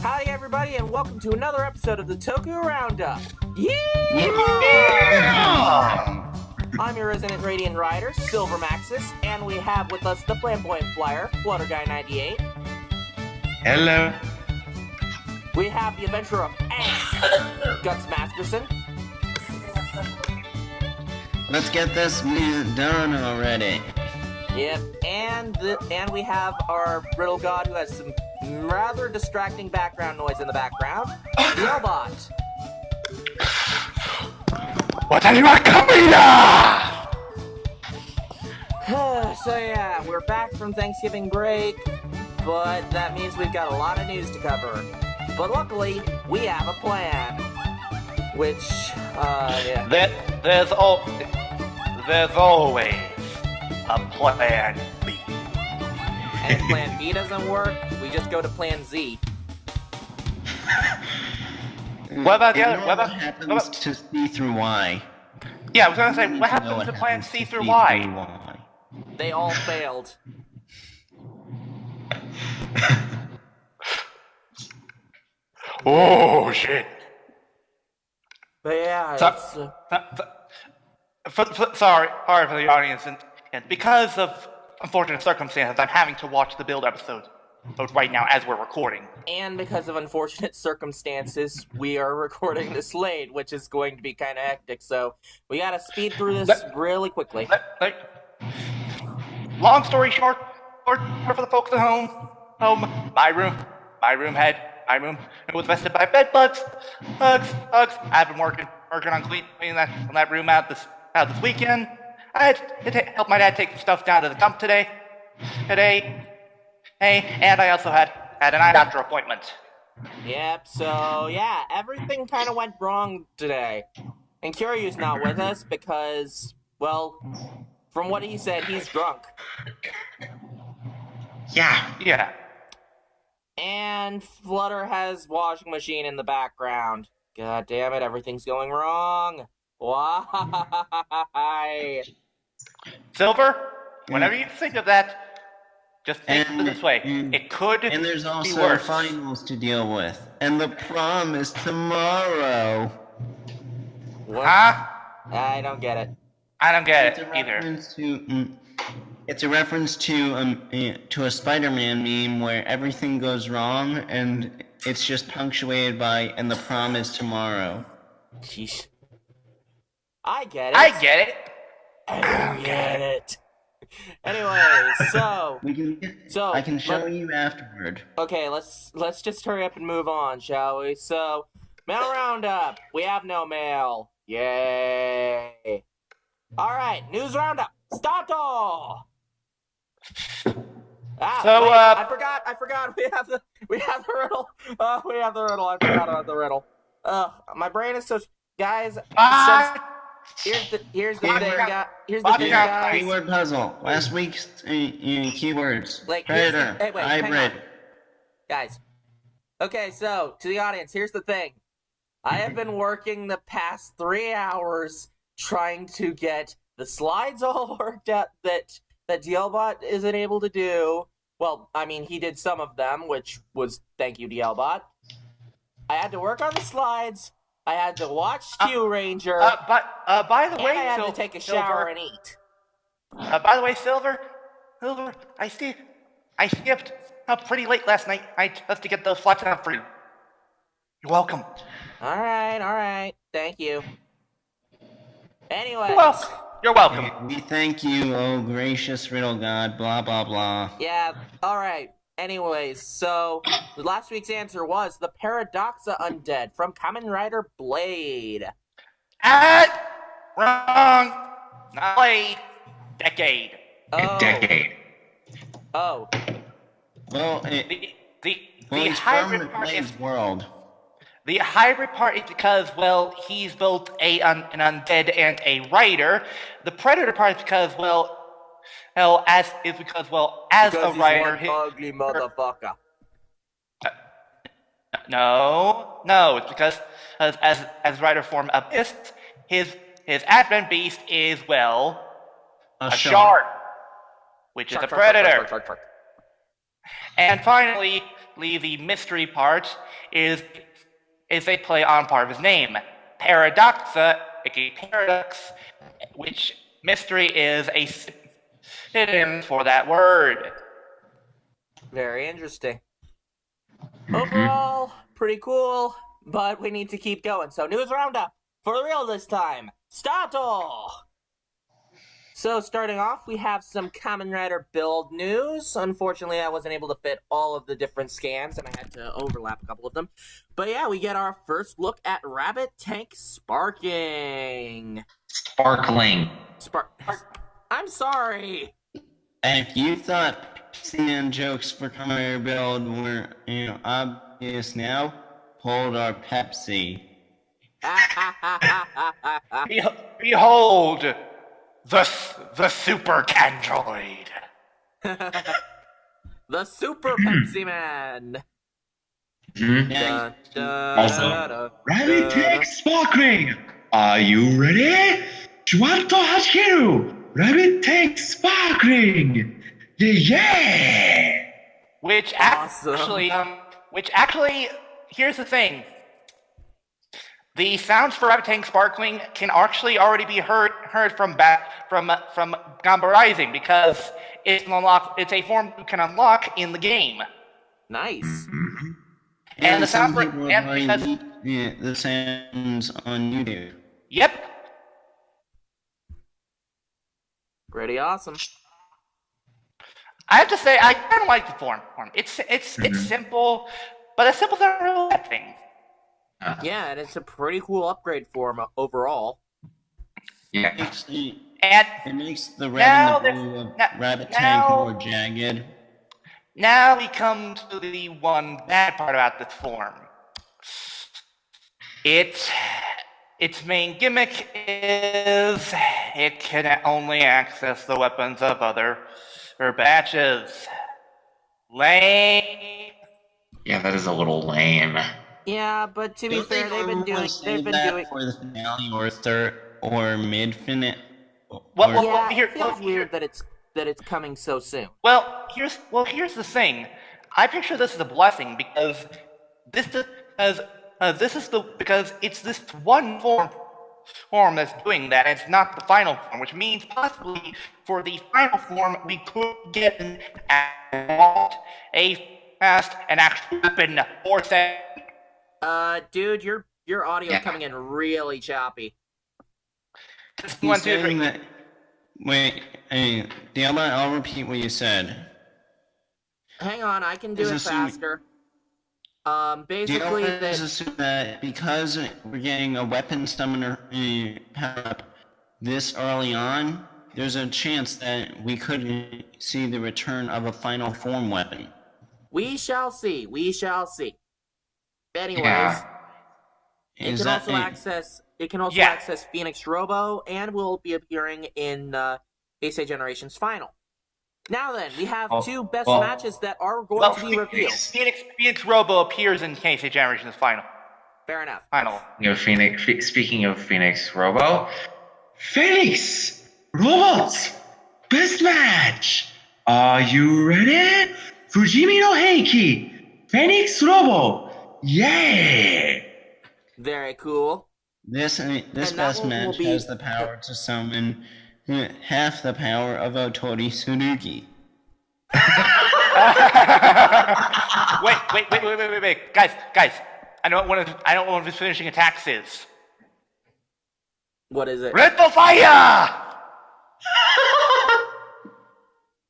Howdy, everybody, and welcome to another episode of the Toku Roundup. Yeah! I'm your resident Radiant Rider, Silver Maxis, and we have with us the Flamboyant Flyer, Flutter Guy 98. Hello. We have the Adventurer of Angst, Guts Masterson. Let's get this done already. Yep, and we have our Riddle God who has some rather distracting background noise in the background, Yellbot. What are you coming? So yeah, we're back from Thanksgiving break, but that means we've got a lot of news to cover. But luckily, we have a plan. Which, yeah. There's always a plan B. And if plan B doesn't work, we just go to plan Z. What about the other? What happens to C through Y? Yeah, I was gonna say, what happens to plan C through Y? They all failed. Oh shit! But yeah, sorry for the audience, and because of unfortunate circumstances, I'm having to watch the build episode right now as we're recording. And because of unfortunate circumstances, we are recording this late, which is going to be kind of hectic, so we gotta speed through this really quickly. Long story short, for the folks at home, my room it was infested by bed bugs. I've been working on cleaning that room out this weekend. I had to help my dad take some stuff down to the dump today. Hey, and I also had an eye doctor appointment. Yep, so yeah, everything kind of went wrong today. And Kyoryu's not with us because, well, from what he said, he's drunk. Yeah. And Flutter has washing machine in the background. God damn it, everything's going wrong. Why? Silver, whenever you think of that, just think of it this way. It could be worse. And there's also finals to deal with. And the prom is tomorrow. What? Huh? I don't get it. I don't get it either. It's a reference to a Spider-Man meme where everything goes wrong and it's just punctuated by "and the prom is tomorrow." Sheesh. I get it. I get it. I don't get it. Anyway, so I can show you afterward. Okay, let's just hurry up and move on, shall we? So, mail roundup. We have no mail. Yay! All right, news roundup. Stato. I forgot. We have the riddle. We have the riddle. I forgot about the riddle. My brain is so guys. Here's the thing, guys. Keyword puzzle. Last week's keywords. Predator. Hybrid. Guys. Okay, so to the audience, here's the thing. I have been working the past 3 hours trying to get the slides all worked out that DLBot isn't able to do. Well, I mean, he did some of them, which was thank you, DLBot. I had to work on the slides. I had to watch Q Ranger. By the way, I had to take a shower and eat. By the way, Silver, I skipped up pretty late last night. Just to get those slots out for you. You're welcome. All right. Thank you. Anyway. Well, you're welcome. We thank you, oh gracious riddle god, blah, blah, blah. Yeah, alright. Anyways, so last week's answer was the Paradoxa Undead from Kamen Rider Blade. Wrong. Not Blade. Decade. Decade. Oh. Well, the hybrid part is world. The hybrid part is because, well, he's both an undead and a writer. The predator part is because, as a writer, he's one ugly motherfucker. No, it's because as writer form Abyss, his advent beast is a shark, which is a predator. Shark. And finally, the mystery part is a play on part of his name, Paradoxa, aka Paradox, which mystery is a synonym for that word. Very interesting. Overall, pretty cool, but we need to keep going. So, news roundup for the real this time. Stato! So, starting off, we have some Kamen Rider build news. Unfortunately, I wasn't able to fit all of the different scans, and I had to overlap a couple of them. But yeah, we get our first look at Rabbit Tank Sparking. Sparkling. I'm sorry. And if you thought CNN jokes for Kamen Rider Build were, obvious now, hold our Pepsi. Behold, the Super Candroid. The Super Pepsi Man. Yeah, Also, Rabbit Tank Sparkling! Are you ready? Juanto Hachiru! Rabbit Tank Sparkling! Yeah! Which Awesome. actually, here's the thing. The sounds for Rabbit Tank Sparkling can actually already be heard from Gamba Rising because it's a form you can unlock in the game. Nice. And the some sound for people have already leaked the sounds on YouTube. Yep. Pretty awesome. I have to say, I kind of like the form. It's simple, but a simple not really a bad thing. Yeah, and it's a pretty cool upgrade for him overall. Yeah. It makes the red and the blue of Rabbit Tank more jagged. Now we come to the one bad part about this form. Its main gimmick is it can only access the weapons of other batches. Lame. Yeah, that is a little lame. Yeah, but to be Don't fair, they've been doing for the finale or mid finale. Yeah, it feels weird that it's coming so soon. Well, here's the thing. I picture this as a blessing because because it's this one form that's doing that, and it's not the final form, which means possibly for the final form we could get a fast and actual weapon or set. Dude, your audio's coming in really choppy. He's saying that. Wait, Diablo, I'll repeat what you said. Hang on, I can do it faster. Basically, that because we're getting a weapon summoner power up this early on, there's a chance that we could see the return of a final form weapon. We shall see. We shall see. Anyways, it can also access Phoenix Robo and will be appearing in Heisei Generations Final. Now then, we have two best matches that are going to be revealed. Phoenix Robo appears in Heisei Generations Final. Fair enough. Final. Speaking of Phoenix Robo, Phoenix Robots best match. Are you ready? Fujimi no Heiki, Phoenix Robo. Yeah. Very cool. This best match has the power to summon half the power of Otori Tsurugi. Wait, guys! I know what one of his finishing attacks is. What is it? Red Fire!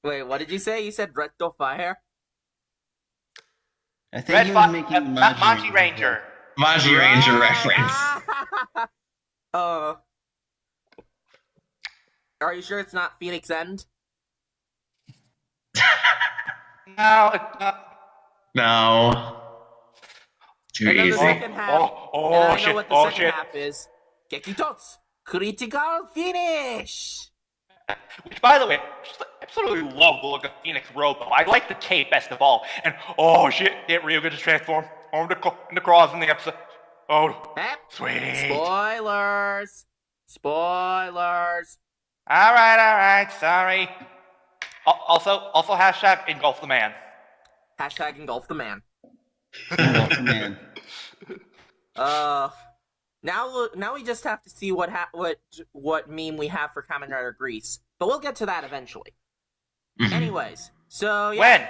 Wait, what did you say? You said Retto Fire? I think he was making Maji Ranger. Maji Ranger reference. Oh. Are you sure it's not Phoenix End? No, it's not. No. Too And then easy. the second half, and I know what the second half is. Gekitotsu! Critical Finish! Which, by the way, I absolutely love the look of Phoenix Robo. I like the cape best of all. And, oh shit, did Ryuga just transform into Cross in the episode? Oh, sweet. Spoilers! Alright, sorry. Also hashtag engulf the man. Hashtag engulf the man. Wolf man. Now we just have to see what meme we have for Kamen Rider Grease, but we'll get to that eventually. Mhm. Anyways, so yeah, When?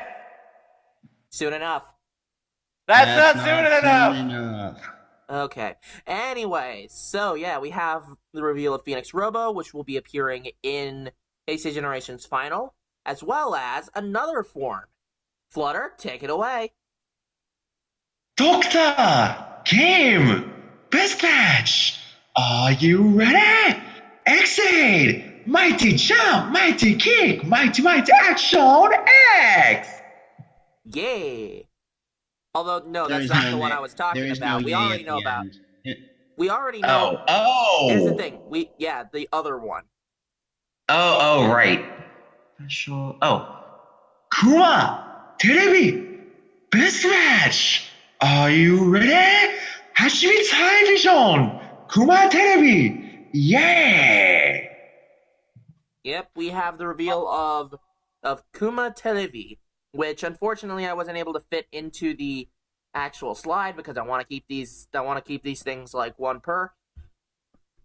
soon enough. That's not soon enough. enough. Okay. Anyways, so yeah, we have the reveal of Phoenix Robo, which will be appearing in Heisei Generation's final, as well as another form. Flutter, take it away. Doctor! Game! Best match! Are you ready? Exit! Mighty jump! Mighty kick! Mighty action! X! Yeah. Although, no, There that's is not no the one na- I was talking there is about. no We yay already at know the about. end. We already know. Oh. Here's the thing. The other one. Oh, right. Special. Oh. Kuma! Terebi! Best match! Are you ready? Hashimi Vision! Kuma Terebi! Yeah! Yep, we have the reveal of Kuma Televi, which unfortunately I wasn't able to fit into the actual slide because I want to keep these things like one per.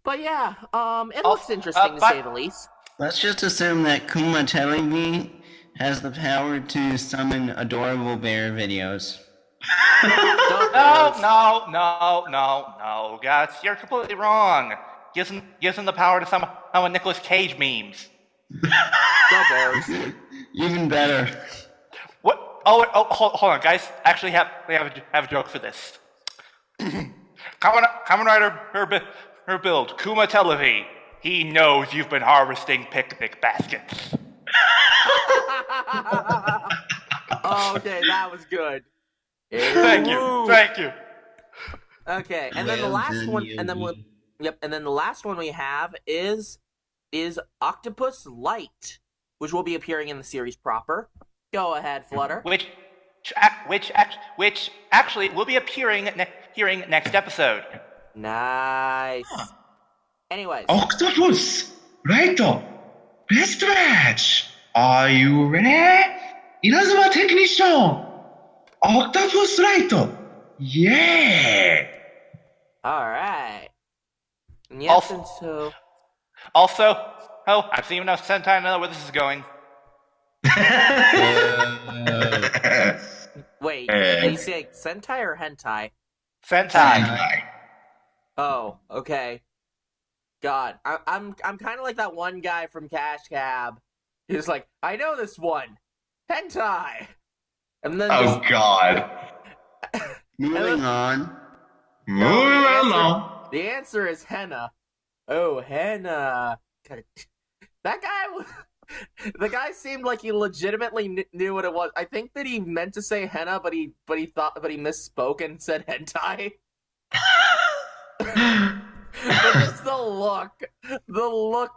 But yeah, it looks interesting to say the least. Let's just assume that Kuma Televi has the power to summon adorable bear videos. No, guys, you're completely wrong. Gives him the power to summon Nicolas Cage memes. Go Bears. Even better. What? Hold on, guys. Actually, we have a joke for this. Kamen Rider, her build, Kuma Televi. He knows you've been harvesting picnic baskets. Okay, that was good. Thank you. Okay, and then the last one, and then the last one we have is Octopus Light, which will be appearing in the series proper. Go ahead, Flutter. Which actually will be appearing next episode. Nice. Anyways. Octopus! Right! Best match! Are you ready? Inazuma Technician! Octopus right! Yeah! Alright. Yes, and so... Also, I've seen enough Sentai to know where this is going. Wait, did you say Sentai or Hentai? Sentai. Oh, okay. God, I'm kind of like that one guy from Cash Cab. He's like, I know this one, Hentai, and then God. Moving on. Moving along. The answer is Henna. Oh, Henna. That guy, the guy seemed like he legitimately knew what it was. I think that he meant to say Henna, but he misspoke and said hentai. But just the look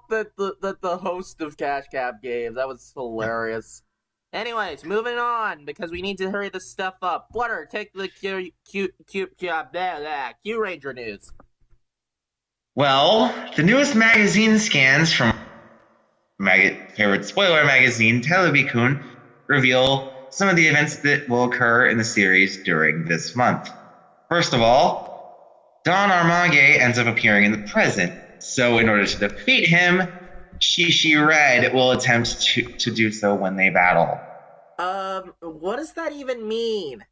that the host of Cash Cab gave, that was hilarious. Anyways, moving on, because we need to hurry this stuff up. Flutter, take the Q Ranger news. Well, the newest magazine scans from favorite spoiler magazine, Telebi-kun, reveal some of the events that will occur in the series during this month. First of all, Don Armage ends up appearing in the present, so in order to defeat him, Shishi Red will attempt to do so when they battle. What does that even mean?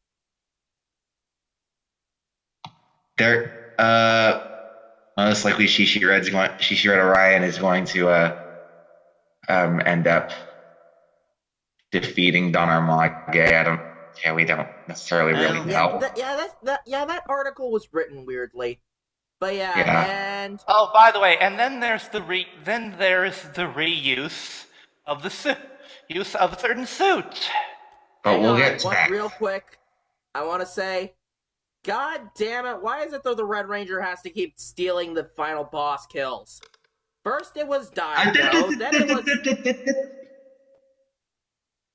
Most likely Shishi Red Orion is going to end up defeating Don Armage. We don't necessarily really know. That article was written weirdly, but and oh, by the way, and then there's the reuse of the use of a certain suit. But we'll get to that. Real quick, I want to say, God damn it! Why is it though the Red Ranger has to keep stealing the final boss kills? First it was Daigo, then it was.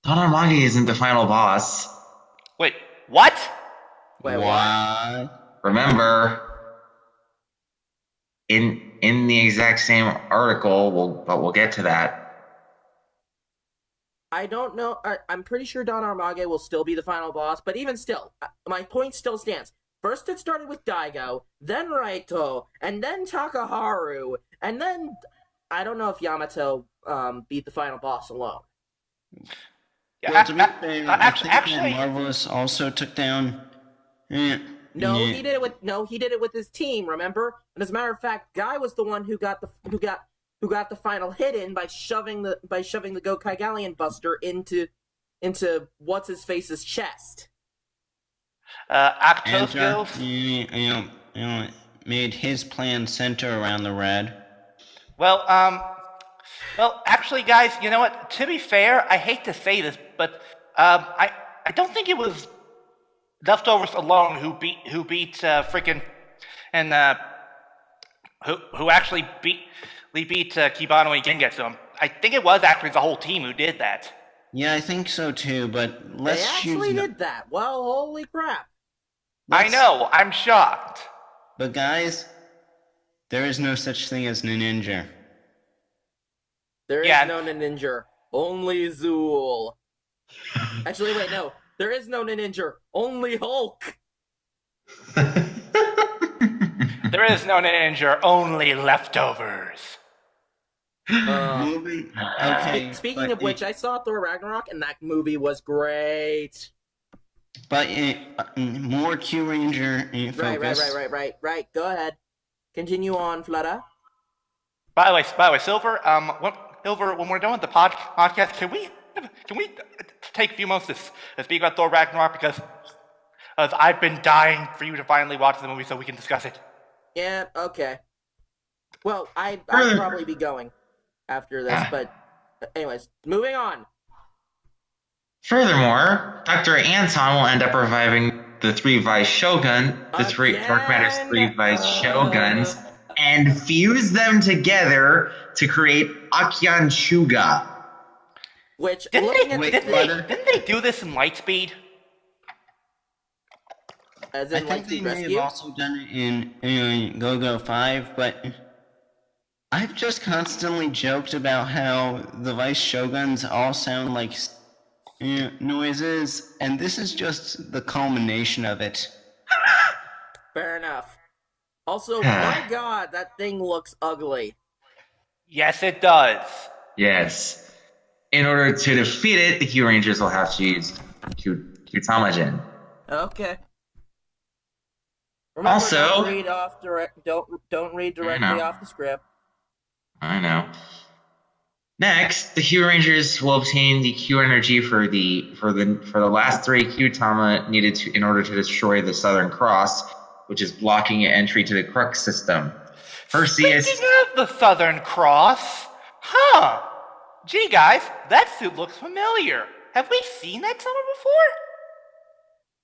Don Armage isn't the final boss. Wait, what? Wait, what? Remember, in the exact same article, we'll get to that. I don't know. I'm pretty sure Don Armage will still be the final boss, but even still, my point still stands. First, it started with Daigo, then Raito, and then Takaharu, and then I don't know if Yamato beat the final boss alone. Yeah, Well, to be fair, I think actually, that Marvelous also took down. No, he did it with his team. Remember? And as a matter of fact, Guy was the one who got the final hit in by shoving the Gokai Galleon Buster into what's his face's chest. Actos Guild. Made his plan center around the red. Well, actually, guys, you know what? To be fair, I hate to say this, but I don't think it was Leftovers alone who beat frickin' and who actually beat Kibano and Gengetsu. I think it was actually the whole team who did that. Yeah, I think so too, but They actually did that. Well, holy crap. I know, I'm shocked. But guys, there is no such thing as ninja. There is no ninja, only Zool. Actually, wait, no. There is no ninja, only Hulk. There is no ninja, only leftovers. Okay. Speaking of which, I saw Thor Ragnarok, and that movie was great. But more Q Ranger focus. Right. Go ahead. Continue on, Flutta. By the way, Silver. When we're done with the podcast, can we take a few moments to speak about Thor Ragnarok because I've been dying for you to finally watch the movie so we can discuss it. Yeah. Okay. Well, I'd probably be going after this, but anyways, moving on. Furthermore, Dr. Anton will end up reviving the three Vice Shogun, Dark Matter's three Vice Shoguns, and fuse them together to create Akian Shuga. Which didn't they do this in Lightspeed? As in I think they may have also done it in Go-Go 5, but I've just constantly joked about how the Vice Shoguns all sound like noises, and this is just the culmination of it. Fair enough. Also, my god, that thing looks ugly. Yes, it does. Yes. In order to defeat it, the Q Rangers will have to use Q-Tamagen. Okay. Remember, Also, don't read directly off the script. I know. Next, the Q Rangers will obtain the Q energy for the last three Q-Tama needed in order to destroy the Southern Cross, which is blocking entry to the Crux system. Perseus. Speaking of the Southern Cross, gee guys, that suit looks familiar. Have we seen that somewhere before?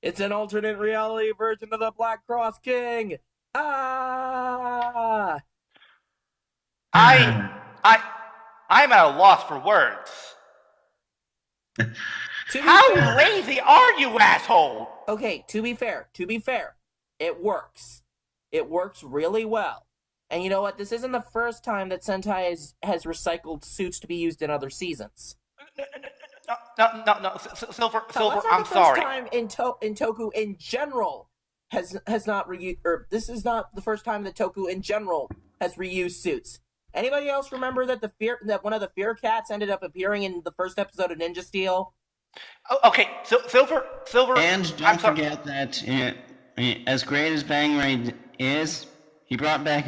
It's an alternate reality version of the Black Cross King. I'm at a loss for words. How lazy are you, asshole? Okay, to be fair, it works. It works really well. And you know what? This isn't the first time that Sentai has recycled suits to be used in other seasons. No, Silver, I'm sorry. This is not the first time in Toku in general has not reused, or this is not the first time that Toku in general has reused suits. Anybody else remember that one of the Fear Cats ended up appearing in the first episode of Ninja Steel? Oh, okay, Silver. And don't forget that as great as Bang Ray is, he brought back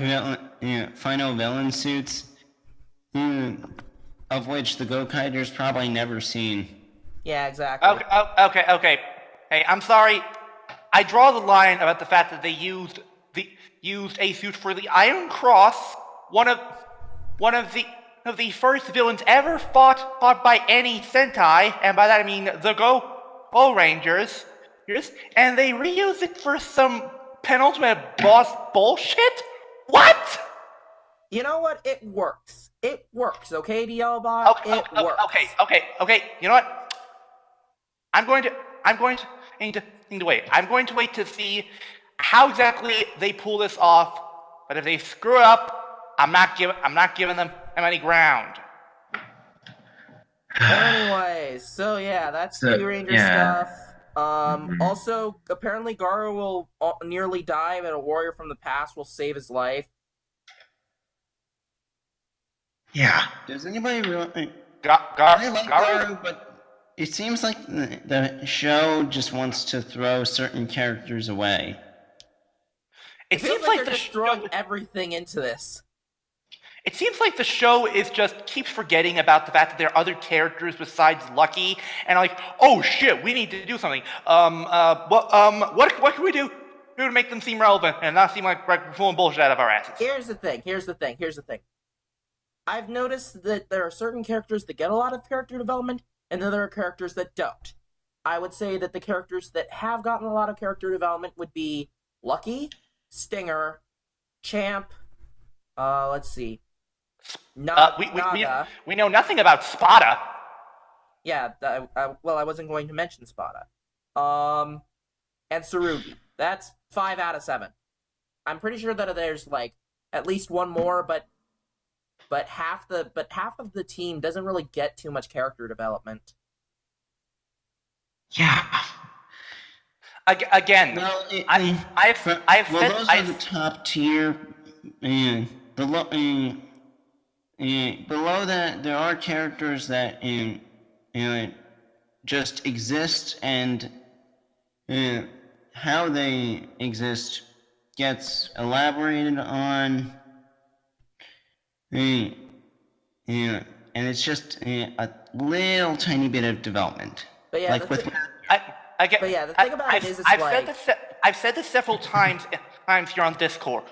final villain suits, of which the Gokaider's probably never seen. Yeah, exactly. Okay. Hey, I'm sorry. I draw the line about the fact that they used a suit for the Iron Cross, one of the first villains ever fought by any Sentai, and by that I mean the Go Rangers. And they reused it for some penultimate boss bullshit? What? You know what? It works. It works, okay, DLBot? It works. Okay. You know what? I'm going to wait. I'm going to wait to see how exactly they pull this off. But if they screw it up, I'm not giving them any ground. Anyways, so yeah, that's So, Q Ranger yeah. stuff. Mhm. Also, apparently Garu will nearly die, but a warrior from the past will save his life. Yeah. Does anybody really? I like Garu? Garu, but it seems like the show just wants to throw certain characters away. It feels like they're just throwing everything into this. It seems like the show is just keeps forgetting about the fact that there are other characters besides Lucky, and like, oh shit, we need to do something. What can we do to make them seem relevant and not seem like we're pulling bullshit out of our asses? Here's the thing. I've noticed that there are certain characters that get a lot of character development, and then there are characters that don't. I would say that the characters that have gotten a lot of character development would be Lucky, Stinger, Champ, let's see. Naga. We know nothing about Spada. Yeah, well, I wasn't going to mention Spada. And Tsurugi. That's 5 out of 7. I'm pretty sure that there's like at least one more, but half of the team doesn't really get too much character development. Yeah. Again, Well, those are the top tier. Below that, there are characters that just exist, and how they exist gets elaborated on. And it's just a little tiny bit of development. But yeah, like with. But yeah, the thing about it is, I've said this several times here on Discord.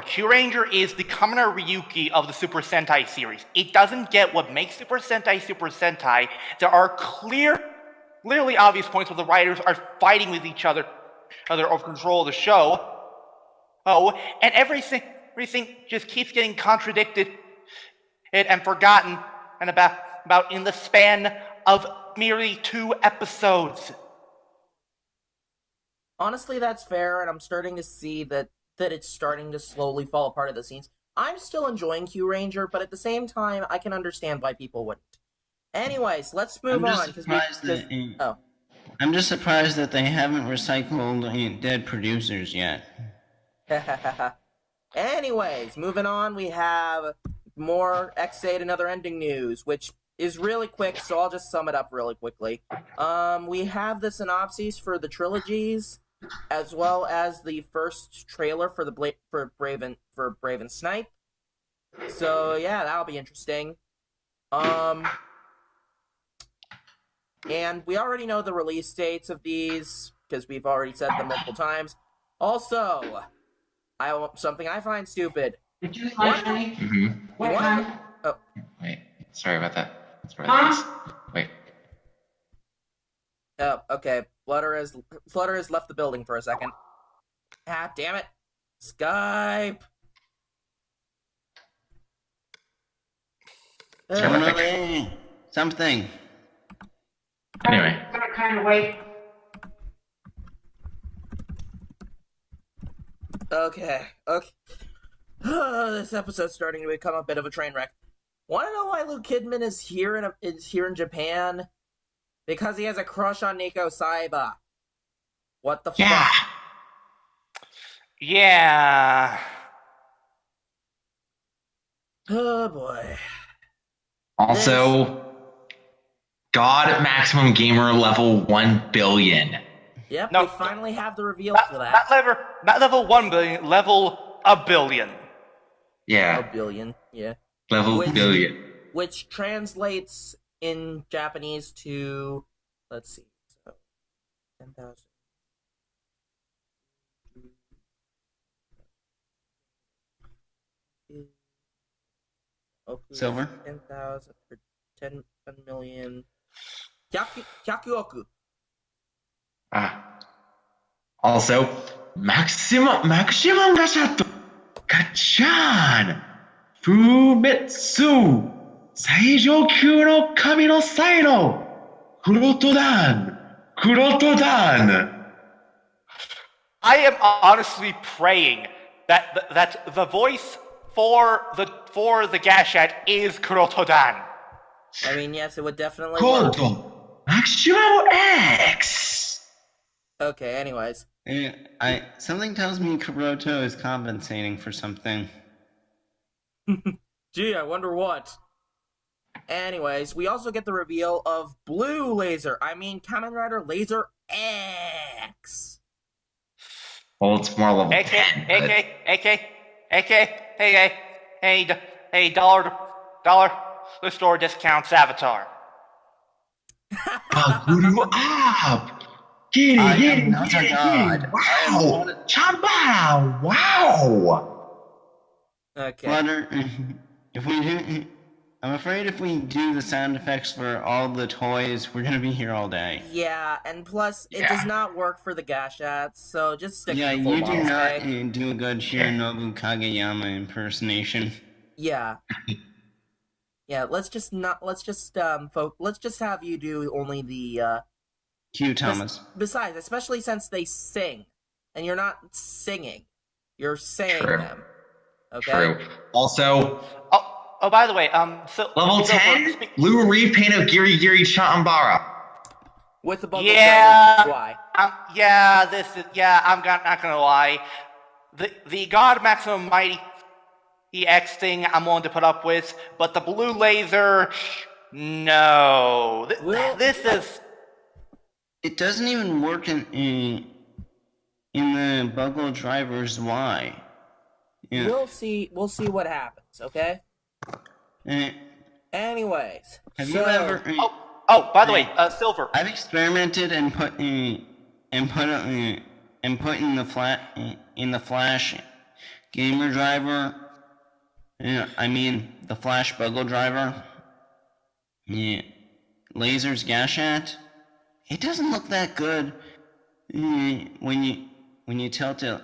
Q Ranger is the Kamen Ryuki of the Super Sentai series. It doesn't get what makes Super Sentai Super Sentai. There are clearly obvious points where the writers are fighting with each other over control of the show. Oh, and everything just keeps getting contradicted and forgotten and about in the span of merely 2 episodes. honestly, that's fair, and I'm starting to see that it's starting to slowly fall apart at the seams. I'm still enjoying Q Ranger, but at the same time, I can understand why people wouldn't. Anyways, let's move on. I'm just surprised that they haven't recycled dead producers yet. Anyways, moving on, we have more X8 and other ending news, which is really quick, so I'll just sum it up really quickly. We have the synopses for the trilogies, as well as the first trailer for Brave and Snipe. So yeah, that'll be interesting. And we already know the release dates of these because we've already said them multiple times. Also, something I find stupid. Did you like me? Mm-hmm. What time? Oh, Wait. Sorry about that. Wait. oh, okay. Flutter has left the building for a second. Ah, damn it. Skype. Something. Anyway. I'm gonna kind of wait. Okay. This episode's starting to become a bit of a train wreck. Want to know why Luke Kidman is here in Japan? Because he has a crush on Nico Saiba. What the fuck? Yeah. Oh boy. Also, God maximum gamer level 1 billion. Yep, No, we finally have the reveal for that. Not level 1 billion, level a billion. Yeah. A billion, yeah. Level billion. Which translates in Japanese to, let's see, so 10,000. Silver? 10,000 or 10 million. 100 oku. Also, maximum gashato gachan fumetsu saijoukyū no kami no sai no kurotodan. I am honestly praying that the voice for the Gashat is Kurotodan. I mean, yes, it would definitely work. Kodo Actual X. Okay, anyways. Something tells me Kuroto is compensating for something. Gee, I wonder what. Anyways, we also get the reveal of Blue Laser. I mean, Kamen Rider Laser X. Well, it's more level AK, 10. hey, dollar, the store discounts Avatar. Guru up! Get I it, get am it, not get a it, god. get it! I am Wow! not a- Chamba! Wow! Okay. Flutter, if we do, I'm afraid if we do the sound effects for all the toys, we're gonna be here all day. Yeah, and plus, it Yeah. does not work for the Gashats, so just stick Yeah, to the full you do models, not okay? do a good Shiranobu Kageyama impersonation. Yeah. Yeah, let's just have you do only the, Q Thomas. besides, especially since they sing, and you're not singing, you're saying True. them, okay? True. Also, Oh, by the way, level 10, blue repaint of Giri Giri Chambara. With the bubble Yeah. why? I'm not gonna lie. The God Maximum Mighty EX thing I'm willing to put up with, but the blue laser, no. This is. It doesn't even work in the Buggle Driver's Y. Yeah. We'll see what happens, okay? Uh, Anyways. have you ever? By the way, Silver. I've experimented and put in the Flash gamer driver. I mean the Flash Buggle driver. Yeah, Laser's Gashat. It doesn't look that good when you tilt it.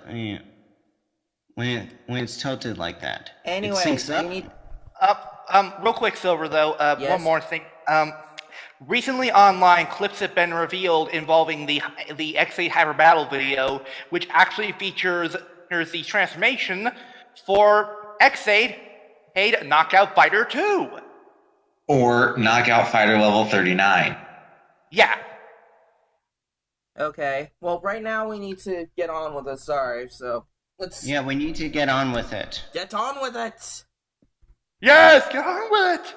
When it's tilted like that. Anyways, it syncs up. we need... Real quick, Silver, though, Yes? one more thing. Recently online, clips have been revealed involving the X8 Hyper Battle video, which actually features the transformation for X8 Knockout Fighter 2. Or Knockout Fighter level 39. Yeah. Okay. Well, right now we need to get on with it, sorry, so... Let's Yeah, we need to get on with it. get on with it! Yes, get on with it.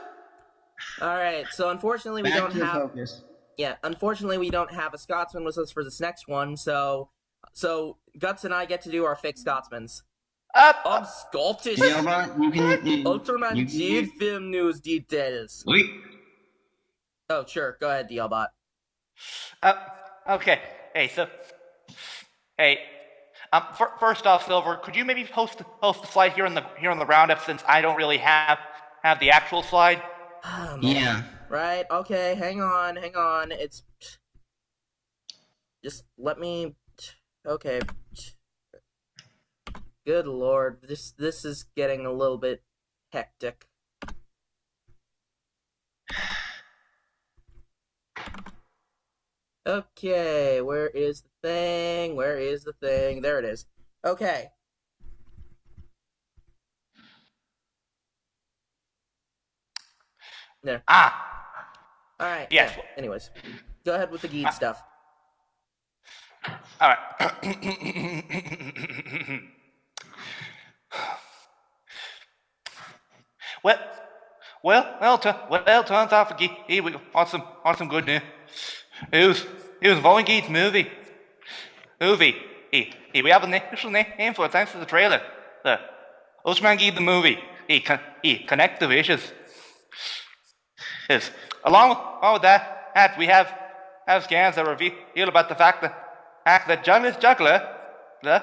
Alright, so unfortunately we Back don't to have... focus. Yeah, unfortunately we don't have a Scotsman with us for this next one, so Guts and I get to do our fake Scotsmans. I'm Scottish! Gilbert, you can. Ultraman you G can- film news details. Sweet. Oh, sure, go ahead, DLBot. Okay. First off, Silver, could you maybe post the slide here on the roundup, since I don't really have the actual slide? Oh, man. Yeah. Right, okay, hang on. It's... Just let me... Okay. Good lord, this is getting a little bit hectic. Okay, where is the thing? There it is. Okay. There. Alright. Yes. Yeah. Anyways. Go ahead with the geek stuff. All right. Turns out we on some good news. It was Volley Geek's movie. We have an official name for it thanks to the trailer. The Ultraman Geek the movie. Connect the wishes. Yes. Along with that, we have scans that reveal about the fact that Juggler's Juggler, the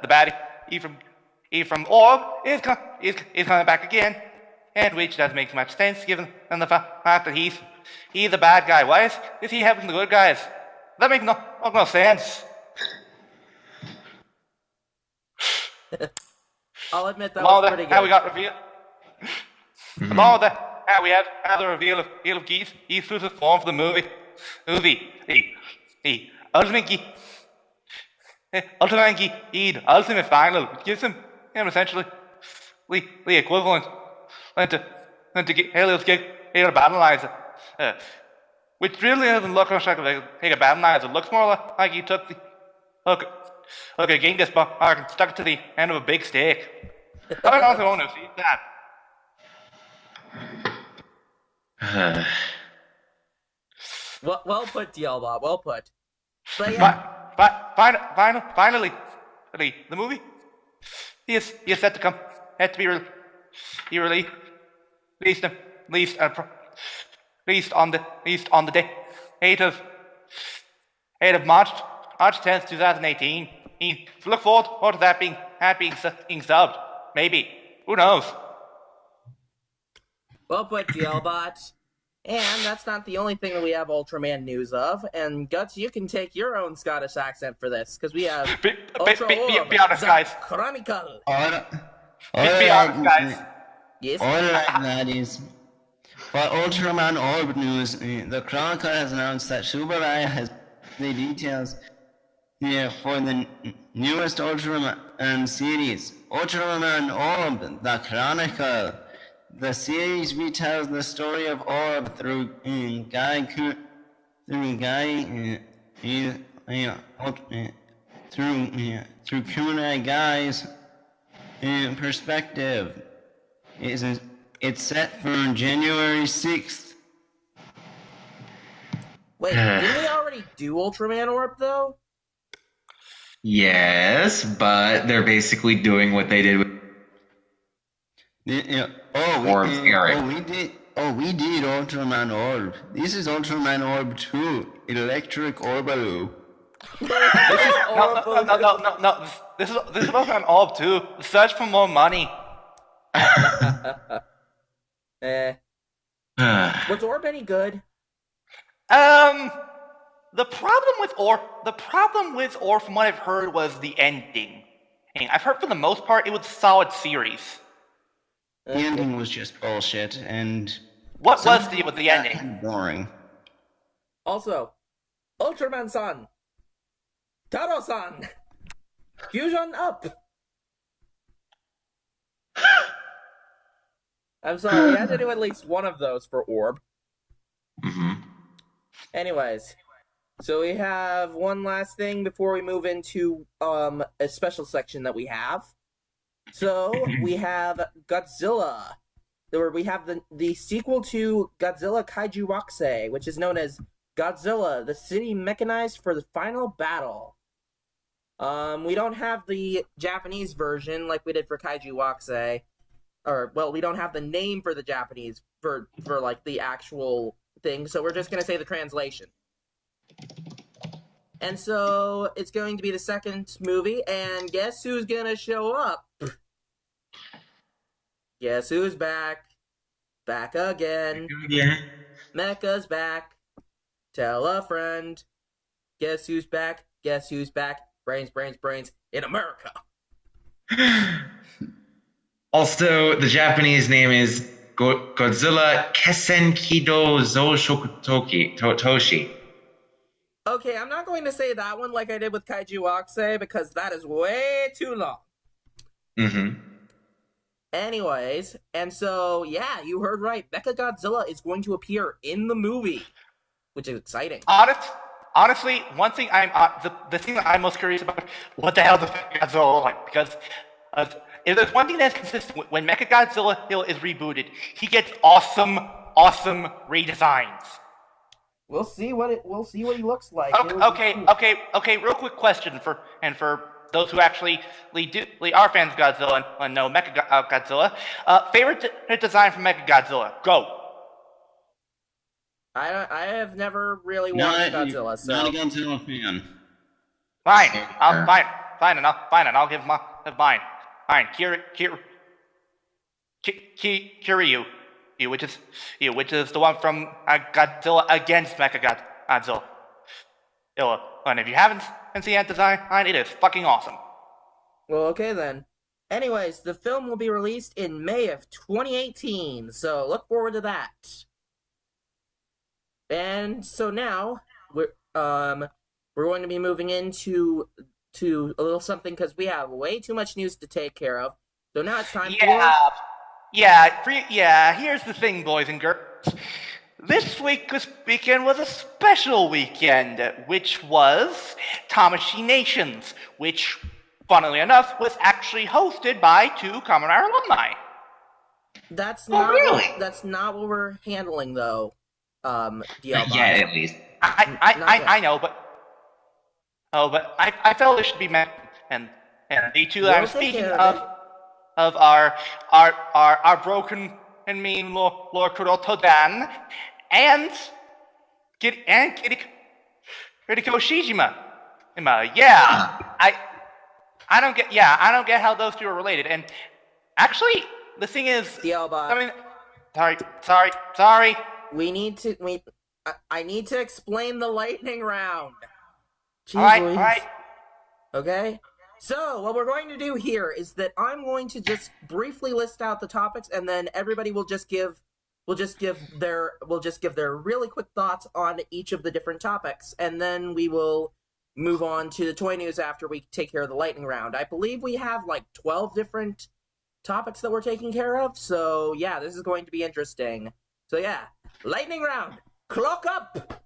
baddie, Ephraim Orb, is coming back again, and which doesn't make much sense given the fact that he's the bad guy. Why is he helping the good guys? That makes no sense. I'll admit that Along was with pretty that, how we good. got revealed. Along with that, how we have the reveal of Geek's exclusive form for the movie. The Ultimate Geek. Ultimate Geek, Ultimate Final, which gives him essentially the equivalent to Helios a battleizer. Which really doesn't look much like a battleizer. It looks more like you took a Genghis bug and stuck it to the end of a big stick. I don't want to see that. Well put, DLBot. Well put. But yeah. Finally, the movie he is set to come. Had to be released on the day 8th of March 10th, 2018. So look forward to that being subbed. Maybe. Who knows? Well put, DLBot. And that's not the only thing that we have Ultraman news of. And Guts, you can take your own Scottish accent for this, because we have Be honest, guys. Chronicle. Be honest, guys. Yes. Alright, laddies. For Ultraman Orb news, the Chronicle has announced that Subaraya has the details for the newest Ultraman series, Ultraman Orb, the Chronicle. The series retells the story of Orb through Kunai Guy's perspective. It's set for January 6th. Wait, didn't we already do Ultraman Orb, though? Yes, but they're basically doing what they did with Orb's Eric. We did Ultraman Orb. This is Ultraman Orb 2, Electric Orbaloo. No. This is Ultraman Orb 2. Search for more money. Was Orb any good? The problem with Orb, from what I've heard, was the ending. And I've heard for the most part it was a solid series. The ending was just bullshit, and what was the ending? Boring. Also, Ultraman-san, Taro-san, Fusion up. I'm sorry, we had to do at least one of those for Orb. Mm-hmm. Anyways, so we have one last thing before we move into a special section that we have. So we have Godzilla. We have the sequel to Godzilla Kaiju Wakse, which is known as Godzilla, the City Mechanized for the Final Battle. We don't have the Japanese version like we did for Kaiju Wakse. We don't have the name for the Japanese for like the actual thing, so we're just gonna say the translation. And so it's going to be the second movie, and guess who's gonna show up? Guess who's back? Back again. Yeah. Mecha's back. Tell a friend. Guess who's back? Guess who's back? Brains in America. Also, the Japanese name is Godzilla Kesenkido Zo Shokutoki Toshi. Okay, I'm not going to say that one like I did with Kaiju Wakse because that is way too long. Mm-hmm. Anyways, and so, yeah, you heard right. Mechagodzilla is going to appear in the movie, which is exciting. Honestly, one thing the thing that I'm most curious about, what the hell does Mechagodzilla look like? Because if there's one thing that's consistent, when Mechagodzilla is rebooted, he gets awesome redesigns. We'll see what he looks like. Okay. Real quick question for those who actually are fans of Godzilla and know Mechagodzilla. Favorite design from Mechagodzilla? Go. I have never really watched Godzilla, so Not a Godzilla fan. Fine, and I'll give mine. Fine, Kyoryu, which is the one from Godzilla against Mechagodzilla. And if you haven't seen that design, it is fucking awesome. Well, okay then. Anyways, the film will be released in May of 2018, so look forward to that. And so now we're going to be moving into a little something because we have way too much news to take care of. So now it's time Here's the thing, boys and This weekend was a special weekend, which was Tamashii Nations, which, funnily enough, was actually hosted by 2 Kamen Rider alumni. That's Oh, not really? that's not what we're handling though. DL Not yet, at least. I know, but I felt it should be mentioned, and the 2 that I'm We'll take speaking care of of our broken and mean Lord Kuroto Dan and Kiriko Shijima. Yeah, I don't get how those 2 are related. And actually, the thing is, DLbot. I mean, sorry. I need to explain the lightning round. Jeez All Louise. right. Okay? So, what we're going to do here is that I'm going to just briefly list out the topics, and then everybody will just give their really quick thoughts on each of the different topics, and then we will move on to the toy news after we take care of the lightning round. I believe we have like 12 different topics that we're taking care of, so yeah, this is going to be interesting. So yeah, lightning round. Clock up.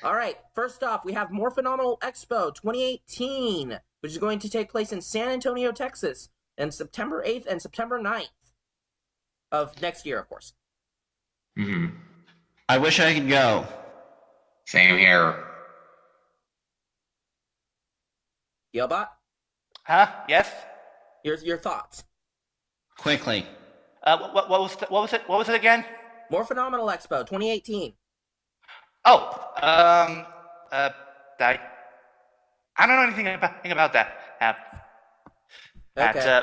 All right, first off, we have More Phenomenal Expo 2018, which is going to take place in San Antonio, Texas, on September 8th and September 9th of next year, of course. Mm-hmm. I wish I could go. Same here. Yobot, Huh? Yes. your thoughts. Quickly. What was it? What was it again? More Phenomenal Expo 2018. Oh, I don't know anything about that. Okay.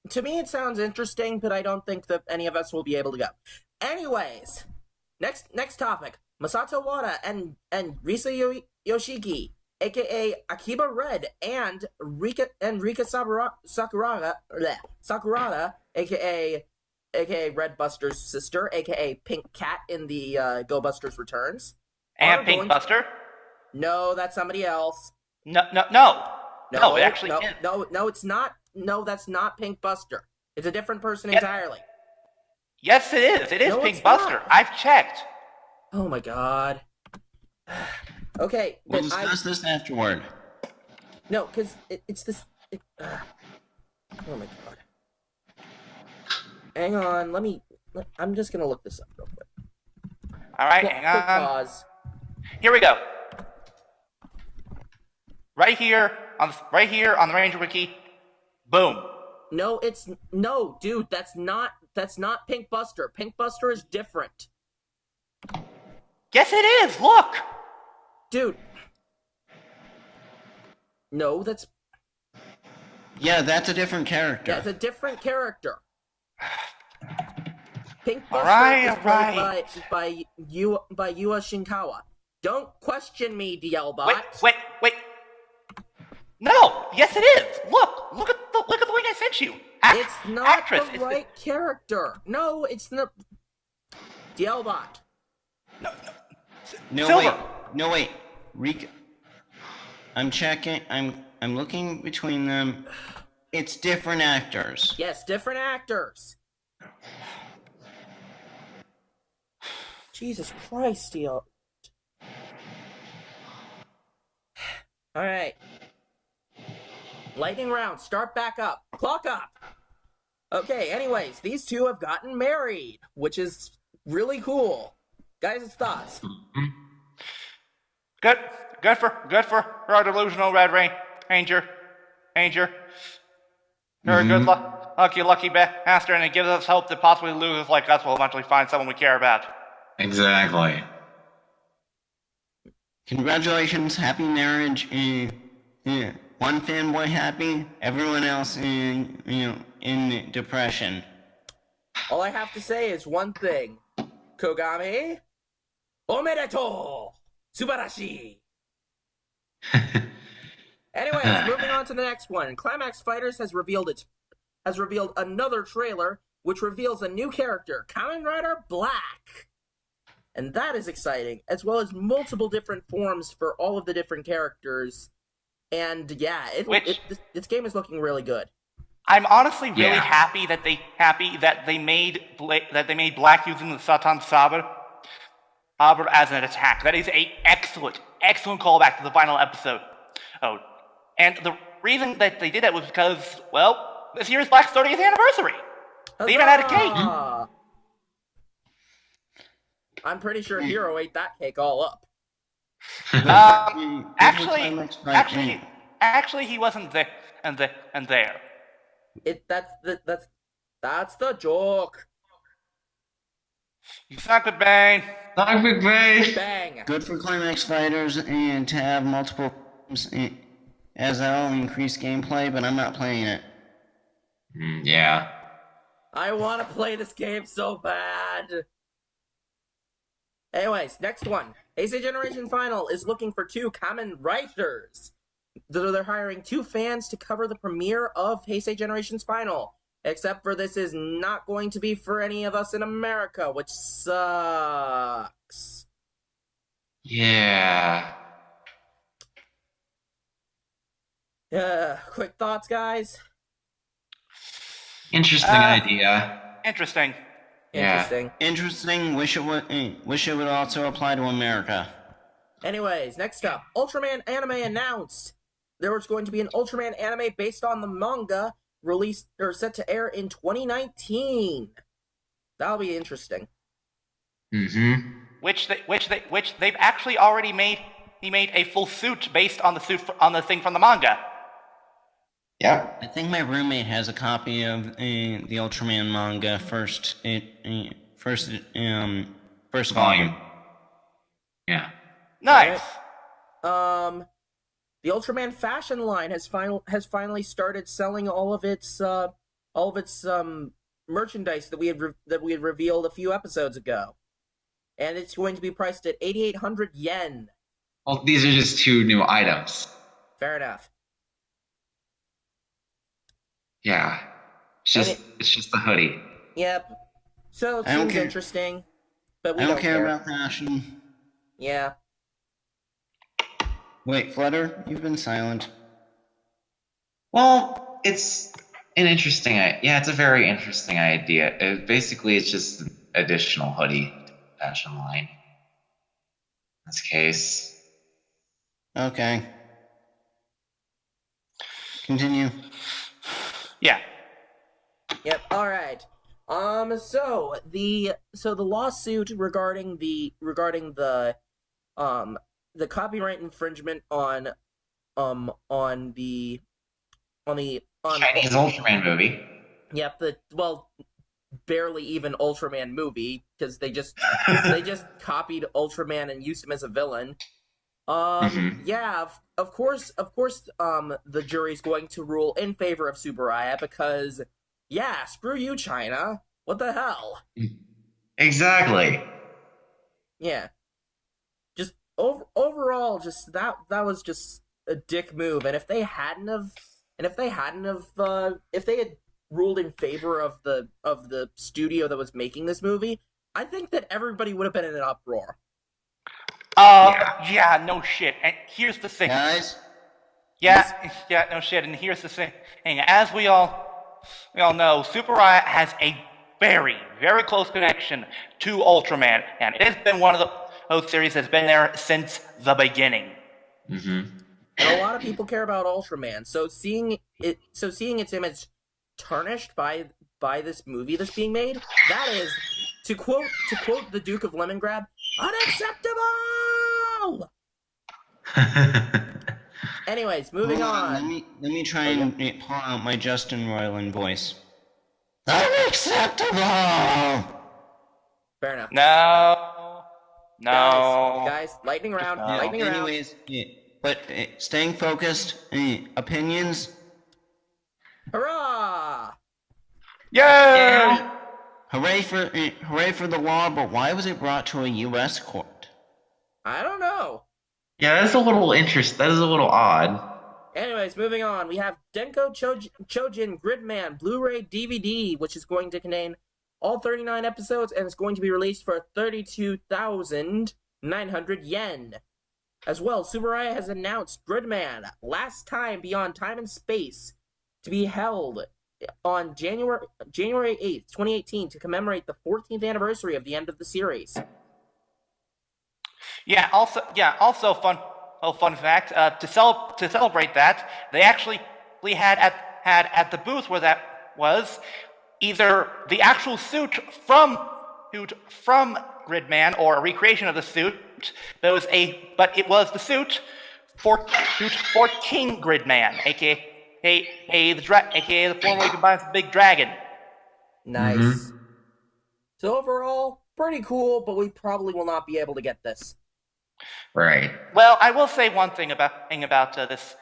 To me, it sounds interesting, but I don't think that any of us will be able to go. Anyways, next topic: Masato Wada and Risa Yoshiki, aka Akiba Red, and Rika Sakurada, aka Red Buster's sister, aka Pink Cat in the Go Busters Returns. And Pink Buster? No, that's somebody else. No, it actually is. No, it's not. No, that's not Pink Buster. It's a different person entirely. Yes, it is. It is No, Pink it's Buster. not. I've checked. Oh my god. Okay, We'll but discuss this afterward. no, because it's this. Oh my god. Hang on, I'm just gonna look this up real quick. All right, Quick hang on. pause. Here we go. Right here on the Ranger Wiki. Boom. No, dude, that's not Pink Buster. Pink Buster is different. Yes, it is. Look. Dude. No, that's Yeah, that's a different character. a different character. Pink Buster Alright, is played by Yua Shinkawa. Don't question me, DLbot. Wait. No. Yes, it is. Look at the link I sent you. It's not actress. the right character. No, it's not. DLbot. Silver. No wait. Rika. I'm checking. I'm looking between them. It's different actors. Yes, different actors. Jesus Christ, DL. Alright. Lightning round, start back up. Clock up. Okay, anyways, these 2 have gotten married, which is really cool. Guys' thoughts? Good for our delusional Red Ranger. You're a good lucky bastard, and it gives us hope that possibly losers like us will eventually find someone we care about. Exactly. Congratulations, happy marriage. One fanboy happy, everyone else in depression. All I have to say is one thing. Kogami, omedetou! Subarashi! Anyways, moving on to the next one. Climax Fighters has revealed another trailer, which reveals a new character, Kamen Rider Black. And that is exciting, as well as multiple different forms for all of the different characters. And yeah, this game is looking really good. I'm honestly really Yeah. happy that they made Black using the Satan Saber as an attack. That is a excellent callback to the final episode. Oh, and the reason that they did that was because, well, this year is Black's 30th anniversary. They even had a cake. Huzzah! I'm pretty sure Hero ate that cake all up. Actually, he wasn't there. And there. That's the joke. You suck with Bane. Not Big Bay. Bang. Good for climax fighters and to have multiple as that'll increase gameplay, but I'm not playing it. Yeah. I want to play this game so bad. Anyways, next one. Heisei Generation Final is looking for 2 common writers. They're hiring 2 fans to cover the premiere of Heisei Generation's Final. Except for this is not going to be for any of us in America, which sucks. Yeah. Quick thoughts, guys? Interesting idea. Interesting. Yeah. Interesting. Interesting. Wish it would also apply to America. Anyways, next up, Ultraman anime announced. There was going to be an Ultraman anime based on the manga released or set to air in 2019. That'll be interesting. Mm-hmm. Which they've actually already made. He made a full suit based on the thing from the manga. Yep. I think my roommate has a copy of the Ultraman manga first volume. Yeah. Nice. The Ultraman fashion line has finally started selling all of its merchandise that we had revealed a few episodes ago, and it's going to be priced at 8,800 yen. Well, these are just 2 new items. Fair enough. Yeah. It's just the hoodie. Yep. So it I don't seems care. interesting, but we I don't don't care about fashion. Yeah. Wait, Flutter, you've been silent. Well, it's an interesting yeah, it's a very interesting idea. Basically, it's just an additional hoodie to the fashion line. In this case. Okay. Continue. Yeah. Yep. All right. So the lawsuit regarding the copyright infringement on Chinese Ultraman movie. Yep. Barely even Ultraman movie because they just copied Ultraman and used him as a villain. Yeah, of course, the jury's going to rule in favor of Tsuburaya because, yeah, screw you, China. What the hell? Exactly. Yeah. Just overall, just that was just a dick move. And if they had ruled in favor of the studio that was making this movie, I think that everybody would have been in an uproar. Yeah, no shit. And here's the thing. Guys? Yeah, no shit. And here's the thing. As we all know, Tsuburaya has a very, very close connection to Ultraman, and it has been one of those series that's been there since the beginning. Mm-hmm. And a lot of people care about Ultraman, so seeing its image tarnished by this movie that's being made, that is, to quote the Duke of Lemongrab, unacceptable. Anyways, moving on. Let me try and pull out my Justin Roiland voice. Unacceptable! Fair enough. No. Guys, lightning round. Lightning round. Anyways, but staying focused, opinions. Hurrah! Yay! Hooray for the law, but why was it brought to a U.S. court? I don't know. Yeah, that is a little odd. Anyways, moving on. We have Denko Chojin Gridman Blu-ray DVD, which is going to contain all 39 episodes, and it's going to be released for 32,900 yen. As well, Tsuburaya has announced Gridman, Last Time Beyond Time and Space, to be held on January 8th, 2018, to commemorate the 14th anniversary of the end of the series. Also fun fact. To celebrate that, they actually had at the booth where that was either the actual suit from Gridman or a recreation of the suit. But it was the suit for King Gridman, aka the formerly combined with the Big Dragon. Nice. Mhm. So overall, pretty cool, but we probably will not be able to get this. Right. Well, I will say one thing about this.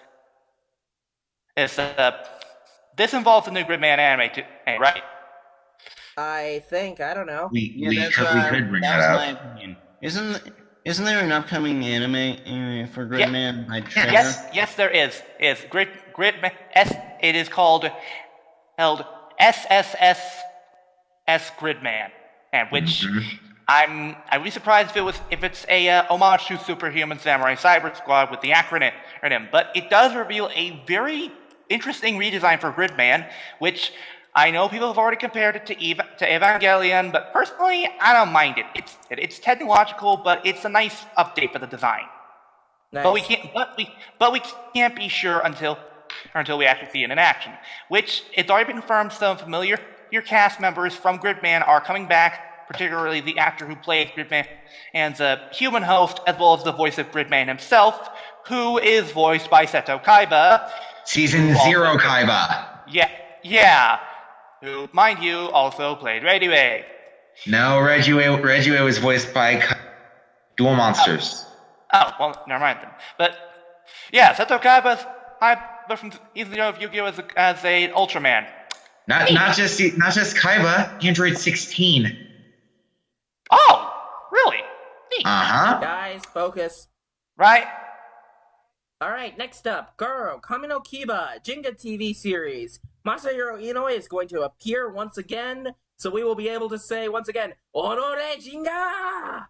This involves the new Gridman anime, too, right? I don't know. We could bring that was up. my opinion. Isn't there an upcoming anime for Gridman by Trigger? Yes, there is. Gridman. It is called SSS Gridman, and which I'd be surprised if it's a homage to Superhuman Samurai Cyber Squad with the acronym. But it does reveal a very interesting redesign for Gridman, which I know people have already compared it to Evangelion, but personally, I don't mind it. It's technological, but it's a nice update for the design. Nice. But we can't be sure until we actually see it in action. Which it's already been confirmed some familiar cast members from Gridman are coming back, particularly the actor who played Gridman and the human host, as well as the voice of Gridman himself, who is voiced by Seto Kaiba. Season 0 Kaiba. Yeah. Who, mind you, also played Radue. No, Reggie was voiced by Dual Monsters. Oh, well, never mind then. But yeah, Seto Kaiba's from Season 0 of Yu-Gi-Oh! as a Ultraman. Not just Kaiba, Android 16. Oh, really? Neat. Guys, focus. Right? Alright, next up, Garo, Kami no Kiba, Jinga TV series. Masahiro Inoue is going to appear once again, so we will be able to say once again, Onore Jinga!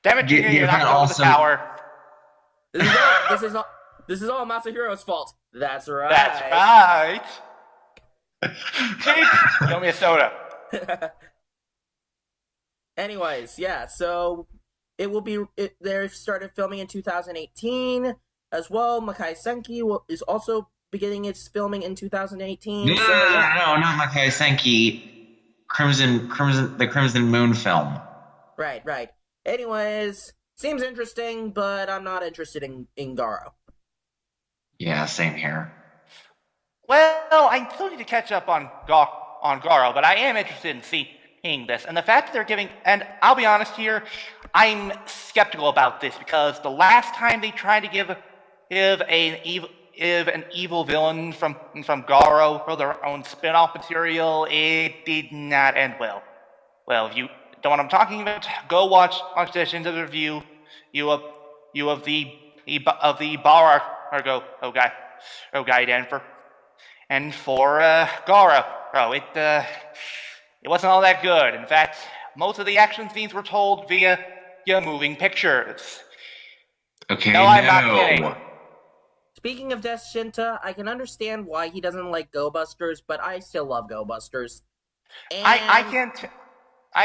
Damn it, Jinga, you're not going to the tower. This is all Masahiro's fault. That's right. That's right. Jake, give me a soda. Anyways, yeah, so they started filming in 2018 as well. Makai Senki is also beginning its filming in 2018. No, not Makai Senki. The Crimson Moon film. Right. Anyways, seems interesting, but I'm not interested in Garo. Yeah, same here. Well, I still need to catch up on Garo, but I am interested in seeing this. And the fact that they're giving, and I'll be honest here, I'm skeptical about this because the last time they tried to give an evil villain from Garo for their own spin-off material, it did not end well. Well, if you don't know what I'm talking about, go watch this into the review of the Bar Guy Denver. And for Garo, it wasn't all that good. In fact, most of the action scenes were told via moving pictures. Okay, no, I'm not kidding. Speaking of Death Shinta, I can understand why he doesn't like Go Busters, but I still love Go Busters. And I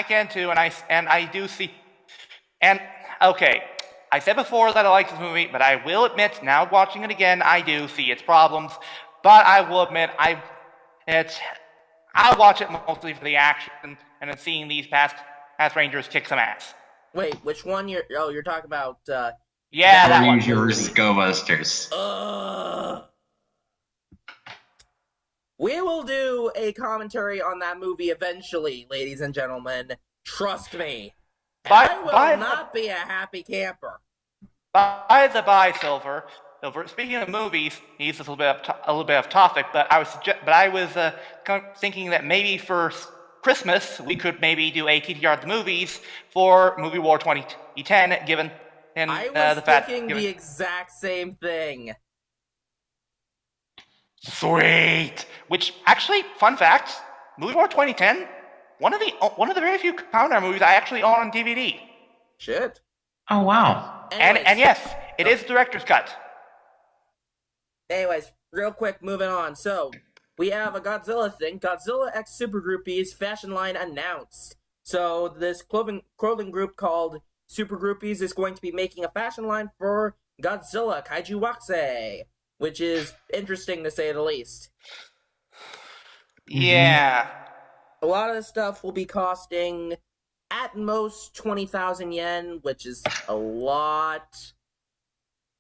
can too, and I do see. And okay, I said before that I like this movie, but I will admit, now watching it again, I do see its problems. But I will admit, I watch it mostly for the action and then seeing these past Rangers kick some ass. Wait, which one you're talking about? Yeah, that one. Versus Go Busters. We will do a commentary on that movie eventually, ladies and gentlemen. Trust me. I will not be a happy camper. By the by, Silver. Speaking of movies, he's a little bit off topic, but I was thinking that maybe for Christmas we could maybe do a TTR of the movies for Movie War 2010, given I was thinking the exact same thing. Sweet. Which actually, fun fact, Movie War 2010, one of the very few Counter movies I actually own on DVD. Shit. Oh wow. Anyways, and yes, it is director's cut. Anyways, real quick, moving on. So, we have a Godzilla thing. Godzilla X Super Groupies fashion line announced. So, this clothing group called Super Groupies is going to be making a fashion line for Godzilla Kaiju Waxei, which is interesting to say the least. Yeah. A lot of this stuff will be costing at most 20,000 yen, which is a lot.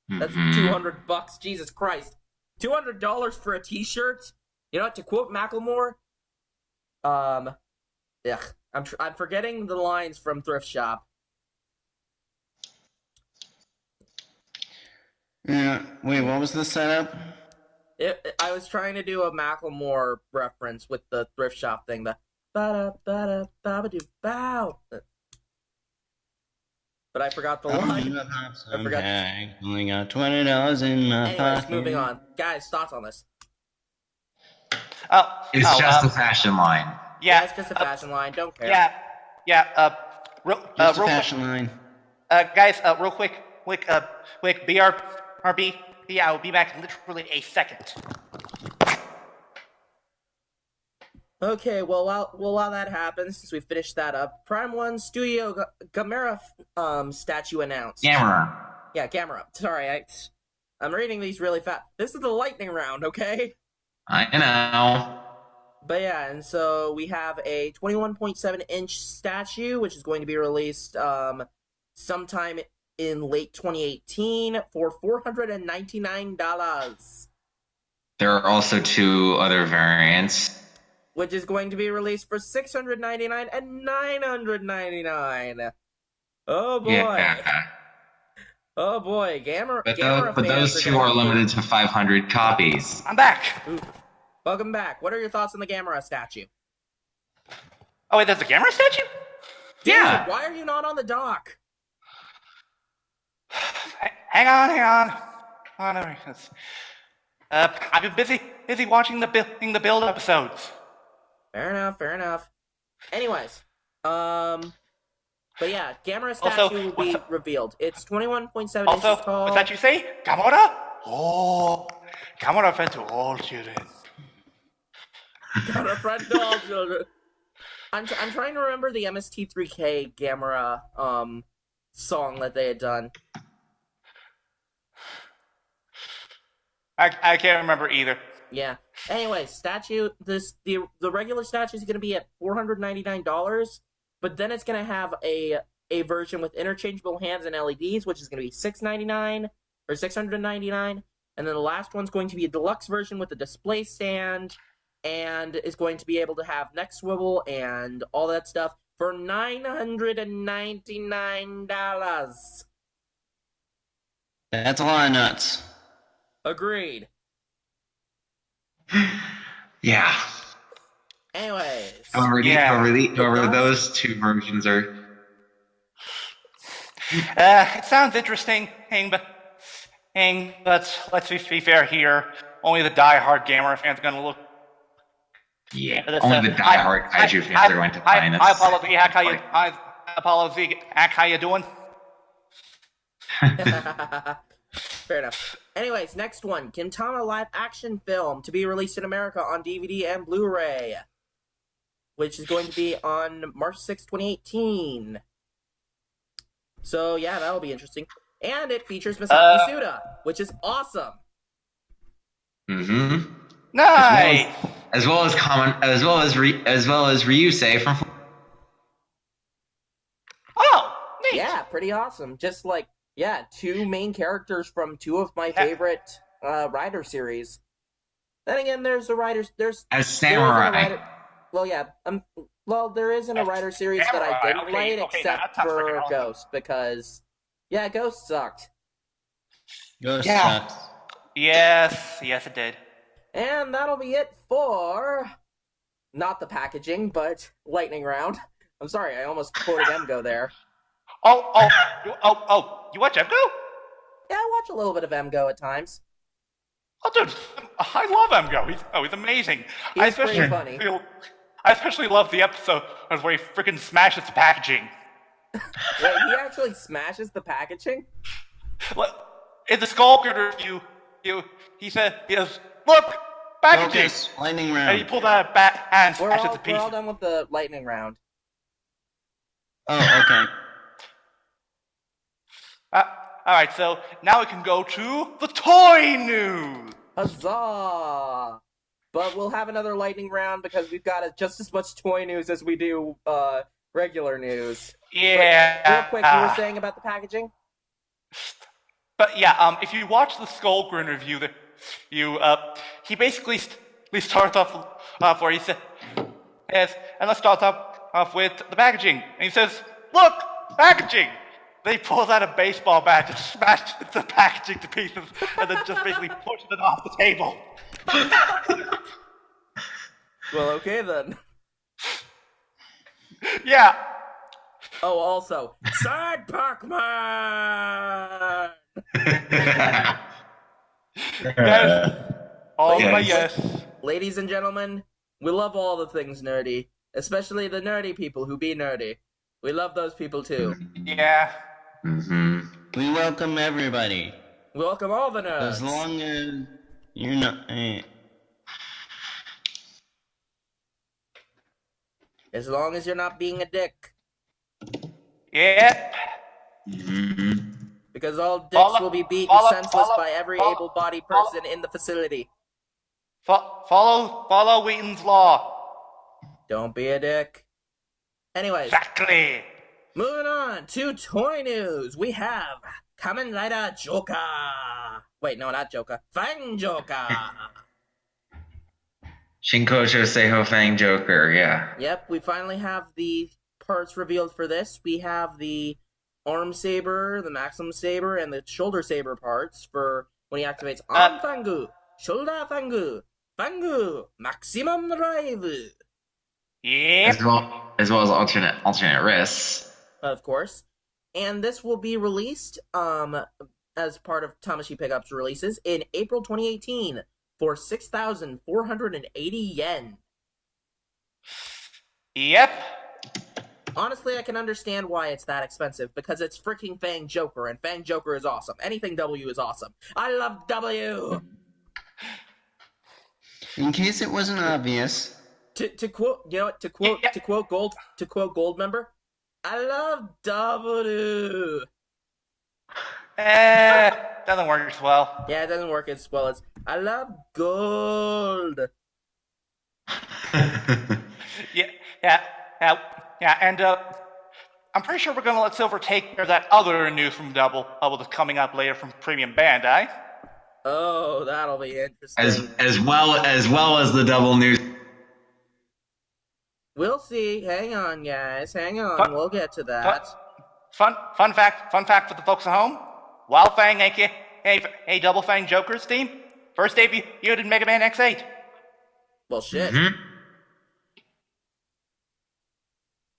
That's $200. Jesus Christ. $200 for a t-shirt? You know what, to quote Macklemore, I'm forgetting the lines from Thrift Shop. Yeah. Wait, what was the setup? I was trying to do a Macklemore reference with the Thrift Shop thing, the ba-da-ba-da-ba-ba-doo-bow. But I forgot the line. I forgot. Only got $20 in my Anyways, pocket. moving on. Guys, thoughts on this? It's just a fashion line. Yeah, it's just a fashion line. Don't care. Just a real fashion line. guys, real quick, BRB. Yeah, I'll be back in literally a second. Okay, well, while that happens, since we finished that up, Prime 1 Studio Gamera statue announced. Gamera. Yeah, Gamera. Sorry, I'm reading these really fast. This is the lightning round, okay? I know. But yeah, and so we have a 21.7-inch statue, which is going to be released sometime in late 2018 for $499. There are also 2 other variants. Which is going to be released for $699 and $999. Oh boy. Yeah. Oh boy, Gamera. But Gamera those fans 2 are limited to 500 copies. I'm back. Ooh. Welcome back. What are your thoughts on the Gamera statue? Oh wait, there's a Gamera statue? Dude, Yeah. why are you not on the dock? Hang on. Oh, no, I've been busy watching the build episodes. Fair enough. Anyways, but yeah, Gamera statue will be revealed. It's 21.7 Also, inches tall. what's that you say? Gamera? Oh, Gamera friend to all children. Got a friend to all children. I'm trying to remember the MST3K Gamera song that they had done. I can't remember either. Yeah. Anyway, the regular statue is going to be at $499, but then it's going to have a version with interchangeable hands and LEDs, which is going to be $699 or $699, and then the last one's going to be a deluxe version with a display stand, and is going to be able to have neck swivel and all that stuff for $999. That's a lot of nuts. Agreed. Yeah. Anyways. However, those 2 versions are... It sounds interesting, but let's be fair here. Only the die-hard Gamera fans are going to look. Yeah, only the die-hard kaiju fans are going to find this. Hi, Apollo Z. How you doing? Fair enough. Anyways, next one. Gintama live-action film to be released in America on DVD and Blu-ray, which is going to be on March 6, 2018. So, yeah, that'll be interesting. And it features Masaki Suda, which is awesome. Mm-hmm. Nice! As well as Ryusei from... Oh, neat! Yeah, pretty awesome. Just like, yeah, 2 main characters from 2 of my favorite Rider series. Then again, there's As samurai. There isn't a Rider series that I didn't play except for Ghost, because, yeah, Ghost sucked. Ghost sucks. Yes, it did. And that'll be it for, not the packaging, but lightning round. I'm sorry, I almost quoted Emgo there. Oh, you watch Emgo? Yeah, I watch a little bit of Emgo at times. Oh, dude, I love Emgo. He's amazing. He's pretty funny. I especially love the episode where he freaking smashes the packaging. Wait, he actually smashes the packaging? In the Skull Girder review, he said "Look, packaging!" Focus, lightning And he round. pulls out a bat and We're smashes all, the we're piece. all done with the lightning round. Oh, okay. Alright, so now we can go to the toy news! Huzzah! But we'll have another lightning round because we've got just as much toy news as we do regular news. Yeah. Real quick, you were saying about the packaging? But yeah, if you watch the Skullgrin review, he basically he starts off where he says, yes, and let's start off with the packaging. And he says, "Look, packaging!" Then he pulls out a baseball bat and smashes the packaging to pieces, and then just basically pushes it off the table. Well, okay then. Yeah. Oh, also, Side Pac-Man! Yes. All Yes. my yes. Ladies and gentlemen, we love all the things nerdy, especially the nerdy people who be nerdy. We love those people too. Yeah. Mm-hmm. We welcome everybody. We welcome all the nerds. As long as you're not. As long as you're not being a dick. Yep. Mm-hmm. Because all dicks will be beaten senseless by every follow- able-bodied person in the facility. Follow Wheaton's law. Don't be a dick. Anyways, Exactly. moving on to toy news. We have Kamen Rider Joker. Wait, no, not Joker. Fang Joker. Shinkocho Seiho Fang Joker, yeah. Yep, we finally have the parts revealed for this. We have the arm saber, the maximum saber, and the shoulder saber parts for when he activates arm fangu, shoulder fangu, fangu, maximum drive. Yep. As well as alternate wrists. Of course. And this will be released as part of Tamashi Pickup's releases in April 2018 for 6,480 yen. Yep. Honestly, I can understand why it's that expensive, because it's freaking Fang Joker, and Fang Joker is awesome. Anything W is awesome. I love W! In case it wasn't obvious. To quote, you know what, to quote Goldmember, I love W! Doesn't work as well. Yeah, it doesn't work as well as, I love gold! Yeah, and I'm pretty sure we're gonna let Silver take care of that other news from Double that's coming up later from Premium Bandai. Oh, that'll be interesting. as well as the double news. We'll see. Hang on, guys. Hang on. We'll get to that. Fun fact for the folks at home. Wild Fang, aka Double Fang Joker's team, first debuted in Mega Man X8. Well, shit. Mm-hmm.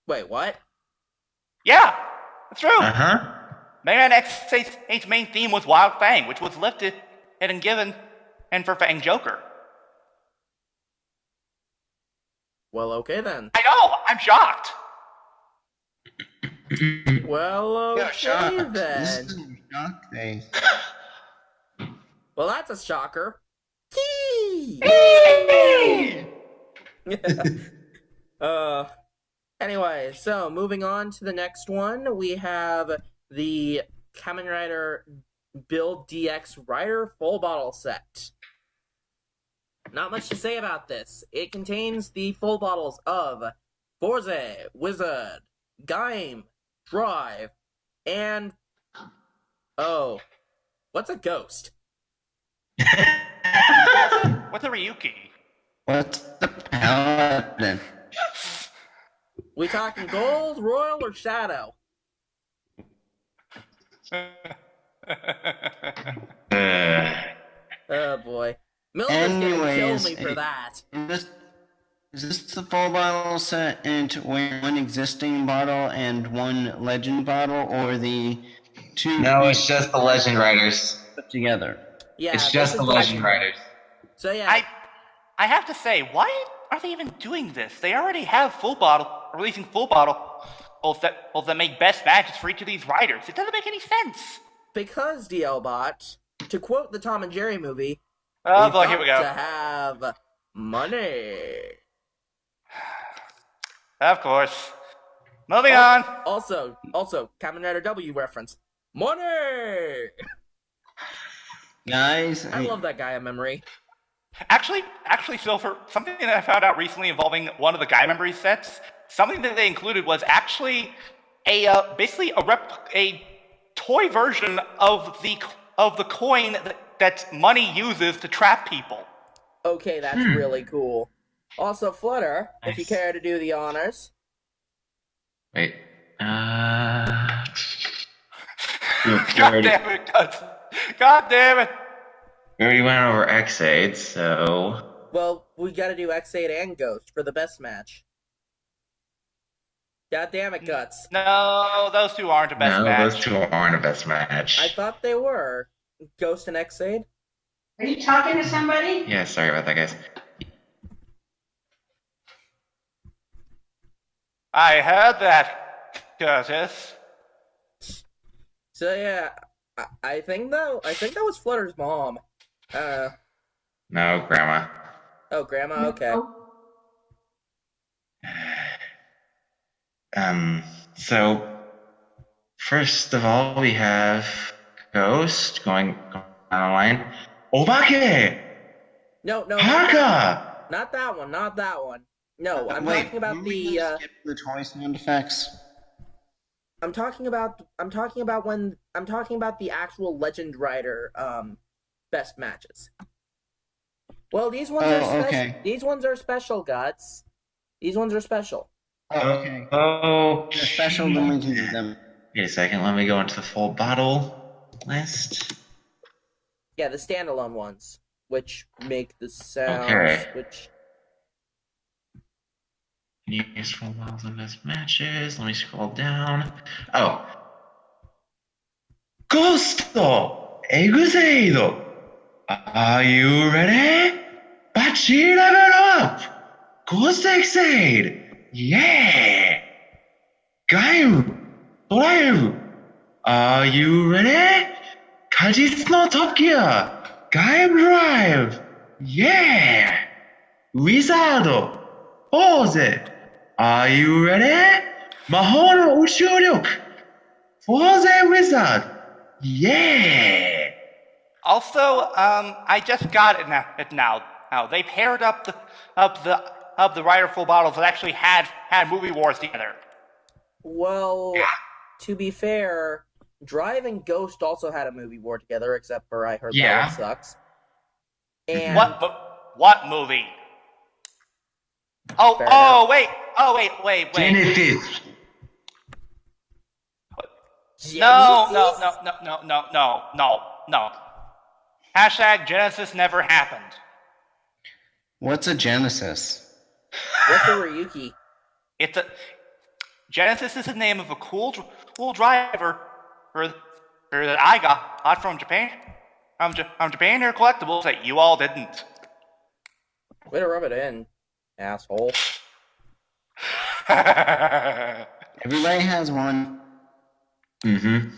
Wait, what? Yeah, that's true. Uh-huh. Mega Man X8's main theme was Wild Fang, which was lifted and given and for Fang Joker. Well, okay then. I know, I'm shocked. Well, okay This then. is a shock face. Well, that's a shocker. Key! Anyway, so moving on to the next one, we have the Kamen Rider Build DX Rider Full Bottle Set. Not much to say about this. It contains the full bottles of Forze, Wizard, Gaim, Drive, and... Oh. What's a ghost? What's a Ryuki? What's the paladin? We talking gold, royal, or shadow? Oh boy. Milner's gonna kill Anyways, me for that. Is this the full bottle set into one existing bottle and one legend bottle, or the two No, it's just the Legend Riders. put together? Yeah, It's this just is the Legend Riders. So yeah, I have to say, why are they even doing this? They already have releasing full bottles that make best matches for each of these riders. It doesn't make any sense. because DL Bot, to quote the Tom and Jerry movie, Oh We've boy, here we got go. to have money. Of course. Moving on. Also, Kamen Rider W reference. Money! Guys, I love that guy in memory. Actually, Silver, something that I found out recently involving one of the Guy Memory sets, something that they included was actually basically a toy version of the coin that money uses to trap people. Okay, that's really cool. Also, Flutter, if you Nice. care to do the honors. Wait. God damn it, Guts. God damn it. We already went over X8, so Well, we gotta do X8 and Ghost for the best match. God damn it, Guts. No, those two aren't the best no, match. those two aren't a best match. I thought they were. Ghost and X8? Are you talking to somebody? Yeah, sorry about that, guys. I heard that, Curtis. So yeah, I think that was Flutter's mom. No, Grandma. Oh, Grandma, okay. So first of all, we have Ghost going down the line. Obake! No, Haka! not that one. No, I'm wait, talking about were we the gonna skip the toy sound effects? I'm talking about the actual Legend Rider best matches. Well, these ones are special. Okay. These ones are special, Guts. These ones are special. Oh, okay. Oh, They're special, then we can do them. wait a second, let me go into the full bottle list. Yeah, the standalone ones, which make the sounds, Okay. which Use full bottles of best matches. Let me scroll down. Oh. Ghost! Exade! Are you ready? Bachi level up! Ghost Exade! Yeah! Gaim! Drive! Are you ready? Kajitsu no Top Gear! Gaim Drive! Yeah! Wizard! Pose! Are you ready? Mahou no Ushuryoku! Pose Wizard! Yeah! Also, I just got it now. Now they paired up the Rider full bottles that actually had movie wars together. well, to be fair, Drive and Ghost also had a movie war together, except for I heard Yeah. that one sucks. And What movie? Fair enough. Wait. Genesis! No. Hashtag Genesis never happened. What's a Genesis? What's a Ryuki? Genesis is the name of a cool driver that I got from Japan. From Japan Air Collectibles that you all didn't. Way to rub it in, asshole. Everybody has one. Mm-hmm.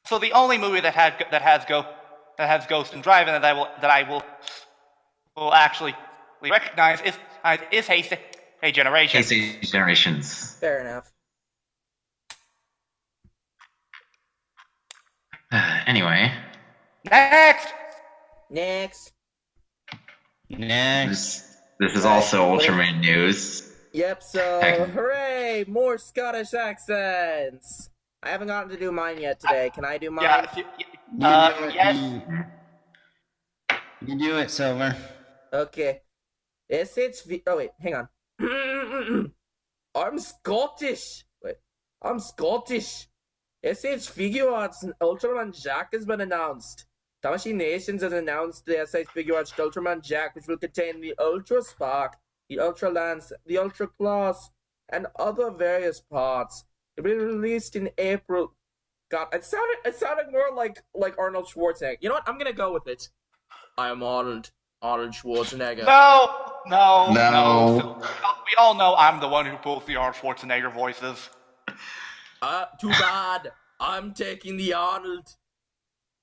So the only movie that has Ghost and Drive in that I will actually recognize is Hey Generation. Casey Generations. Fair enough. Anyway, Next. Next. this is also Ultraman news. Yep, so Heck. hooray! More Scottish accents! I haven't gotten to do mine yet today. Can I do mine? Yes. You do it, Silver. Okay. Oh wait, hang on. I'm Scottish! Wait. I'm Scottish! SH Figure Arts and Ultraman Jack has been announced. Tamashii Nations has announced the SH Figure Arts Ultraman Jack, which will contain the Ultra Spark, the Ultra Lance, the Ultra Class, and other various parts. It will be released in April. God, it sounded more like Arnold Schwarzenegger. You know what? I'm gonna go with it. I am Arnold Schwarzenegger. No. We all know I'm the one who pulls the Arnold Schwarzenegger voices. Too bad. I'm taking the Arnold.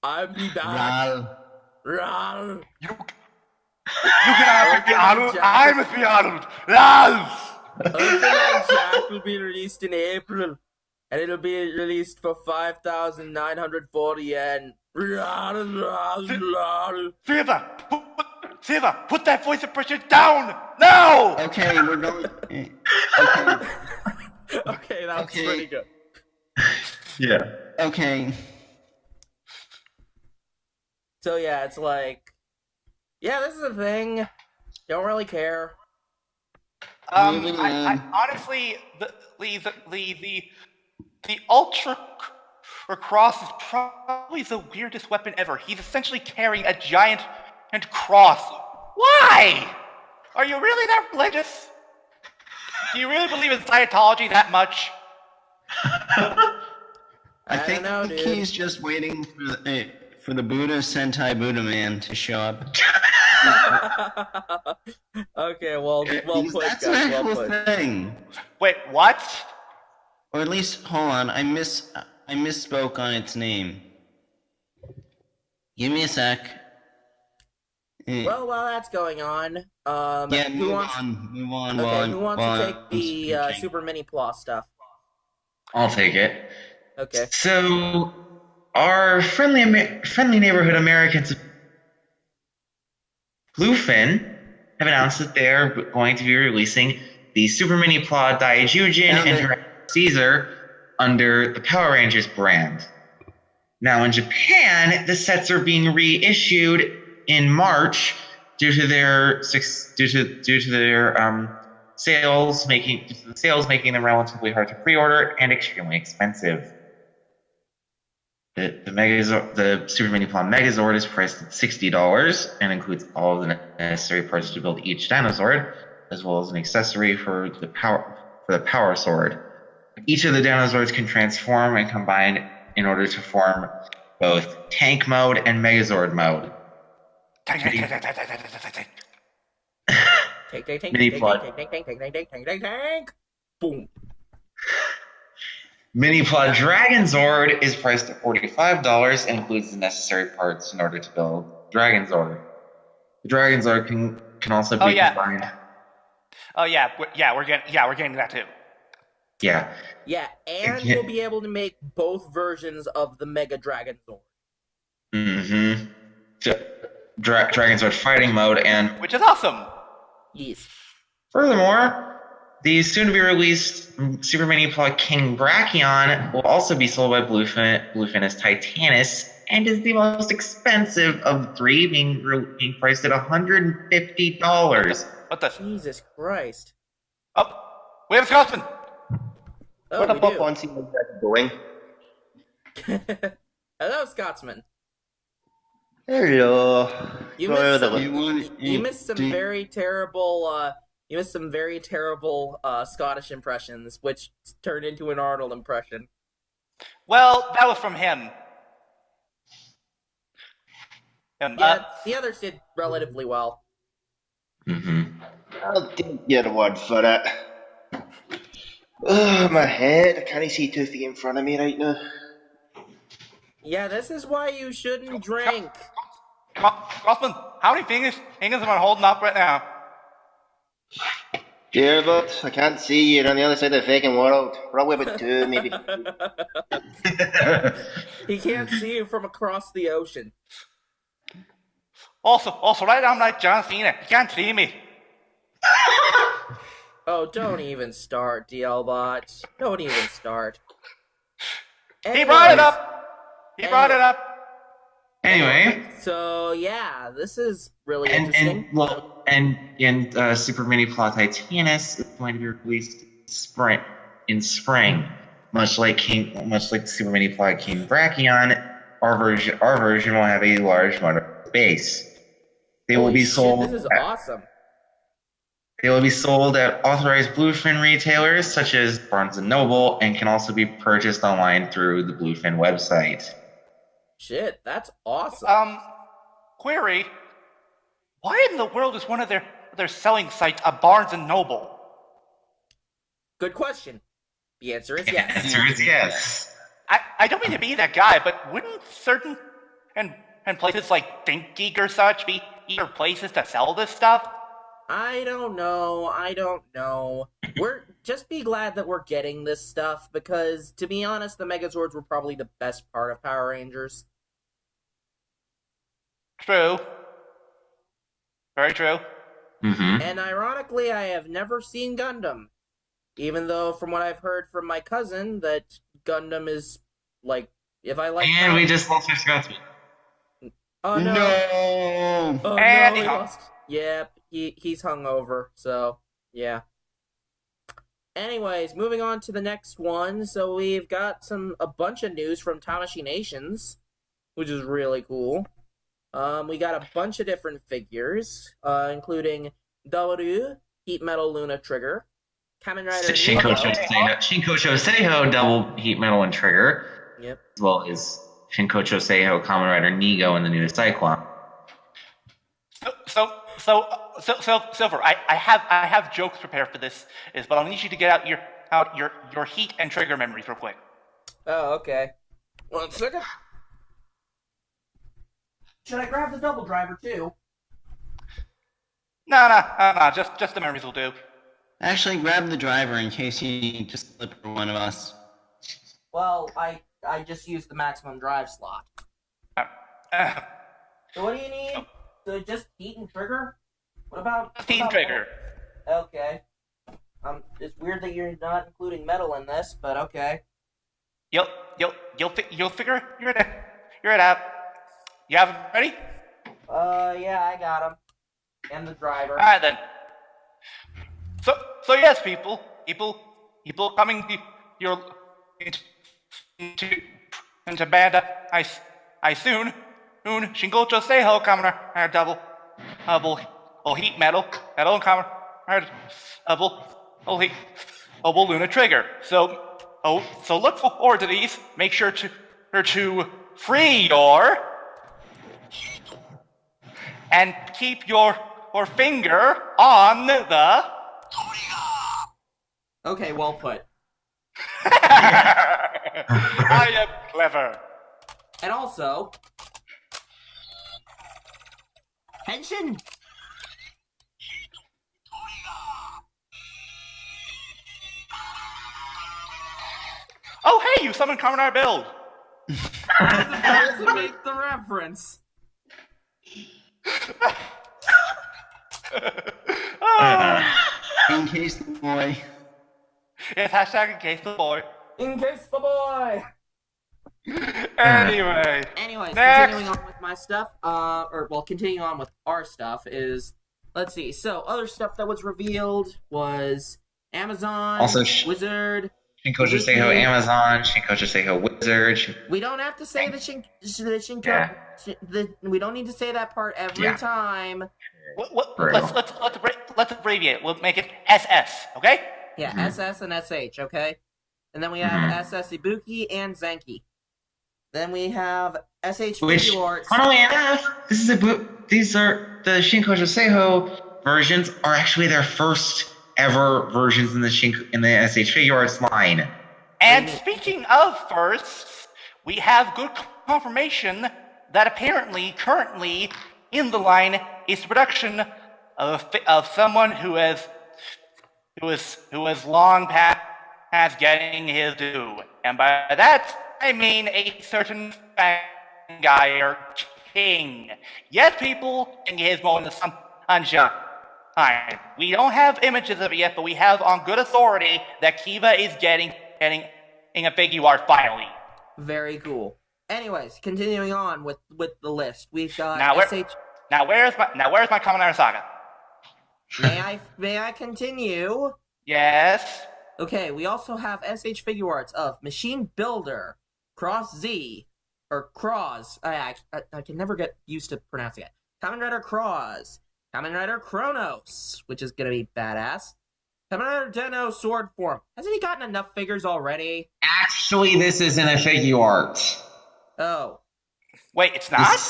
I'm be back. Ral. Ral. You cannot be Arnold. I must be Arnold. Yes! Ultraman Jack will be released in April, and it'll be released for 5,940 yen. Siva, put that voice impression down now! Okay, we're going. Okay. Okay, that was Okay. pretty good. Yeah. Okay. So yeah, it's like, yeah, this is a thing. Don't really care. I honestly, the Ultra Cross is probably the weirdest weapon ever. He's essentially carrying a giant cross. Why? Are you really that religious? Do you really believe in Scientology that much? I think don't know, dude. he's just waiting for the Buddha Sentai Buddha Man to show up. Okay, well Because put, that's guys. an Well actual put. thing. Wait, what? Or at least, hold on, I misspoke on its name. Give me a sec. Well, while that's going on, yeah, who wants? move on. Okay, who wants to take the speaking. Super Mini Plus stuff? I'll take it. Okay. So, our friendly neighborhood Americans, Bluefin, have announced that they're going to be releasing the Super Mini Plot Daijujin and Tyrannosaurus Caesar under the Power Rangers brand. Now, in Japan, the sets are being reissued in March due to their sales making them relatively hard to pre-order and extremely expensive. The Super Mini Plot Megazord is priced at $60 and includes all of the necessary parts to build each Dinozord, as well as an accessory for the Power Sword. Each of the Dinozords can transform and combine in order to form both Tank Mode and Megazord Mode. Tank. Mini Plot. Tank. Boom. Mini Plot Dragonzord is priced at $45 and includes the necessary parts in order to build Dragonzord. The Dragonzord can also be combined. Oh yeah, we're getting that too. Yeah. Yeah, and we'll be able to make both versions of the Mega Dragonzord. Mm-hmm. So, Dragonzord fighting mode, and Which is awesome. Yes. furthermore, the soon-to-be-released Super Mini Plot King Brachion will also be sold by Bluefin as Titanus, and is the most expensive of the three, being priced at $150. What the? Jesus Christ. Oh, we have a Scotsman. Oh, What we about do. on seeing that going? Hello, Scotsman. Hello. You Where missed the- some, you missed some very terrible Scottish impressions, which turned into an Arnold impression. Well, that was from him. Yeah, the others did relatively well. Mm-hmm. I'll take your word for it. Ugh, my head. I can't see Toothy in front of me right now. Yeah, this is why you shouldn't drink. Scotsman, how many fingers am I holding up right now? Dear but I can't see. You're on the other side of the fucking world. Probably about 2, maybe 3. He can't see you from across the ocean. Also, right now I'm like John Cena. You can't see me. Oh, don't even start, DLBot. Don't even start. He brought it Anyways, up. Anyway, So yeah, this is really interesting. and Super Mini Plot Titanus is going to be released in spring, much like Super Mini Plot King Brachion. Our version will have a large motor base. They will Holy be shit, sold. This is awesome. They will be sold at authorized Bluefin retailers such as Barnes & Noble, and can also be purchased online through the Bluefin website. Shit, that's awesome. Query. Why in the world is one of their selling sites a Barnes & Noble? Good question. The answer is The yes. answer is yes. I don't mean to be that guy, but wouldn't certain and places like ThinkGeek or such be eager places to sell this stuff? I don't know. We're just be glad that we're getting this stuff because, to be honest, the Megazords were probably the best part of Power Rangers. True. Very true. Mm-hmm. And ironically, I have never seen Gundam, even though from what I've heard from my cousin that Gundam is like if I like. And we just lost our Scotsman. Oh no! No! Oh And no! he He hung. lost. Yep, he's hungover. So yeah. Anyways, moving on to the next one. So we've got a bunch of news from Tamashii Nations, which is really cool. We got a bunch of different figures, including W, Heat Metal Luna Trigger, Kamen Rider Shinkocho Seiho, double heat metal and trigger. Yep. As well as Shinkocho Seiho, Kamen Rider Nigo, and the new Cyclone. So, Silver, I have jokes prepared for this, but I'll need you to get out your heat and trigger memories real quick. Oh, okay. 1 second. Should I grab the double driver too? No, just the memories will do. Actually, grab the driver in case you just slip for one of us. Well, I just used the maximum drive slot. So what do you need? So just heat and trigger? What about Heat and trigger. Okay. It's weird that you're not including metal in this, but okay. You'll figure it out. You have them ready? Yeah, I got him. And the driver. All right then. So yes, people coming to your into band. I soon Shingocho Seiho Kamen Rider double heat metal and Kamen Rider double heat Luna Trigger. So look forward to these. Make sure to free your and keep your finger on the. Okay, well put. I am clever. And also, Henshin. Oh hey, you summoned Kamen Rider Build. I was about to make the reference. In case the boy. It's hashtag in case the boy. In case the boy. Anyway. Anyways, Next. continuing on with my stuff, continuing on with our stuff is, let's see. So, other stuff that was revealed was Amazon, Also, Wizard. Shinkocho Seiho Amazon, Shinkocho Seiho Wizard. We don't have to say the Shinko. Yeah. We don't need to say that part every time. Let's abbreviate. We'll make it SS. Okay. Yeah, SS and SH. Okay. And then we have SS Ibuki and Zenki. Then we have SH Which, Figure Arts. funnily enough, these are the Shinkocho Seiho versions are actually their first ever versions in the SH Figure Arts line. And speaking of firsts, we have good confirmation that apparently, currently in the line is the production of someone who has long past getting his due, and by that I mean a certain guy or king. Yes, people, in his moment of sunshine. We don't have images of it yet, but we have on good authority that Kiva is getting a figure art finally. Very cool. Anyways, continuing on with the list, we've got SH. Now where's my Kamen Rider Saga? May I continue? Yes. Okay, we also have SH Figure Arts of Machine Builder, Cross Z, or Cross. I can never get used to pronouncing it. Kamen Rider Cross, Kamen Rider Kronos, which is gonna be badass. Kamen Rider Deno Sword Form. Hasn't he gotten enough figures already? Actually, this isn't a figure art. Oh. Wait, it's not?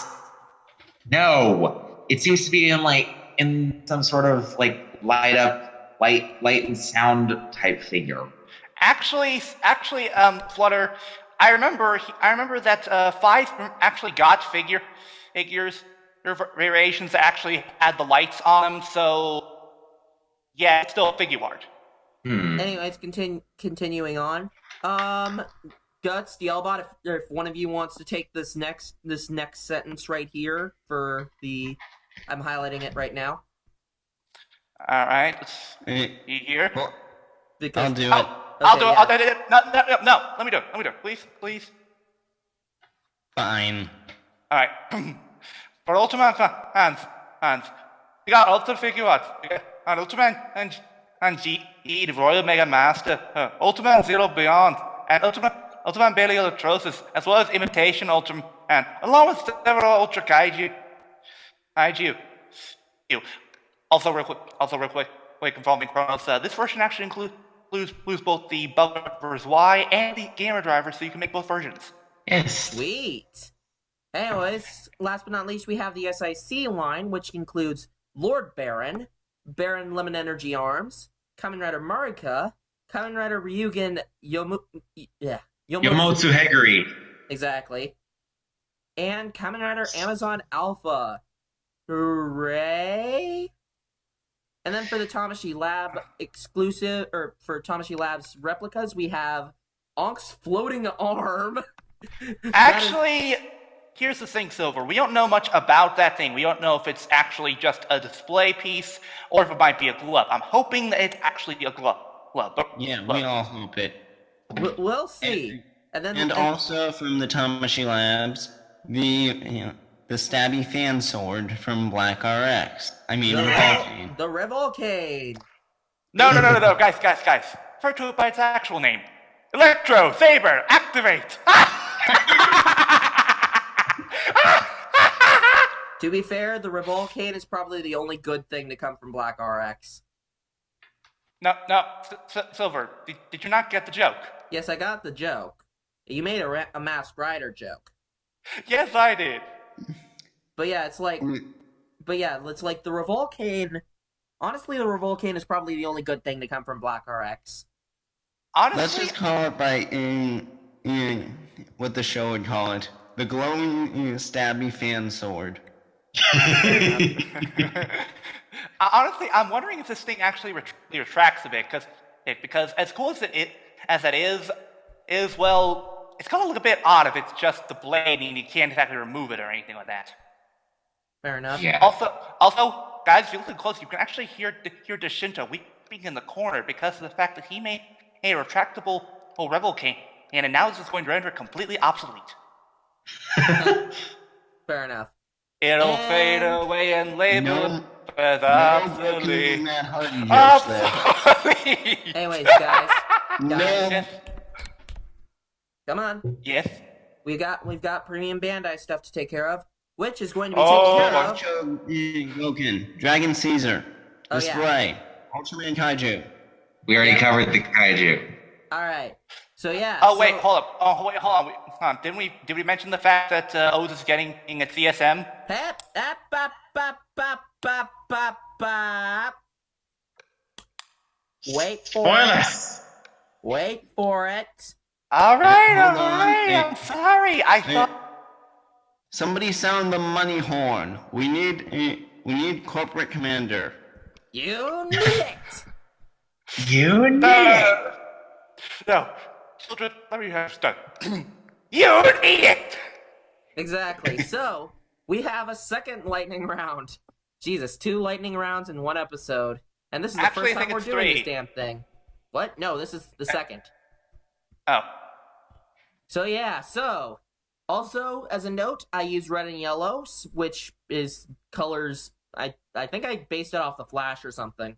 No, it seems to be in some sort of light and sound type figure. Actually, Flutter, I remember that 5 actually got figures. Their variations that actually had the lights on them. So yeah, it's still a figure art. Anyways, continuing on. Guts, Dialbot, if one of you wants to take this next sentence right here for the, I'm highlighting it right now. All right, let's see here. Well, Because, I'll do it. I'll do yeah. it. No. Let me do it. Please. Fine. All right. For Ultraman fans, we got Ultra figure arts. We got Ultraman and GE, the Royal Mega Master, Ultraman Zero Beyond, and Ultraman Bailey Electrosis, as well as Imitation Ultraman, along with several Ultra Kaiju. Also, real quick, confirming Chronos. This version actually includes both the Bug Y and the Gamer Driver, so you can make both versions. Yes. Sweet. Anyways, last but not least, we have the SIC line, which includes Lord Baron, Baron Lemon Energy Arms, Kamen Rider Marika, Kamen Rider Ryugen Yomotsu Heguri. Exactly. And Kamen Rider Amazon Alpha. Hooray! And then for the Tamashi Lab exclusive, or for Tamashi Lab's replicas, we have Onk's floating arm. Actually, here's the thing, Silver. We don't know much about that thing. We don't know if it's actually just a display piece or if it might be a glove. I'm hoping that it's actually a glove. But Yeah, we all hope it. We'll see. And also from the Tamashi Labs, the stabby fan sword from Black RX. I mean, Revolcane. The Revolcane. No, guys. Refer to it by its actual name. Electro Saber, activate! To be fair, the Revolcane is probably the only good thing to come from Black RX. No, Silver, did you not get the joke? Yes, I got the joke. You made a Masked Rider joke. Yes, I did. But yeah, it's like the Revolcane. Honestly, the Revolcane is probably the only good thing to come from Black RX. Honestly, Let's just call it by what the show would call it. The glowing stabby fan sword. honestly, I'm wondering if this thing actually retracts a bit, because as cool as that is well, it's gonna look a bit odd if it's just the blade and you can't exactly remove it or anything like that. Fair enough. Yeah. Also, guys, if you listen close, you can actually hear Deshinto weeping in the corner because of the fact that he made a retractable Revolcane, and now this is going to render it completely obsolete. Fair enough. It'll fade away and label as obsolete. Anyways, guys. No. Come on. Yes. We've got Premium Bandai stuff to take care of, which is going to be taken care of. Goken, Dragon Caesar, Oh, Display, Ultraman Kaiju. We already covered the kaiju. All right. So yeah. Wait, hold up. Hold on. Did we mention the fact that O's is getting a CSM? Wait for it. Spoilers! Wait for it. All right. Hold on. I'm sorry. I thought. Somebody sound the money horn. We need corporate commander. You need it. You need it! No, children, let me have done. You need it. Exactly. So we have a second lightning round. Jesus, 2 lightning rounds in 1 episode, and this is the Actually, first I time think we're it's doing 3. this damn thing. What? No, this is the second. Oh. So yeah. So also as a note, I use red and yellow, which is colors. I think I based it off the Flash or something.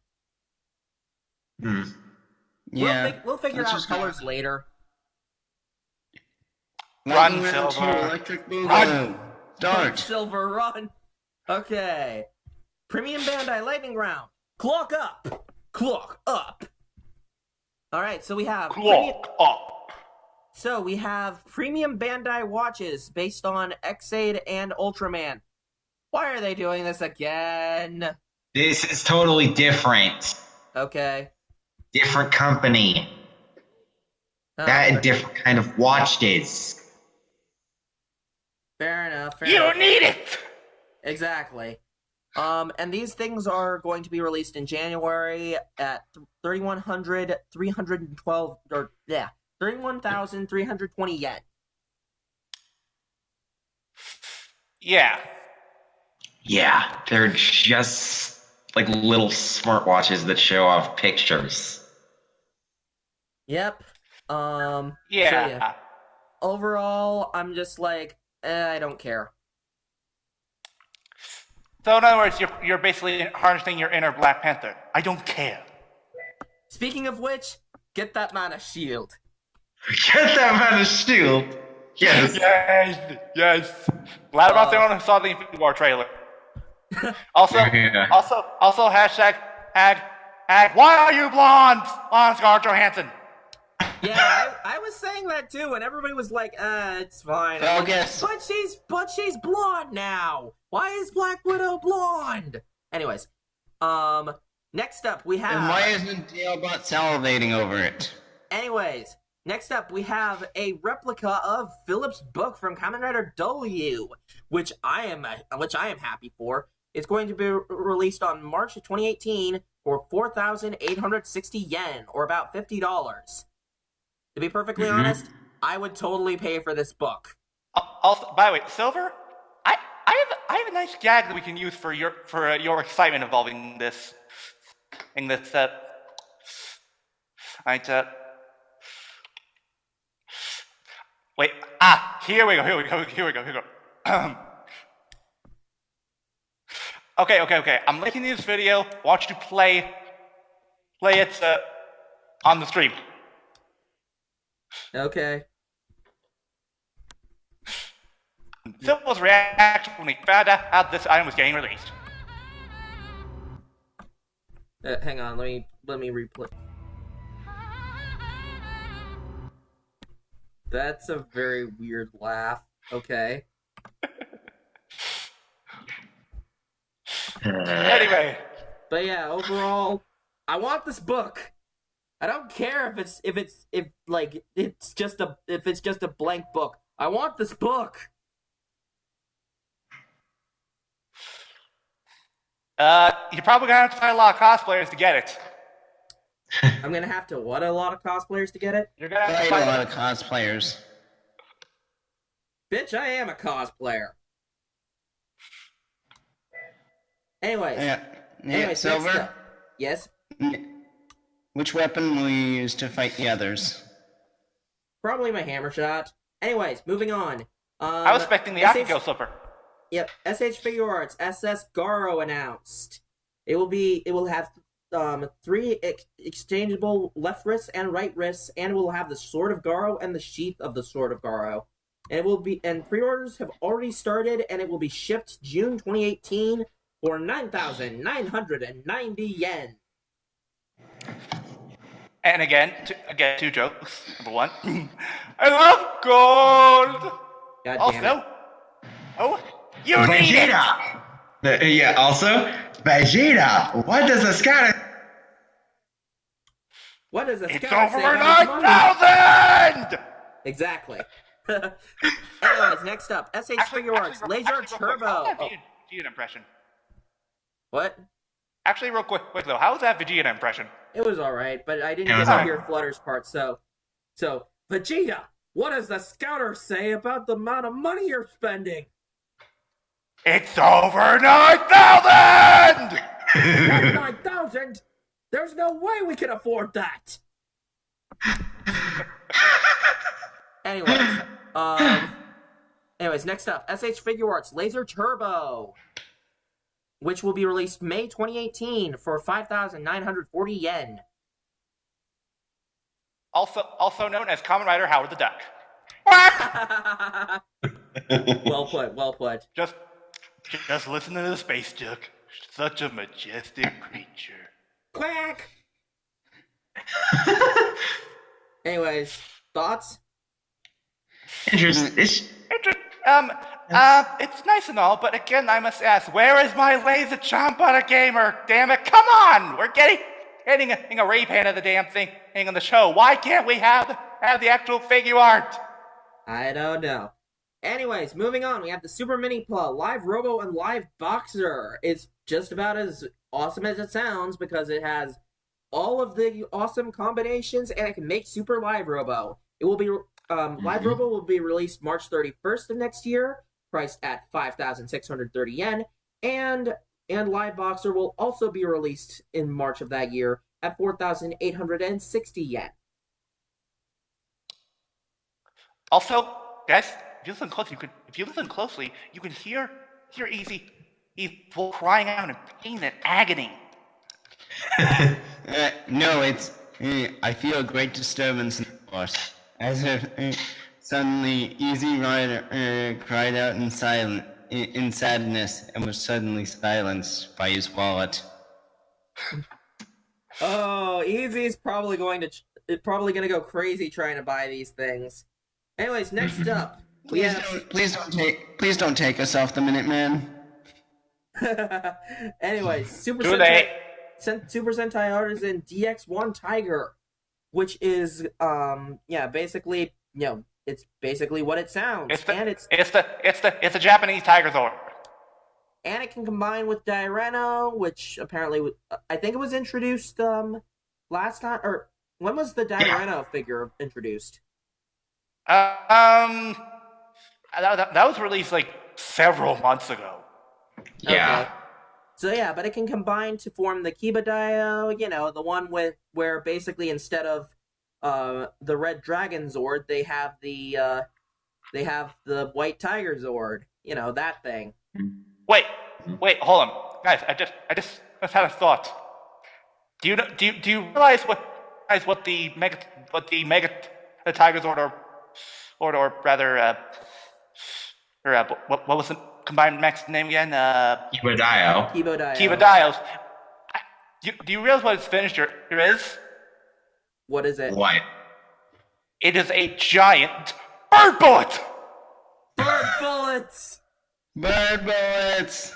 Yeah. We'll figure Let's out just colors later. Lightning Run, round Silver. 2, Electric Boogaloo. Run. Start. Silver run. Okay. Premium Bandai lightning round. Clock up. Clock up. All right, so we have Clock up. So we have Premium Bandai watches based on X-Aid and Ultraman. Why are they doing this again? This is totally different. Okay. Different company. That and different kind of watches. Fair enough. You need it! Exactly. And these things are going to be released in January at 31,320 yen. Yeah. Yeah, they're just like little smartwatches that show off pictures. Yep. Yeah. So yeah. Overall, I'm just like, I don't care. So in other words, you're basically harnessing your inner Black Panther. I don't care. Speaking of which, get that man a shield. Get that man a shield. Yes. Yes. Glad about the one who saw the Infinity War trailer. Also, Yeah. also hashtag hag. Why are you blonde? Blonde Scarlett Johansson. Yeah, I was saying that too, and everybody was like, it's fine. I'm like, Focus. but she's blonde now. Why is Black Widow blonde? Anyways, next up we have. And why isn't Dale-bot salivating over it? Anyways, next up we have a replica of Philip's book from Kamen Rider W, which I am happy for. It's going to be released on March of 2018 for 4,860 yen, or about $50. To be perfectly honest, I would totally pay for this book. Also, by the way, Silver, I have a nice gag that we can use for your excitement involving this. In this wait. Here we go. Okay. I'm making this video. Want you to play it on the stream. Okay. Silver's reaction when he found out how this item was getting released. Hang on, let me replay. That's a very weird laugh. Okay. Anyway. But yeah, overall, I want this book. I don't care if it's just a blank book. I want this book. You're probably gonna have to find a lot of cosplayers to get it. I'm gonna have to what? A lot of cosplayers to get it? You're gonna have to Fight find a lot of cosplayers. Bitch, I am a cosplayer. Anyways. Yeah, Anyways, Silver. next up. Yes? Which weapon will you use to fight the others? Probably my hammer shot. Anyways, moving on. I was expecting the Akiko slipper. Yep, SH Figure Arts SS Garo announced. It will have 3 exchangeable left wrists and right wrists, and it will have the Sword of Garo and the sheath of the Sword of Garo. And pre-orders have already started, and it will be shipped June 2018 for 9,990 yen. And again, two jokes. Number one, I love gold. God damn it. Also, you need it. Vegeta! Yeah, also, Vegeta! What does a scatter... What does a It's scout say over about his money? 9,000! Exactly. Anyways, next up, SH Figure Arts Laser Turbo. How's that Vegeta impression? What? Actually, real quick though, how was that Vegeta impression? It was alright, but I didn't It get was to alright. hear Flutter's part, so Vegeta, what does the scouter say about the amount of money you're spending? It's over 9,000! 9,000? There's no way we can afford that! Anyways, next up, SH Figure Arts Laser Turbo, which will be released May 2018 for 5,940 yen. Also known as Kamen Rider Howard the Duck. Well put. Just listen to the space duck. Such a majestic creature. Quack! Anyways, thoughts? Interesting. It's nice and all, but again, I must ask, where is my laser chomp on a gamer? Damn it! Come on! We're getting a Ray Pan of the damn thing on the show. Why can't we have have the actual figure art? I don't know. Anyways, moving on, we have the Super Mini Paw, Live Robo and Live Boxer. It's just about as awesome as it sounds because it has all of the awesome combinations and it can make Super Live Robo. It will be Live Robo will be released March 31st of next year, priced at 5,630 yen, and Live Boxer will also be released in March of that year at 4,860 yen. Also, guys, if you listen closely, you can hear Easy. He's crying out in pain and agony. No, it's. I feel a great disturbance in the force. As if suddenly Easy Rider cried out in sadness and was suddenly silenced by his wallet. Oh, Easy's probably going to go crazy trying to buy these things. Anyways, next up, Please don't take us off the Minuteman. anyways, Super Too late. Sentai Artisan DX1 Tiger, which is basically it's basically what it sounds, It's the Japanese Tiger Zord. And it can combine with Diareno, which apparently I think it was introduced last time, or when was the Diareno figure introduced? That was released like several months ago. Yeah. Okay. So yeah, but it can combine to form the Kiba Dio, the one where basically instead of the Red Dragon Zord, they have the White Tiger Zord, that thing. Wait, hold on, guys. I just had a thought. Do you realize what the Mega Tiger Zord or rather what was the combined max name again? Kiba Dio. Kiba Dios. Do you realize what its finisher is? What is it? What? It is a giant bird bullet. Bird bullets! Bird bullets!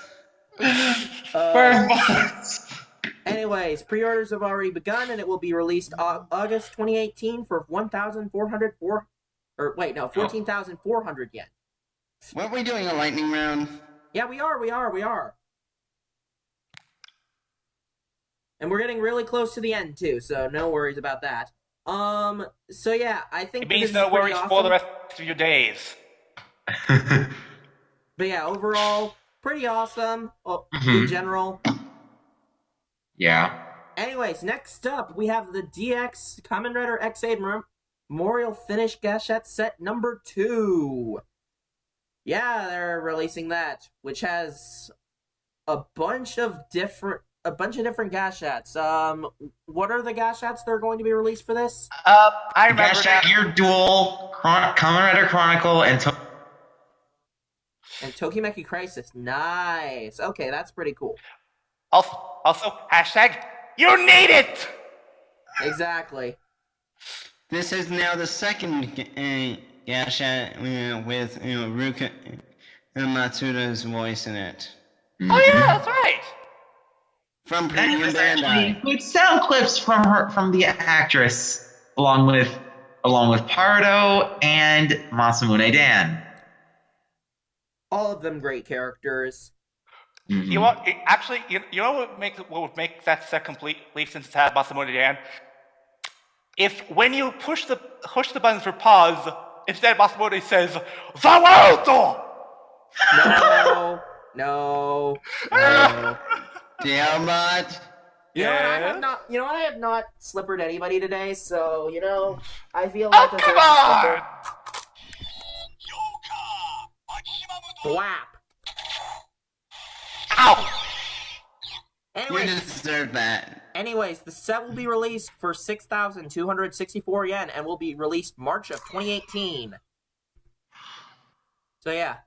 Bird bullets! Anyways, pre-orders have already begun, and it will be released August 2018 for 14,400 yen. Weren't we doing a lightning round? Yeah, we are. And we're getting really close to the end, too, so no worries about that. So yeah, I think It means this is no pretty worries awesome. for the rest of your days. But yeah, overall, pretty awesome in general. Yeah. Anyways, next up, we have the DX Kamen Rider XA Memorial Finish Gashette Set number 2. Yeah, they're releasing that, which has a bunch of different gashettes. What are the gashettes that are going to be released for this? I remember Gashet that. Gear Duel, Kamen Rider Chronicle, and Tokimeki Crisis. Nice. Okay, that's pretty cool. Also, hashtag you need it. Exactly. This is now the second Gashat with Ruka Matsuda's voice in it. Oh yeah, that's right. From That Premium does actually Bandai. include sound clips from the actress, along with Pardo and Masamune Dan. All of them great characters. Mhm. You know, what would make that set complete, since it's had Masamune Dan? If when you push the buttons for pause, instead Masamune says Zawaruto! No. Diamond. You know what? I have not slippered anybody today, so I feel like Oh, come on! Blap. Ow! You Anyways, deserve that. the set will be released for 6,264 yen and will be released March of 2018. So yeah.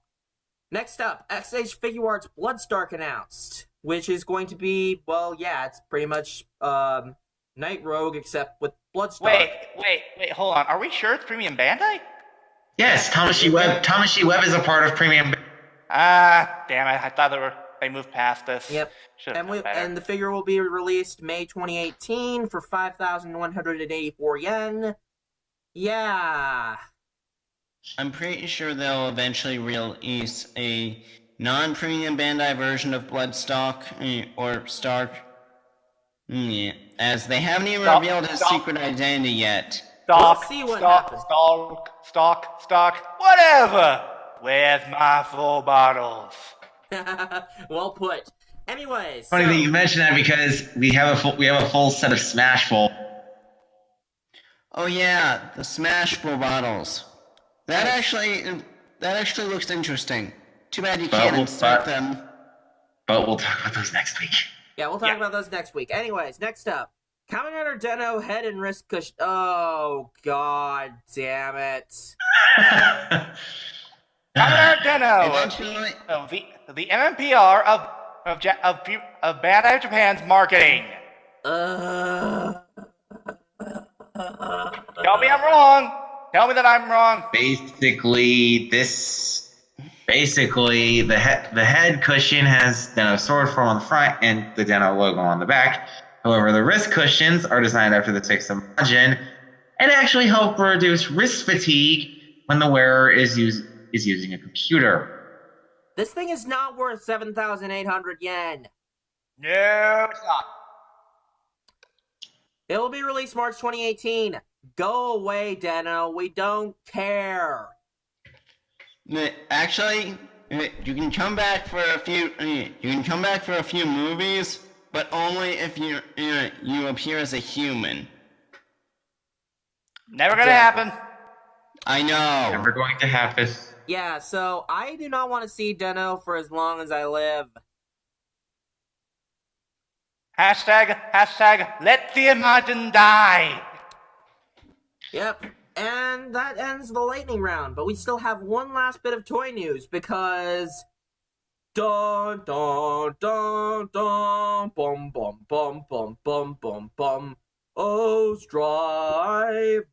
Next up, XH Figure Arts Bloodstark announced, which is going to be, it's pretty much Night Rogue except with Bloodstark. Wait, hold on. Are we sure it's Premium Bandai? Yes, Tamashi Web is a part of Premium. Ah, damn it! I thought they moved past this. Yep. Should've done better. And the figure will be released May 2018 for 5,184 yen. Yeah. I'm pretty sure they'll eventually release a non-premium Bandai version of Bloodstock or Stark. Yeah, as they haven't even revealed his secret identity yet. Stock, We'll see what stock, happens. stock, whatever. Where's my full bottles? Well put. Anyways, Funny that you mention that because we have a full set of Smash Full. Oh yeah, the Smash Bros. Bottles. That actually looks interesting. Too bad you can't insert them. But we'll talk about those next week. Yeah, we'll talk about those next week. Anyways, next up. Coming under Deno, head and wrist cushion. Oh, god damn it. Deno, the MMPR of Bandai Japan's marketing. Tell me I'm wrong. Tell me that I'm wrong. Basically, the head cushion has Deno sword form on the front and the Deno logo on the back. However, the wrist cushions are designed after the Tixum Majin and actually help reduce wrist fatigue when the wearer is using a computer. This thing is not worth 7,800 yen. No, it's not. It will be released March 2018. Go away, Deno. We don't care. Actually, you can come back for a few. You can come back for a few movies, but only if you appear as a human. Never gonna happen. I know. Never going to happen. Yeah, so I do not want to see Deno for as long as I live. Hashtag, let the Imagine die. Yep, and that ends the lightning round, but we still have one last bit of toy news because... Dun dun dun dun, bum bum bum bum bum bum bum, O's driver.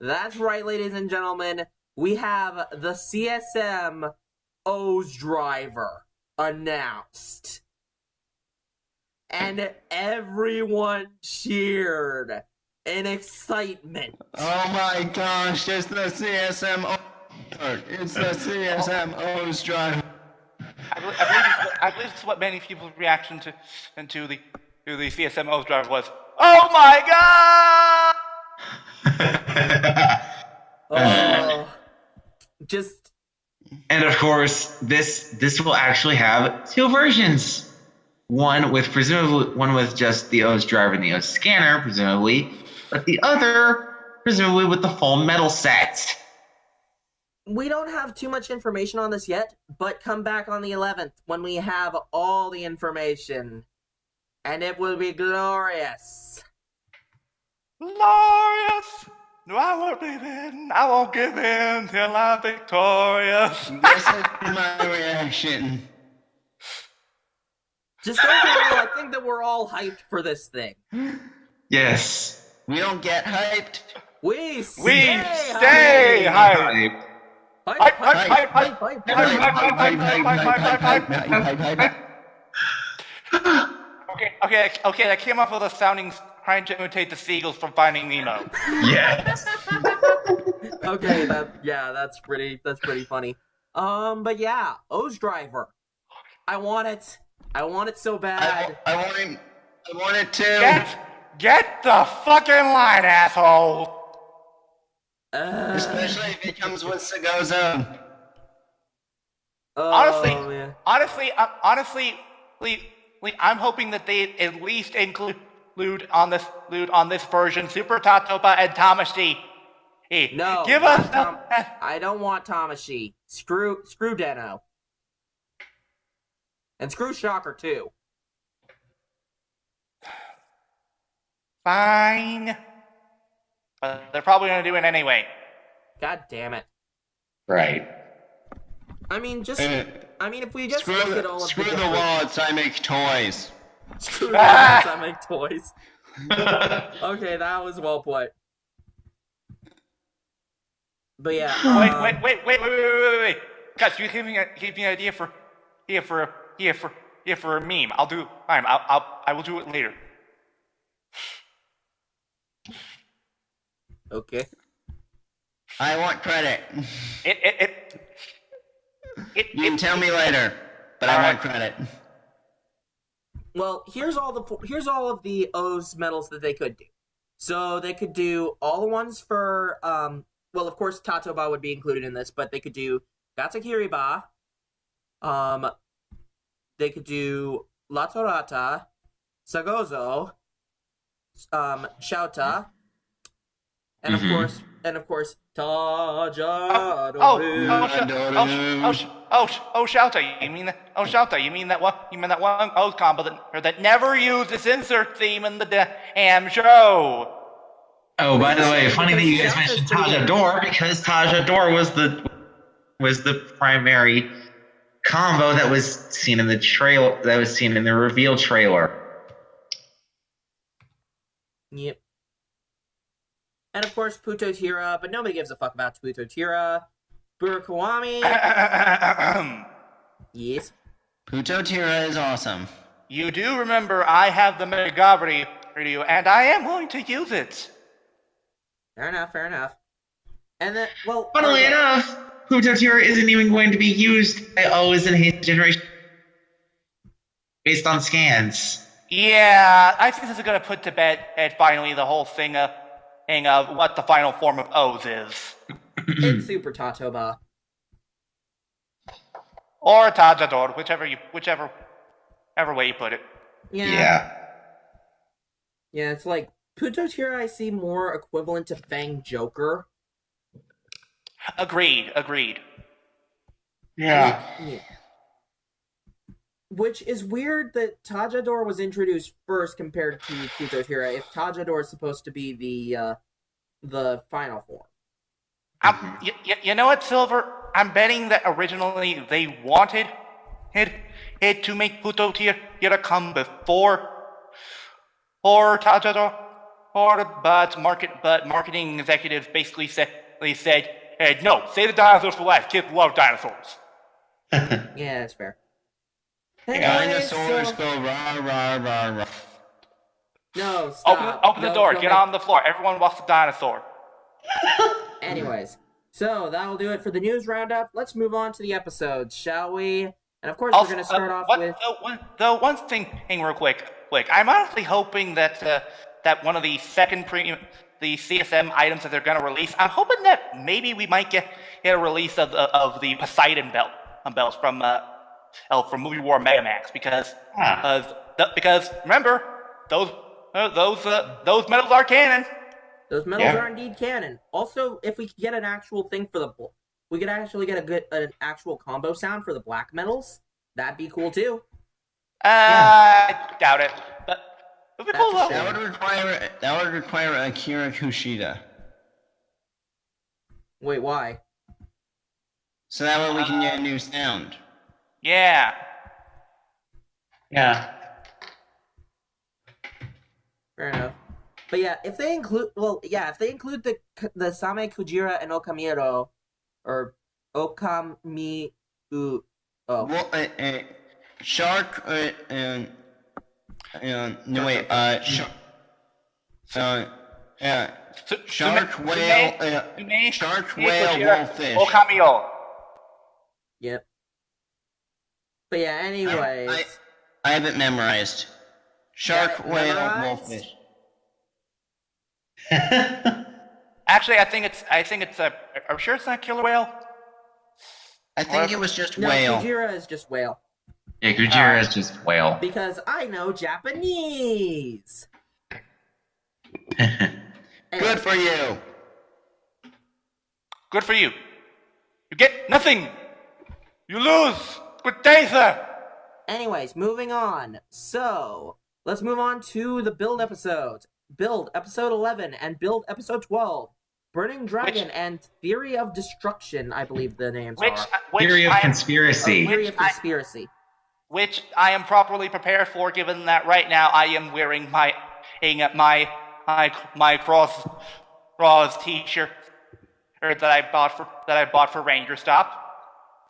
That's right, ladies and gentlemen, we have the CSM O's driver announced. And everyone cheered in excitement. Oh my gosh, it's the CSM. It's the CSMO's drive. I believe it's what many people's reaction to the CSMO's driver was. Oh my god! Oh, just. And of course, this will actually have two versions. One with just the O's driver and the O's scanner, presumably, but the other presumably with the full metal set. We don't have too much information on this yet, but come back on the 11th when we have all the information. And it will be glorious. Glorious! No, I won't give in. I won't give in till I'm victorious. This is my reaction. Just overall, I think that we're all hyped for this thing. Yes. We don't get hyped. We stay hyped. Okay, I came up with a sounding trying to imitate the seagulls from Finding Nemo. Yes. Okay, that's pretty funny. But yeah, O's driver. I want it so bad. I want it too. Get the fucking line, asshole. Especially if it comes with Segozo. Honestly, man. I'm hoping that they at least include on this version Super Tatopa and Tamashi. No, give us. I don't want Tamashi. Screw Deno, and screw Shocker too. Fine, but they're probably gonna do it anyway. God damn it! Right. I mean, if we just screw look at all of screw the the wallets, I make toys. Screw the wallets, I make toys. Okay, that was well put. But yeah. Wait. Guys, you give me an idea for a meme. I'll do. I will do it later. Okay. I want credit. You can It tell me later, but I All want right. credit. Well, here's all of the O's medals that they could do. So they could do all the ones for well, of course Tatoba would be included in this, but they could do Gatakiriba. They could do La Torata, Sagozo, Shouta, and of course Tajadori. Shouta, you mean that? Oh, Shouta, you mean that one? You mean that one O's combo that never used its insert theme in the damn show? Oh, by the way, funny that you guys Shout is mentioned pretty good. Tajador because Tajador was the primary combo that was seen in the reveal trailer. Yep. And of course Puto Tira, but nobody gives a fuck about Puto Tira. Burakawami. Yes. Puto Tira is awesome. You do remember I have the Megabri radio, and I am going to use it. Fair enough. And then, well, Funnily enough, Puto Tira isn't even going to be used by O's in his generation based on scans. Yeah, I think this is going to put to bed finally the whole thing of what the final form of O's is. it's Super Tatoba. Or Tajador, whichever way you put it. Yeah, it's like Puto Tira I see more equivalent to Fang Joker. Agreed. Yeah. Yeah. Which is weird that Tajador was introduced first compared to Puto Tira if Tajador is supposed to be the final form. You know what, Silver? I'm betting that originally they wanted it to make Puto Tira come before or Tajador, but marketing executives basically said, hey, no, save the dinosaurs for last. Kids love dinosaurs. Yeah, that's fair. Dinosaurs go rah, rah, rah, rah. No, stop. Open the door. Get on the floor. Everyone wants the dinosaur. Anyways, so that'll do it for the news roundup. Let's move on to the episodes, shall we? And of course, we're going to start off with... one thing real quick. I'm honestly hoping that that one of the second premium, the CSM items that they're going to release, I'm hoping that maybe we might get a release of the Poseidon belts from Movie War Megamax because remember those medals are canon. Those medals are indeed canon. Also, if we could get an actual thing for we could actually get an actual combo sound for the black medals. That'd be cool too. I doubt it, but it would be cool though. That would require Akira Kushida. Wait, why? So that way we can get a new sound. Yeah. Fair enough. But yeah, if they include the Same Kujira and Okamiro, or Okami, Well, Shark, no wait, Shark, whale, wolfish. Okamio. Yep. But yeah, anyways. I have it memorized. Shark, whale, memorized? wolfish. Actually, I think it's are you sure it's not killer whale? I think it was just No, whale. Kujira is just whale. Yeah, Kujira is just whale. Because I know Japanese. Good for you. Good for you. You get nothing. You lose. Good day, sir. Anyways, moving on. So, let's move on to the build episodes. Build episode 11 and build episode 12. Burning Dragon and Theory of Destruction, I believe the names are. Theory of Conspiracy. Theory of Conspiracy. Which I am properly prepared for, given that right now I am wearing my cross t-shirt that I bought for Ranger Stop.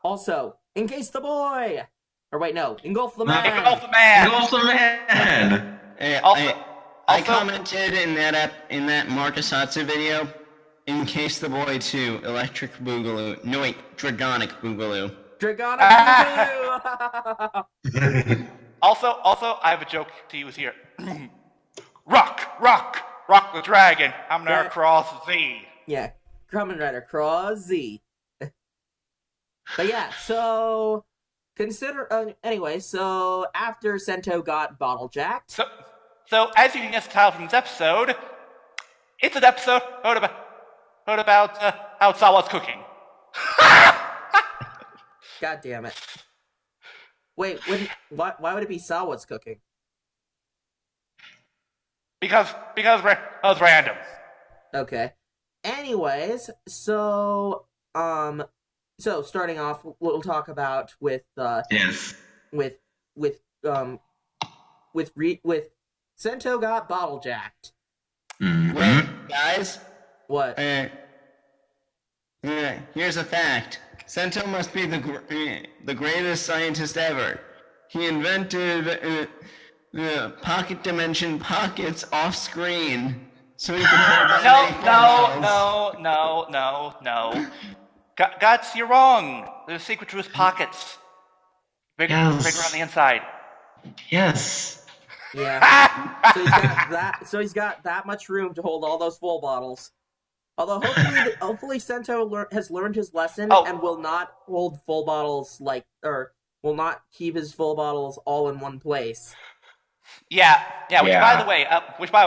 Also, Encase the Boy! Or wait, no, Engulf the Man! Engulf the Man! Engulf the Man! I commented in that Marcus Atsu video, in case the boy 2, Electric Boogaloo. No wait, Dragonic Boogaloo. Dragonic Boogaloo! Also, I have a joke to use here. Rock the dragon. I'm gonna cross Z. Yeah, coming right across Z. But yeah, so anyway, so after Sento got bottle jacked. So as you can guess tell from this episode, it's an episode about how Sawa's cooking. God damn it! Wait, why would it be Sawa's cooking? Because it was random. Okay. Anyways, so starting off, we'll talk about with Sento got bottle jacked. Wait, guys. What? Here's a fact. Sento must be the greatest scientist ever. He invented pocket dimension pockets off screen, so he can hold No. Guts, you're wrong. There's a secret to his pockets. Bigger on the inside. Yes. Yeah. So he's got that much room to hold all those full bottles. Although hopefully Sento has learned his lesson and will not hold full bottles will not keep his full bottles all in one place. Yeah. By the way,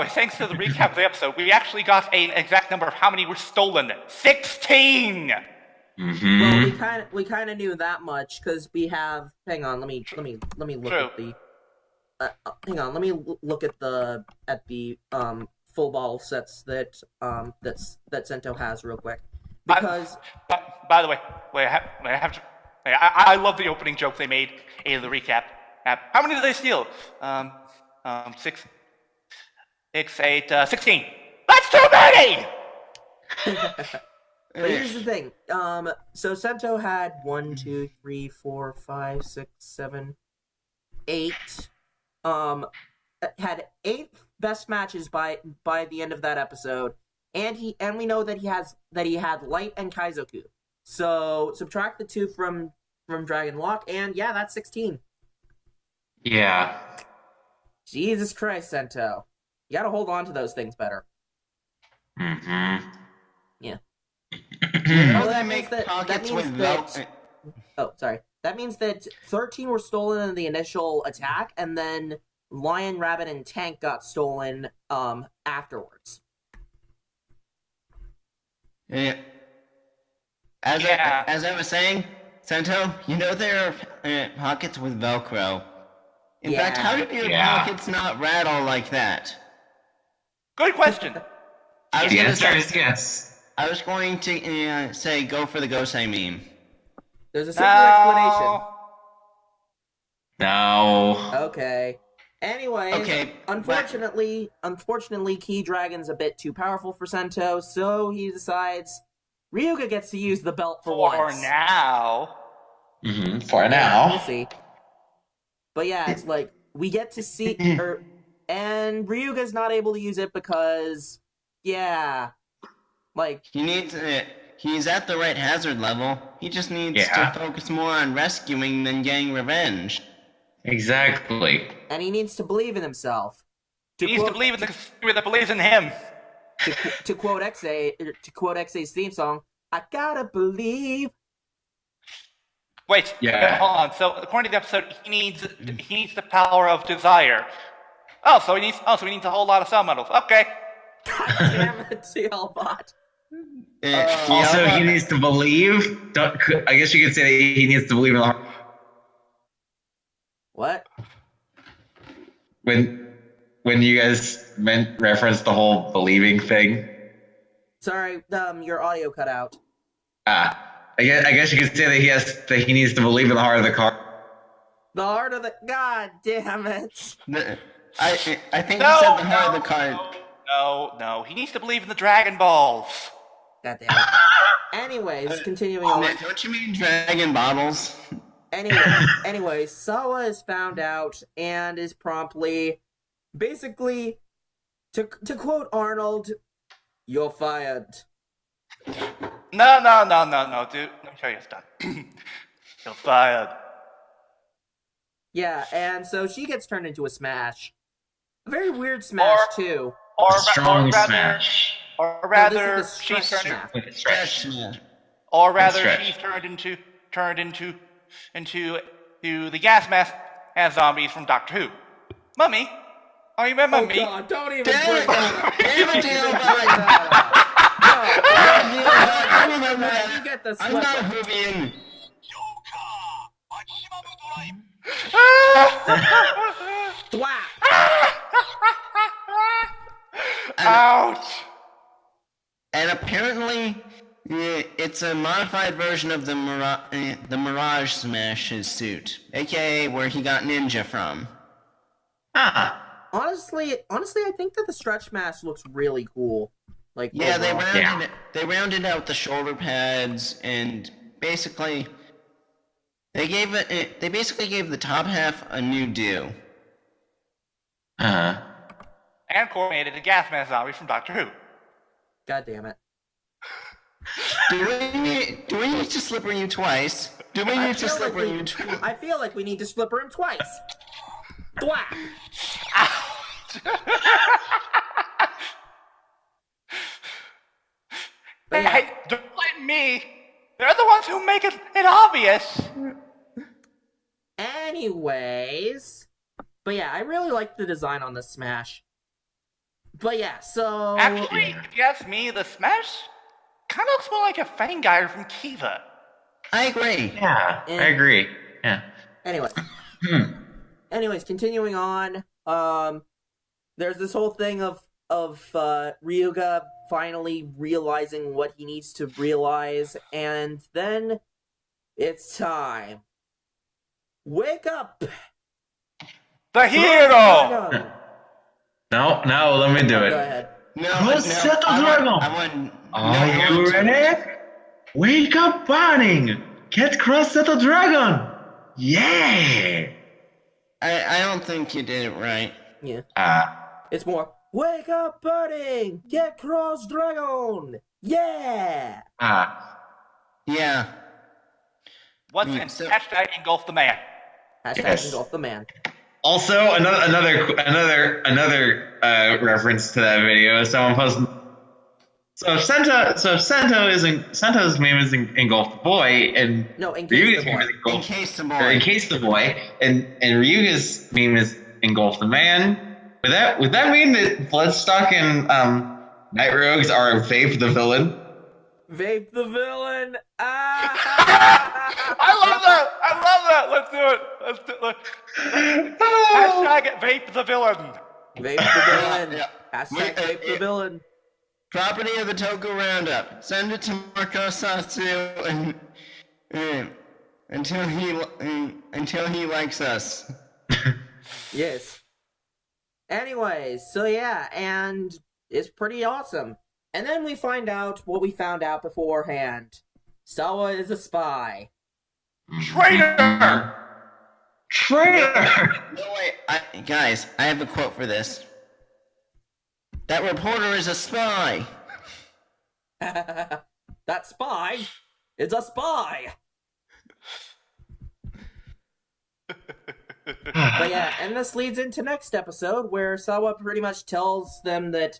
thanks to the recap of the episode, we actually got an exact number of how many were stolen. 16. Mm-hmm. Well, we kind of knew that much because we have. Hang on, let me look at the. Hang on, let me look at the full bottle sets that Sento has real quick because. By the way, I love the opening joke they made in the recap. How many did they steal? 6, 8, 16. That's too many! But here's the thing. So Sento had 1, 2, 3, 4, 5, 6, 7, 8. Had 8 best matches by the end of that episode, and we know that he had Light and Kaizoku. So subtract the 2 from Dragon Lock, and yeah, that's 16. Yeah. Jesus Christ, Sento. You gotta hold on to those things better. Mm-hmm. Yeah. Well, that means that That means that 13 were stolen in the initial attack, and then Lion, Rabbit, and Tank got stolen afterwards. Yeah. As I was saying, Sento, you know there are pockets with Velcro. In fact, how did your pockets not rattle like that? Good question. The answer is yes. I was going to say go for the Gosei meme. There's a simple explanation. No. Okay. Anyways, unfortunately, Key Dragon's a bit too powerful for Sento, so he decides Ryuga gets to use the belt for once. For now. Mm-hmm. For now. We'll see. But yeah, it's like we get to see and Ryuga's not able to use it because he's at the right hazard level. He just needs to focus more on rescuing than getting revenge. Exactly. And he needs to believe in himself. He needs to believe in the consumer that believes in him. To quote XA's theme song, I gotta believe. Wait, hold on. So according to the episode, he needs the power of desire. So he needs a whole lot of cell metals. Okay. God damn it, CLBot. Also, he needs to believe. I guess you could say that he needs to believe in the heart. What? When you guys referenced the whole believing thing. Sorry, your audio cut out. I guess you could say that he needs to believe in the heart of the car. The heart of the God damn it. I think he said the heart of the card. No. He needs to believe in the Dragon Balls. God damn it. Anyways, continuing on. Don't you mean Dragon Bottles? Anyways, Sawa is found out and is promptly, basically, To quote Arnold, "You're fired." No, dude. Let me show you stuff. You're fired. Yeah, and so she gets turned into a smash. A very weird smash, too. Strong smash. Or No, rather, this is the she's stretch turned. smash. With a stretch. Or rather, stretch. she's turned into the gas mask and zombies from Doctor Who. Mummy, are you remember me? Oh God, don't even Damn bring it! that up. Damn Don't it, even damn bring it. that up. I remember that. You get the I'm not slipper. Hoovian. Thwap. Ouch! And apparently, it's a modified version of the Mirage Smash's suit, aka where he got ninja from. Ah. Honestly, I think that the stretch mask looks really cool. Like, Yeah, overall. they rounded out the shoulder pads, and basically, they basically gave the top half a new do. Uh-huh. And coordinated the gas mask zombie from Doctor Who. God damn it. Do we need to slipper you twice? Do we need to slipper you twice? I feel like we need to slipper him twice. Thwap. But yeah. Hey, don't blame me. They're the ones who make it obvious. Anyways. But yeah, I really like the design on the Smash. But yeah, so... Actually, if you ask me, the Smash kind of looks more like a Fangire from Kiva. I agree. Yeah, I agree. Yeah. Anyway. Anyways, continuing on. There's this whole thing of Ryuga finally realizing what he needs to realize, and then it's time. Wake up! The hero! No, let me do Go it. ahead. Are you ready? Wake up, Banning! Get Cross Settle Dragon! Yeah! I don't think you did it right. Yeah. It's more, wake up, Birding! Get Cross Dragon! Yeah! Yeah. What's in hashtag engulf the man? Hashtag Yes. engulf the man. Also, another reference to that video. Someone posted. So if Sento's meme is engulf the boy, and No, engage Ryuga's the meme boy. is engulf, Encase the or boy. encase the boy, and Ryuga's meme is engulf the man. Would that mean that Bloodstock and Night Rogues are Vape the villain? Vape the villain! I love that! Let's do it! Hashtag vape the villain! Vape the villain! Yeah. Hashtag vape the villain! Property of the Toku Roundup. Send it to Marco Satsu until he likes us. Yes. Anyways, so yeah, and it's pretty awesome. And then we find out what we found out beforehand. Sawa is a spy. Traitor! No way, guys, I have a quote for this. That reporter is a spy. That spy is a spy. But yeah, and this leads into next episode where Sawa pretty much tells them that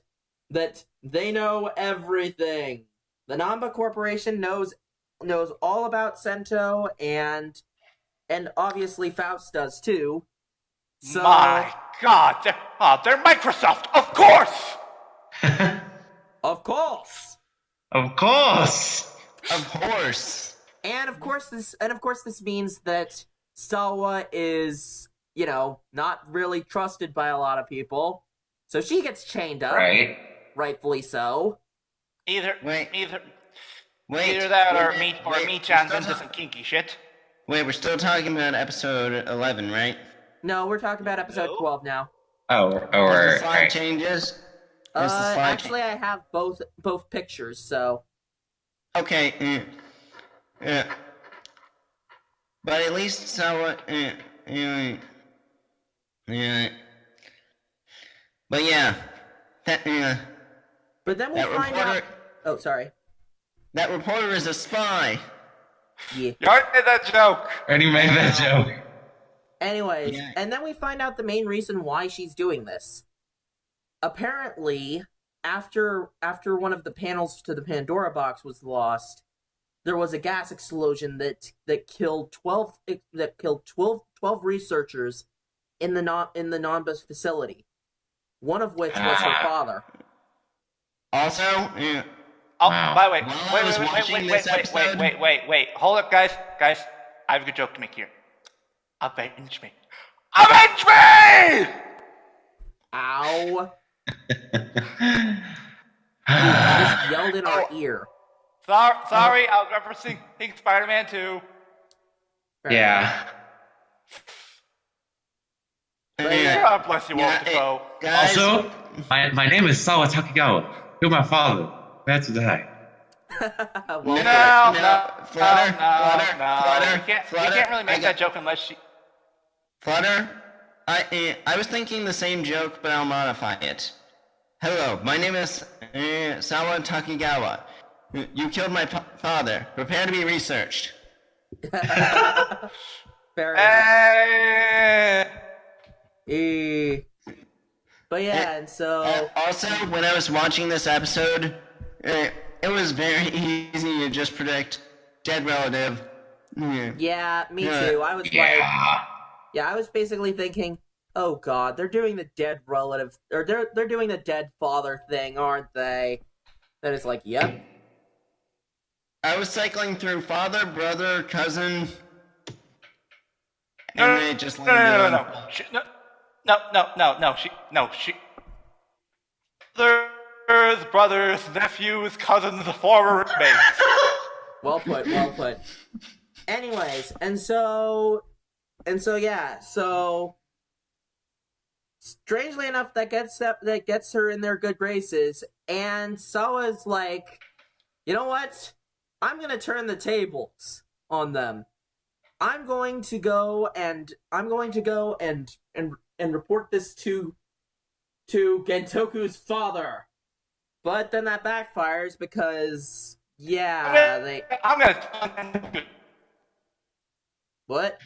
they know everything. The Namba Corporation knows all about Sento, and obviously Faust does too. So, My God, they're Microsoft, of course! of course. Of course. Of course. And of course this means that Sawa is, not really trusted by a lot of people. So she gets chained up. Right. Rightfully so. Either Wait. either that or Michan's into some kinky shit. Wait, we're still talking about episode 11, right? No, we're talking about episode 12 now. Oh, As the or slide right. changes? As the slide Actually, I have both pictures, so... Okay, yeah. But at least Sawa, yeah. But yeah, But then we That find out. reporter- Oh, sorry. That reporter is a spy. Yeah. You already made that joke. Already made that joke. Anyways, Yeah. and then we find out the main reason why she's doing this. Apparently, after one of the panels to the Pandora box was lost, there was a gas explosion that killed 12 researchers in the Nanba facility. One of which was her father. Also, Oh, Wow. by the way, While I was watching this episode- wait. Hold up, guys. I have a good joke to make here. Avenge me. Avenge me! Ow. Just yelled in our ear. Sorry, I was referencing Spider-Man 2. Yeah. God bless you, Walter Defoe. guys, Also, my name is Sawa Takigawa. You're my father. Bad to die. Well, Flutter, We can't really make that joke unless she... Flutter, I was thinking the same joke, but I'll modify it. Hello, my name is Sawa Takigawa. You killed my father. Prepare to be researched. fair enough. But yeah, and so Also, when I was watching this episode, it was very easy to just predict dead relative. yeah, me Yeah. too. I was like, I was basically thinking, oh god, they're doing the dead relative, or they're doing the dead father thing, aren't they? Then it's like, yep. I was cycling through father, brother, cousin, No, and no, they just no, landed no. on- She... There's brothers, nephews, cousins, former roommates. Well put, well put. Anyways, and so yeah, so strangely enough, that gets her in their good graces, and Sawa's like, you know what? I'm gonna turn the tables on them. I'm going to go and report this to Gentoku's father. But then that backfires because I'm gonna what?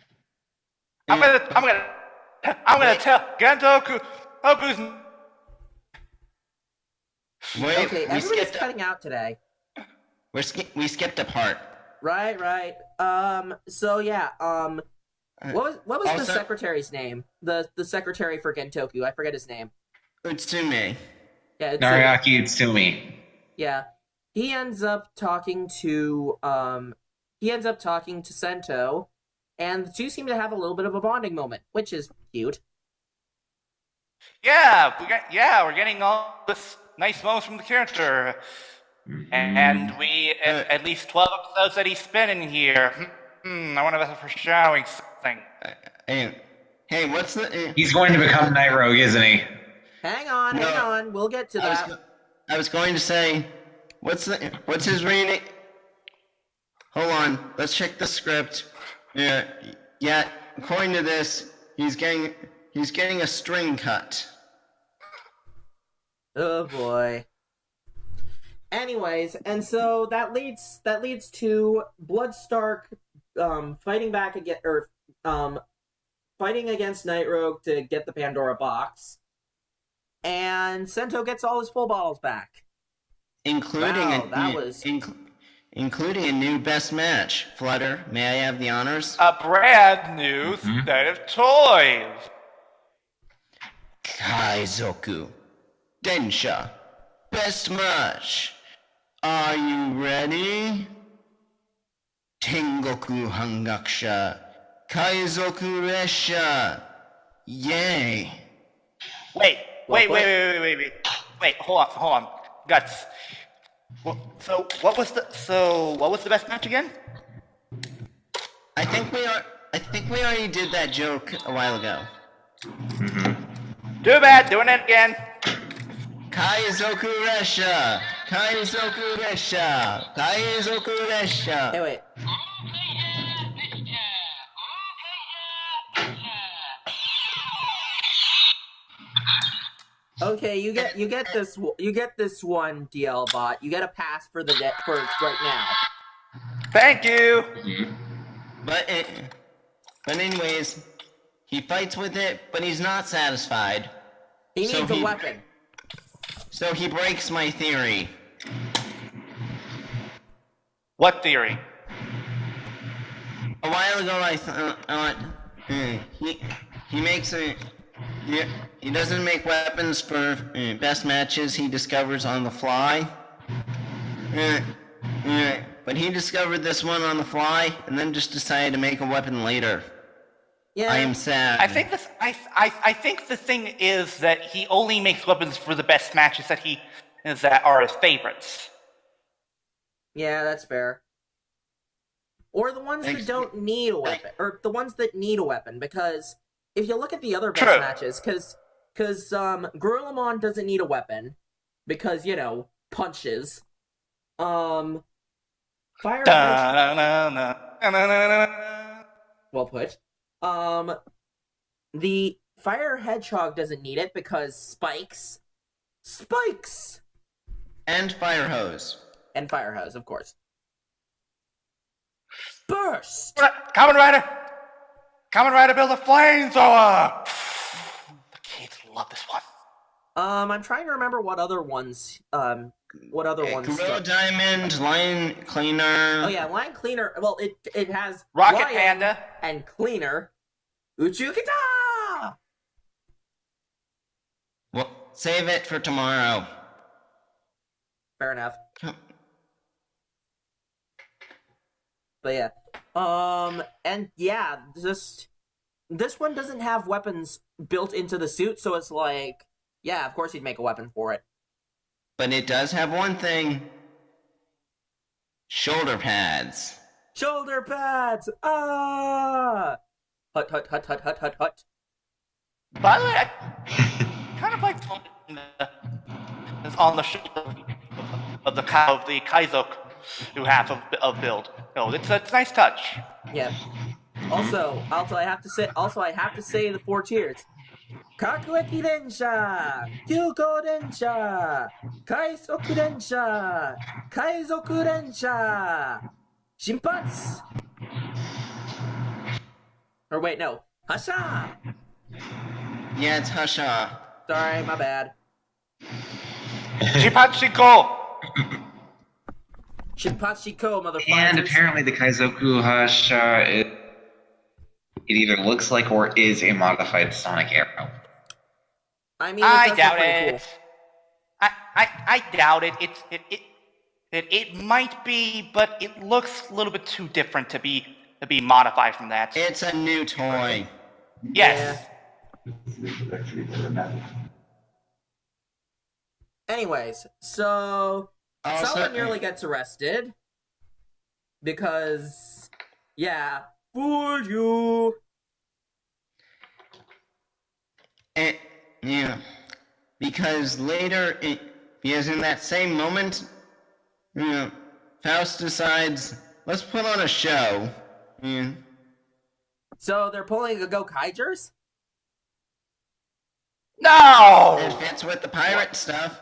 tell Toku's... Wait, Okay, we everybody's skipped. cutting out today. We skipped a part. Right. So yeah. What was the Also- secretary's name? The secretary for Gentoku. I forget his name. Utsume. Yeah. It's Nariaki Utsumi. Yeah. He ends up talking to Sento, and the two seem to have a little bit of a bonding moment, which is cute. We're getting all this nice moments from the character. And we, at least 12 episodes that he's been in here. I wonder if that's for showing something. Hey, what's the? He's going to become Night Rogue, isn't he? Hang on. We'll get to that. I was going to say, what's his rating? Hold on, let's check the script. Yeah. According to this, he's getting a string cut. Oh boy. Anyways, and so that leads to Bloodstark fighting against Night Rogue to get the Pandora box, and Sento gets all his full bottles back, Including including a new best match. Flutter, may I have the honors? A brand new set of toys. Kaizoku. Densha. Best match. Are you ready? Tengoku Hangakusha. Kaizoku Resha. Yay. Wait, hold on. Guts. So what was the best match again? I think we already did that joke a while ago. Too bad, doing it again. Kaizoku Resha. Kaizoku Resha. Kaizoku Resha. Hey, wait. Okay, you get this one DL bot. You get a pass for right now. Thank you. But anyways, he fights with it, but he's not satisfied. He needs a weapon. So he breaks my theory. What theory? A while ago, I thought he makes a. He doesn't make weapons for best matches he discovers on the fly. But he discovered this one on the fly, and then just decided to make a weapon later. Yeah. I am sad. I think the thing is that he only makes weapons for the best matches that are his favorites. Yeah, that's fair. Or the ones that don't need a weapon, or the ones that need a weapon, because if you look at the other best matches, because Gurulamon doesn't need a weapon, because, punches. Fire Well put. The Fire Hedgehog doesn't need it because spikes. And fire hose. And fire hose, of course. Burst! Kamen Rider build a flamethrower! The kids love this one. I'm trying to remember what other ones, ones... Gorilla Diamond, Line Cleaner... Oh yeah, Line Cleaner, well, it has... Rocket Lion Panda. And Cleaner. Uchukita! Well, save it for tomorrow. Fair enough. But yeah. And yeah, this one doesn't have weapons built into the suit, so it's like, yeah, of course he'd make a weapon for it. But it does have one thing. Shoulder pads. Shoulder pads! Ah! Hut, hut, hut, hut, hut, hut, hut. By the way, I kind of like it's on the shoulder of the Kaizok who have of build. No, it's a nice touch. Yeah. Also, I have to say the 4 tiers. Kakueki Densha, Kyuko Densha, Kaisoku Densha, Kaizoku Densha, Shinpatsu. Or wait, no, Hasha. Yeah, it's Husha. Sorry, my bad. Chipachiko! Shinpachiko, motherfucker. And apparently the Kaizoku Hasha, it either looks like or is a modified Sonic Arrow. I mean, I doubt pretty it. Cool. I doubt it. It might be, but it looks a little bit too different to be modified from that. It's a new toy. Yes. Yeah. Anyways, so someone nearly gets arrested because, yeah, fooled you. Yeah, because later, because in that same moment, Faust decides, let's put on a show. Yeah. So they're pulling a Go-Kaijers? No! It fits with the pirate stuff.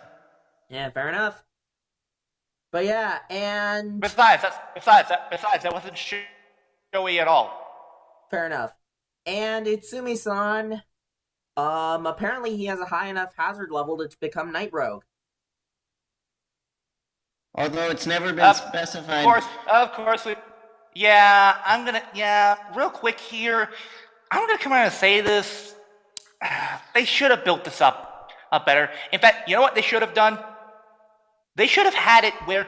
Yeah, fair enough. But yeah, and... Besides, that wasn't showy at all. Fair enough. And Itsumi-san, apparently he has a high enough hazard level to become Night Rogue. Although it's never been specified. Of course. Real quick here, I'm gonna come out and say this. They should have built this up better. In fact, you know what they should have done? They should have had it where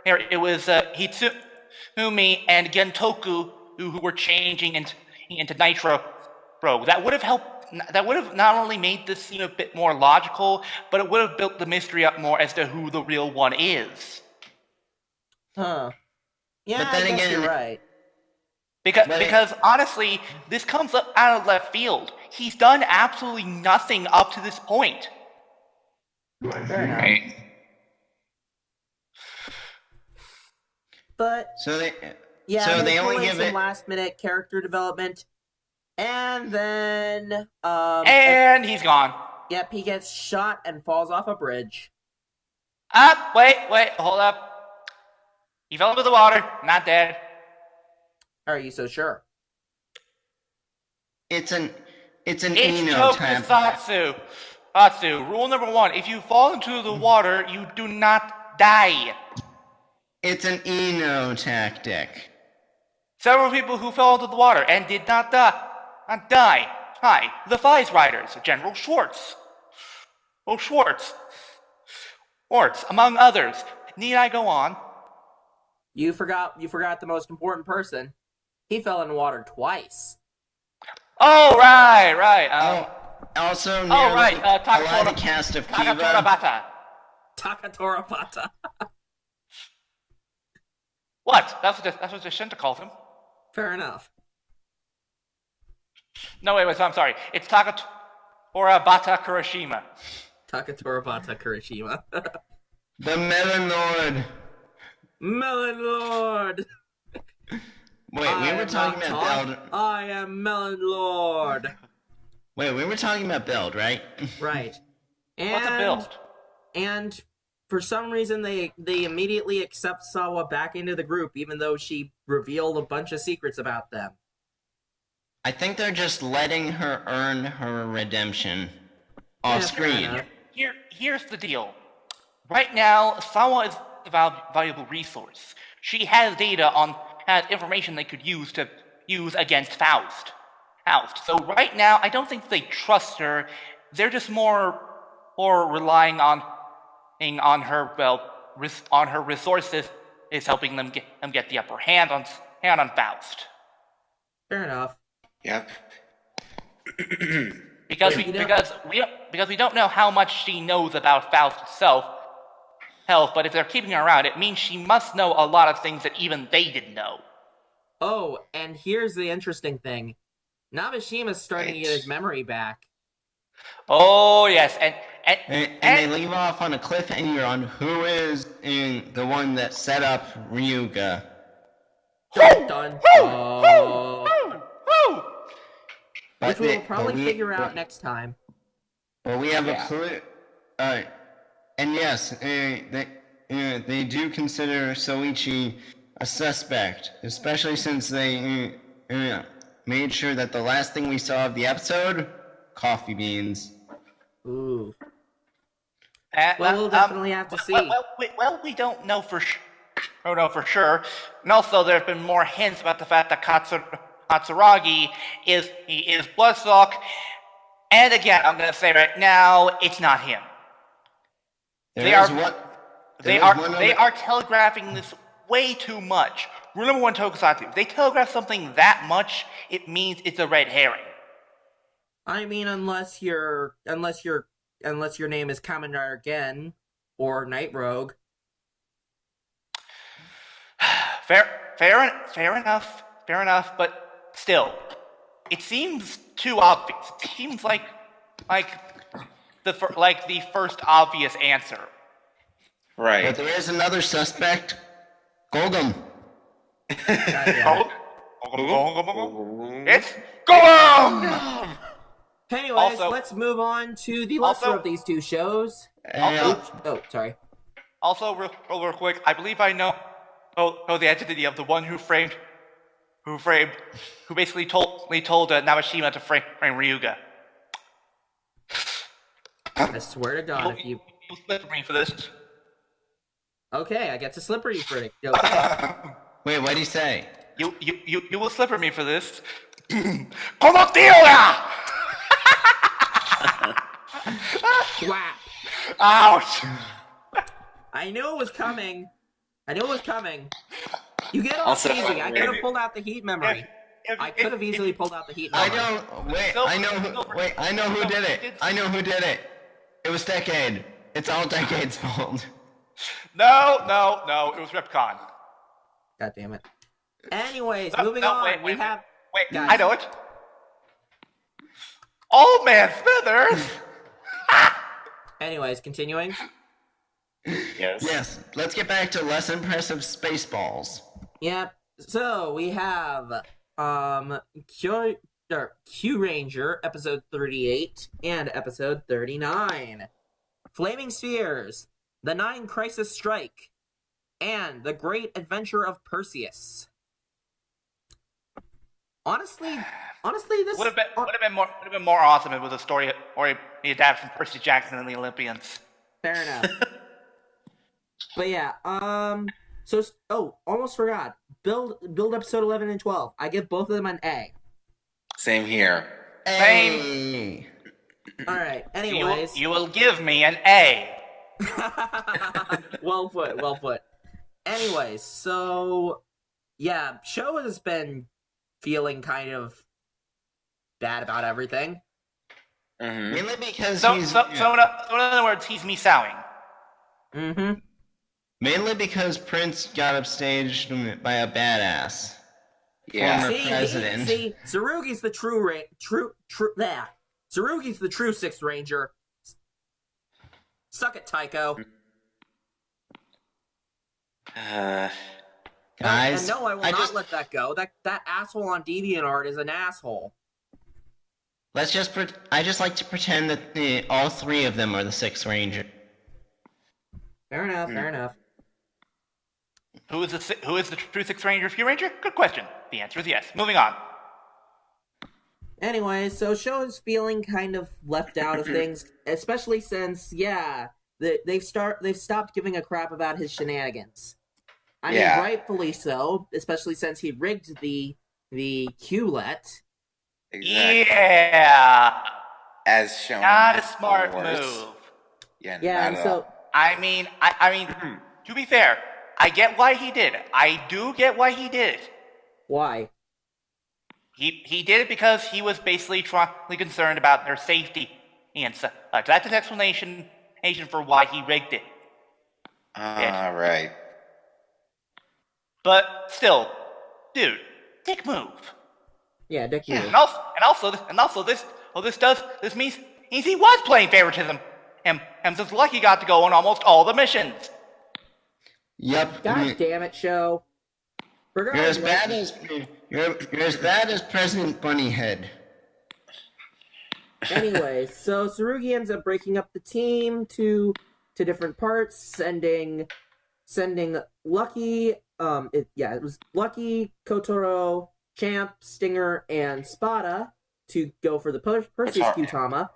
it was Hitsumi and Gentoku who were changing into Nitro Rogue. That would have helped. That would have not only made this seem a bit more logical, but it would have built the mystery up more as to who the real one is. Huh. Yeah, but then I guess again, you're right. Because honestly, this comes up out of left field. He's done absolutely nothing up to this point. Fair enough. Right. But So they yeah, only give some it last minute character development. And then, And he's gone. yep, he gets shot and falls off a bridge. Wait, hold up. He fell into the water, not dead. Are you so sure? It's an It's Eno type. Tokusatsu. Rule number 1, if you fall into the water, you do not die. It's an Eno tactic. Several people who fell into the water and did not die. Hi, the Fies Riders, General Schwartz. Oh, Schwartz, among others. Need I go on? You forgot the most important person. He fell in water twice. Oh, right. Also, Oh, right, a lot of cast of Kiva. Takatorabata. What? That's what the Shinta calls him. Fair enough. No, wait, I'm sorry. It's Takatorabata Kurashima. Takatorabata Kurashima. The Melon Lord. Melon Lord! Wait, we were talking about Beld. I am Melon Lord! Wait, we were talking about Beld, right? Right. And, What's a build? And for some reason, they immediately accept Sawa back into the group, even though she revealed a bunch of secrets about them. I think they're just letting her earn her redemption off Yeah, fair screen. enough. Here's the deal. Right now, Sawa is a valuable resource. She has information they could use against Faust. So right now, I don't think they trust her. They're just more relying on her. Well, on her resources is helping them get the upper hand on Faust. Fair enough. Yep. Because we don't know how much she knows about Faust itself. But if they're keeping her around, it means she must know a lot of things that even they didn't know. Oh, and here's the interesting thing. Nabeshima's starting to get his memory back. Oh yes, and they leave off on a cliffhanger on who is the one that set up Ryuga. Dun, dun, dun. Which we'll probably figure out next time. Well, we have a clue. And yes, they do consider Soichi a suspect, especially since they made sure that the last thing we saw of the episode, coffee beans. Ooh. Well, we'll definitely have to see. We don't know for sure. Oh no, for sure. And also, there have been more hints about the fact that Katsuragi is Bloodstock. And again, I'm going to say right now, it's not him. They are telegraphing this way too much. Rule number 1, Tokusatsu. If they telegraph something that much, it means it's a red herring. I mean, unless your name is Kamen Rider Gen or Night Rogue. Fair enough. But still, it seems too obvious. It seems like the first obvious answer. Right. But there is another suspect, Golgum. It's Golem! Anyways, let's move on to the lesser of these two shows. Sorry. Also, real quick, I believe I know the identity of the one who basically told Nabeshima to frame Ryuga. I swear to God, if you slip me for this. Okay, I get to slippery for it. Okay. Wait, what did he say? You will slipper me for this. Como tira! Whap. Ouch! I knew it was coming. You get off Also, easy. I could have pulled out the heat memory. I could have easily pulled out the heat memory. I know who did it. It was Decade. It's all Decade's fault. No, it was Ripcon. God damn it. Anyways, moving on. Wait, guys. I know it. Old Man Smithers! Anyways, continuing. Yes. Let's get back to less impressive Spaceballs. Yep. So we have Kyoryu Q Ranger, episode 38 and episode 39. Flaming Spheres, The 9 Crisis Strike, and The Great Adventure of Perseus. Honestly, this would have been more awesome if it was a story or he adapted from Percy Jackson and the Olympians. Fair enough. But yeah, almost forgot. Build episode 11 and 12. I give both of them an A. Same here. Same. All right. Anyways, you will give me an A. Well put. Anyways, so yeah, show has been feeling kind of bad about everything. Mm-hmm. Mainly because So he's... in other words, he's me sowing. Mm-hmm. Mainly because Prince got upstaged by a badass. Yeah. Former president. See, Tsurugi's the Tsurugi's the true Sixth Ranger. Suck it, Tycho. Guys, and no, I will not let that go. That asshole on DeviantArt is an asshole. I just like to pretend that all three of them are the Sixth Ranger. Fair enough. Who is the true Sixth Ranger, Q Ranger? Good question. The answer is yes. Moving on. Anyway, so show is feeling kind of left out of things, especially since they've stopped giving a crap about his shenanigans. I mean, rightfully so, especially since he rigged the QLET. Exactly. Yeah. As shown. Not a smart course. move. Yeah. Yeah, not at so all. I mean, to be fair, I get why he did it. I do get why he did it. why? He did it because he was basically concerned about their safety, and so that's his explanation for why he rigged it. Right. But still, dude, dick move. Yeah, dick move. And also this means he was playing favoritism. Him since Lucky got to go on almost all the missions. Yep. God damn it, show. You're as bad as President Bunnyhead. Anyway, so Tsurugi ends up breaking up the team to different parts, sending Lucky. It was Lucky, Kotaro, Champ, Stinger, and Spada to go for the Perseus Gutama.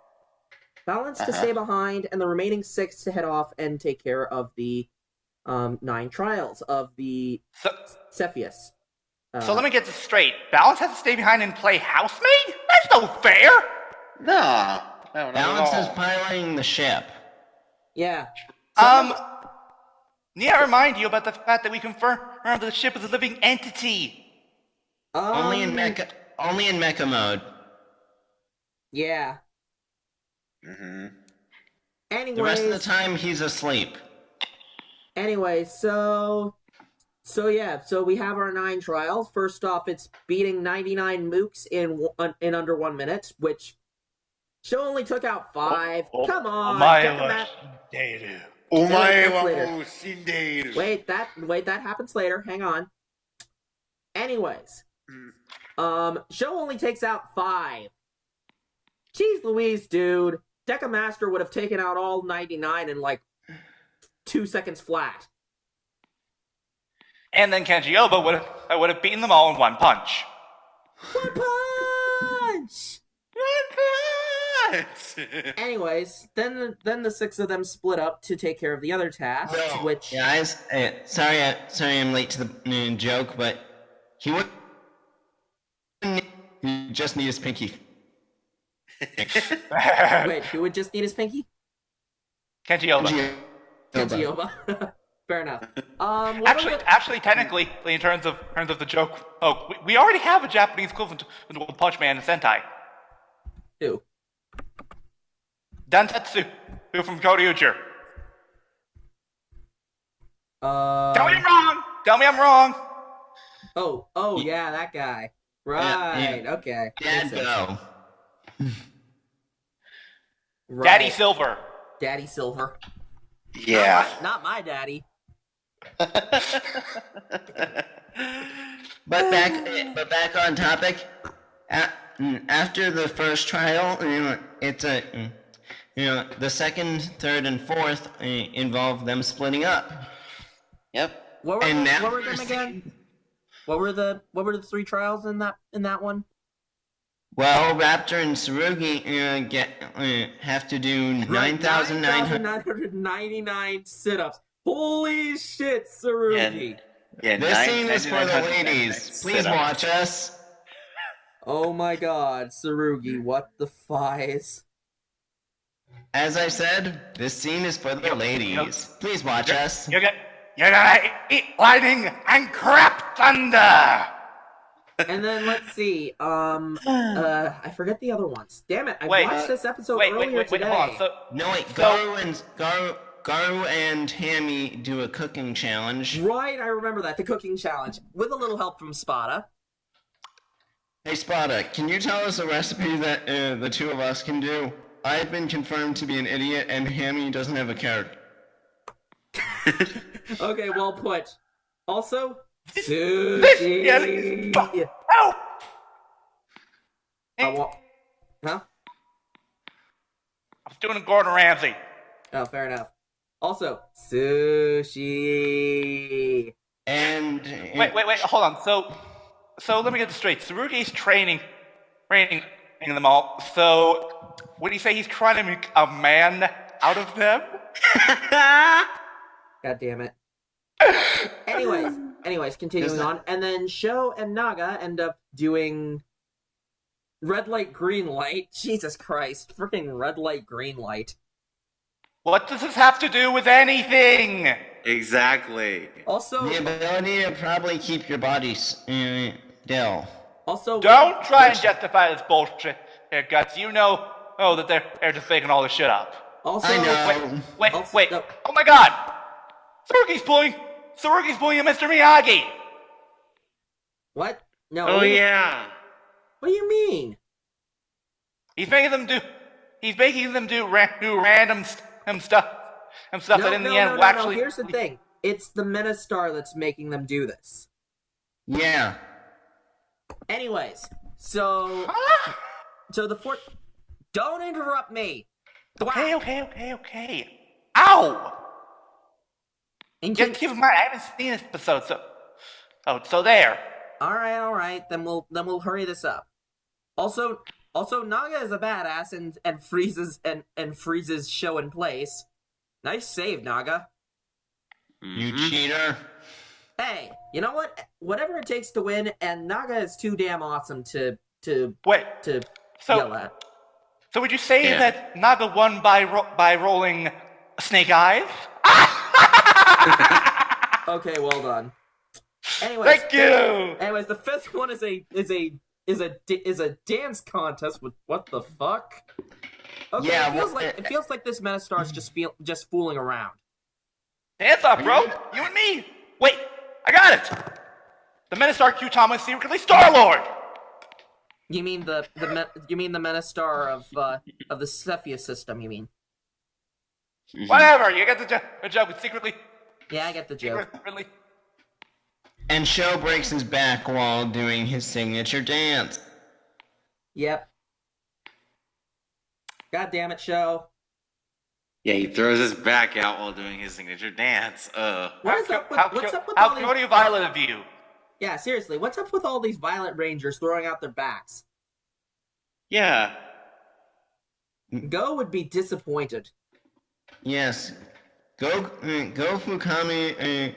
Balance to stay behind, and the remaining 6 to head off and take care of the 9 trials of the Cepheus. So let me get this straight. Balance has to stay behind and play housemaid? That's no fair! No, not at Balance all. is piloting the ship. Yeah. Need I remind you about the fact that we confirmed that the ship is a living entity? Only in mecha mode. Yeah. Mm-hmm. Anyways, The rest of the time he's asleep. Anyway, so we have our 9 trials. First off, it's beating 99 mooks in under 1 minute, which show only took out 5. Come on, Wait, that happens later. Hang on. Anyways, show only takes out 5. Jeez Louise, dude. Deca Master would have taken out all 99 in like 2 seconds flat. And then Kenji Oba would have beaten them all in one punch. One punch! Anyways, then the 6 of them split up to take care of the other tasks, which... Guys, sorry I'm late to the joke, but he just need his pinky. Wait, who would just need his pinky? Kenji Oba. Kenji Oba. Fair enough. Actually, technically, in terms of the joke, we already have a Japanese equivalent to One Punch Man and Sentai. Who? Dantetsu, who from Kyoryu. Tell me I'm wrong. Tell me I'm wrong. Oh, yeah, that guy. Right. Yeah. Okay. Dad go. Right. Daddy Silver. Daddy Silver. Yeah. Not my daddy. But back on topic. after the first trial, it's the second, third, and fourth involve them splitting up. Yep. What were, And now what were them again? What were the 3 trials in that one? Well, Raptor and Tsurugi have to do 9,900. 9,999 sit-ups. Holy shit, Tsurugi! Yeah, This scene is for the 9,999 ladies. Please sit-ups. watch us. Oh my god, Tsurugi, what the fies? As I said, this scene is for the ladies. Please watch us. You're gonna eat lightning and crap thunder! And then let's see, I forget the other ones. Damn it, I watched this episode earlier today. hold on. So, No, wait, Garu and Hammy do a cooking challenge. Right, I remember that, the cooking challenge, with a little help from Spada. Hey, Spada, can you tell us a recipe that the two of us can do? I've been confirmed to be an idiot, and Hammy doesn't have a character. Okay, well put. Also, sushi. Oh! Huh? I was doing a Gordon Ramsay. Oh, fair enough. Also, sushi. And Wait, hold on. So let me get this straight. Tsurugi's training them all. So, would you say he's trying to make a man out of them? God damn it. Anyways, continuing on. And then Sho and Naga end up doing red light, green light. Jesus Christ. Freaking red light, green light. What does this have to do with anything? Exactly. Also, the ability to probably keep your body still. Also, Don't try and justify this bullshit here, Guts. You know that they're just making all this shit up. Also, I know. Wait. No. Oh my god! Tsurugi's pulling a Mr. Miyagi! What? No. Oh yeah. What do you mean? He's making them do random stuff that in the end will actually... Here's the thing. It's the Metastar that's making them do this. Yeah. Anyways, so the fourth... Don't interrupt me! Okay. Ow! And Keep in mind, I haven't seen this episode, so there. Alright, then we'll hurry this up. Also Naga is a badass and freezes Sho in place. Nice save, Naga. You cheater. Hey, you know what? Whatever it takes to win, and Naga is too damn awesome to yell at. So would you say that Naga won by rolling snake eyes? Okay, well done. Anyways, Thank you. Anyways, the fifth one is a dance contest with what the fuck? Okay, Yeah, it feels like this Metastar is just fooling around. Hands up, bro. You and me. Wait, I got it. The Metastar Q-Tama is secretly Star-Lord. You mean the Metastar of the Cepheus system? You mean? Whatever. You get the joke. It's secretly. Yeah, I get the joke. Secretly. And Sho breaks his back while doing his signature dance. Yep. God damn it, Sho. Yeah, he throws his back out while doing his signature dance. What's up with How all these... Kyoryu violent of you? Yeah, seriously, what's up with all these violent rangers throwing out their backs? Yeah. Go would be disappointed. Yes. Go Fukami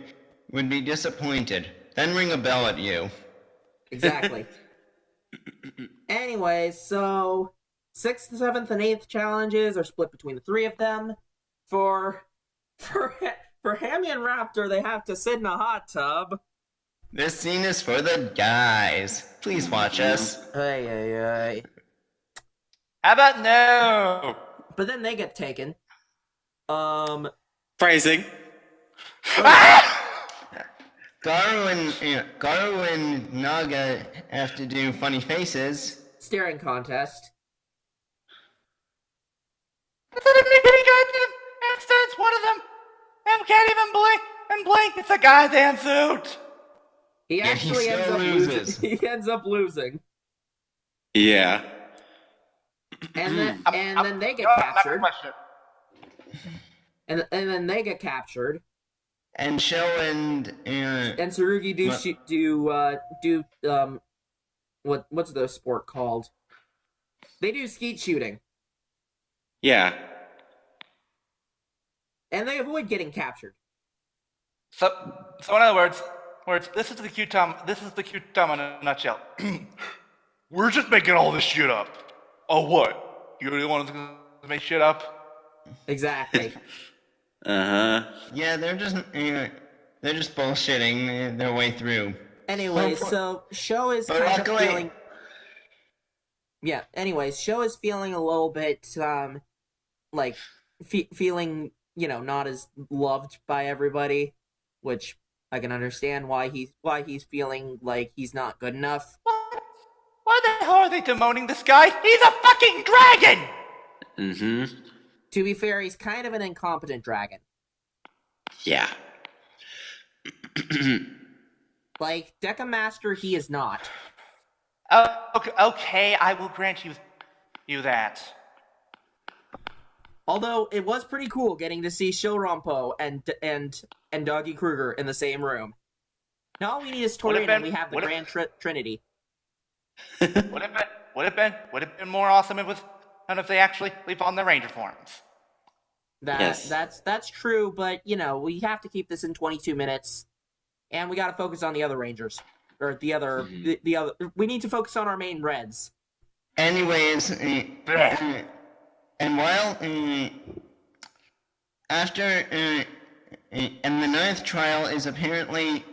would be disappointed. Then ring a bell at you. Exactly. Anyway, so 6th, 7th, and 8th challenges are split between the 3 of them. For Hammy and Raptor, they have to sit in a hot tub. This scene is for the guys. Please watch us. Hey. How about no? But then they get taken. Phrasing. Garu and Naga have to do funny faces. Staring contest. Instead of me getting goddamn instance, one of them can't even blink. It's a goddamn suit. He actually ends up losing. He ends up losing. Yeah. And then they get I'm not captured. question it. And then they get captured. And Sho and Tsurugi what's the sport called? They do skeet shooting. Yeah. And they avoid getting captured. So in other words, this is the Q-Tom in a nutshell. We're just making all this shit up. Oh, what? You're the one who's gonna make shit up? Exactly. yeah, they're just bullshitting their way through. Anyways, so Sho is kind of feeling. Yeah. Anyways, Sho is feeling a little bit feeling not as loved by everybody, which I can understand why he's feeling like he's not good enough. Why the hell are they demoting this guy? He's a fucking dragon! Mm-hmm. To be fair, he's kind of an incompetent dragon. Yeah. Like, Deca Master, he is not. Okay, I will grant you that. Although, it was pretty cool getting to see Shorompo and Doggy Kruger in the same room. Now all we need is Torian and we have the Grand Trinity. Would have been more awesome if they actually leave on their ranger forms. That's true, but we have to keep this in 22 minutes, and we got to focus on the other rangers or the other. We need to focus on our main reds. Anyways, and while after and the ninth trial is apparently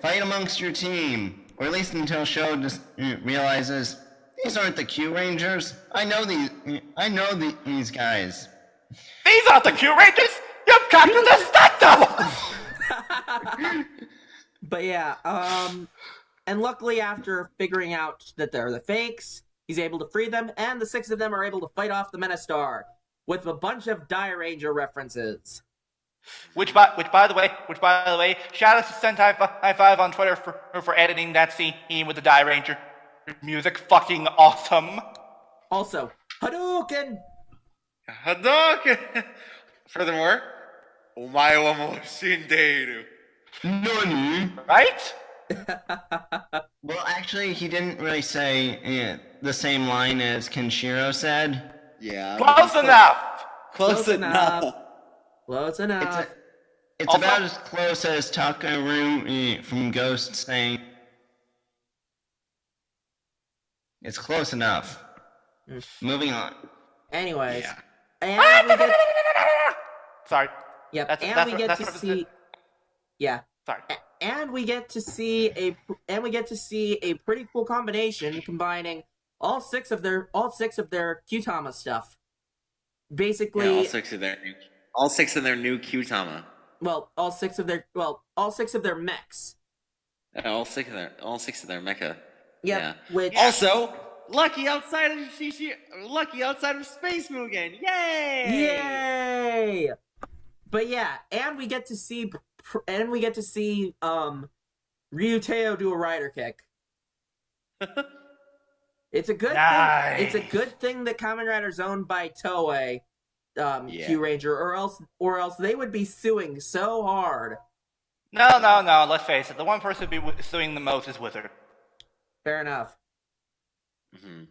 fight amongst your team. Or at least until Sho just realizes these aren't the Q Rangers. I know these guys. These aren't the Q Rangers. You've captured the stunt double. But yeah, and luckily after figuring out that they're the fakes, he's able to free them, and the 6 of them are able to fight off the Metastar with a bunch of Die Ranger references. Which by the way, shout out to Sentai High Five on Twitter for editing that scene with the Die Ranger music. Fucking awesome. Also, Hadouken! Furthermore, omae wa mo shindeiru. Nani? Right? Well, actually, he didn't really say the same line as Kenshiro said. Yeah. Close enough. Close enough. Close enough. It's Also, about as close as Takaru from Ghost saying. It's close enough. Moving on. Anyways, Yeah. and we get. Sorry. Yep, and we get to see. Yeah. Sorry. And we get to see a pretty cool combination combining all six of their Qtama stuff. Basically, Yeah, all six of their new Q-Tama. well, all six of their mechs. All six of their mecha. Yep, Yeah. which Also, lucky outside of Space Mugen. Yay! Yay! But yeah, and we get to see Ryuteo do a rider kick. It's a good thing. It's a good thing that Kamen Rider's owned by Toei, Q Ranger, or else they would be suing so hard. No. Let's face it. The one person who'd be suing the most is Wizard. Fair enough. Mm-hmm.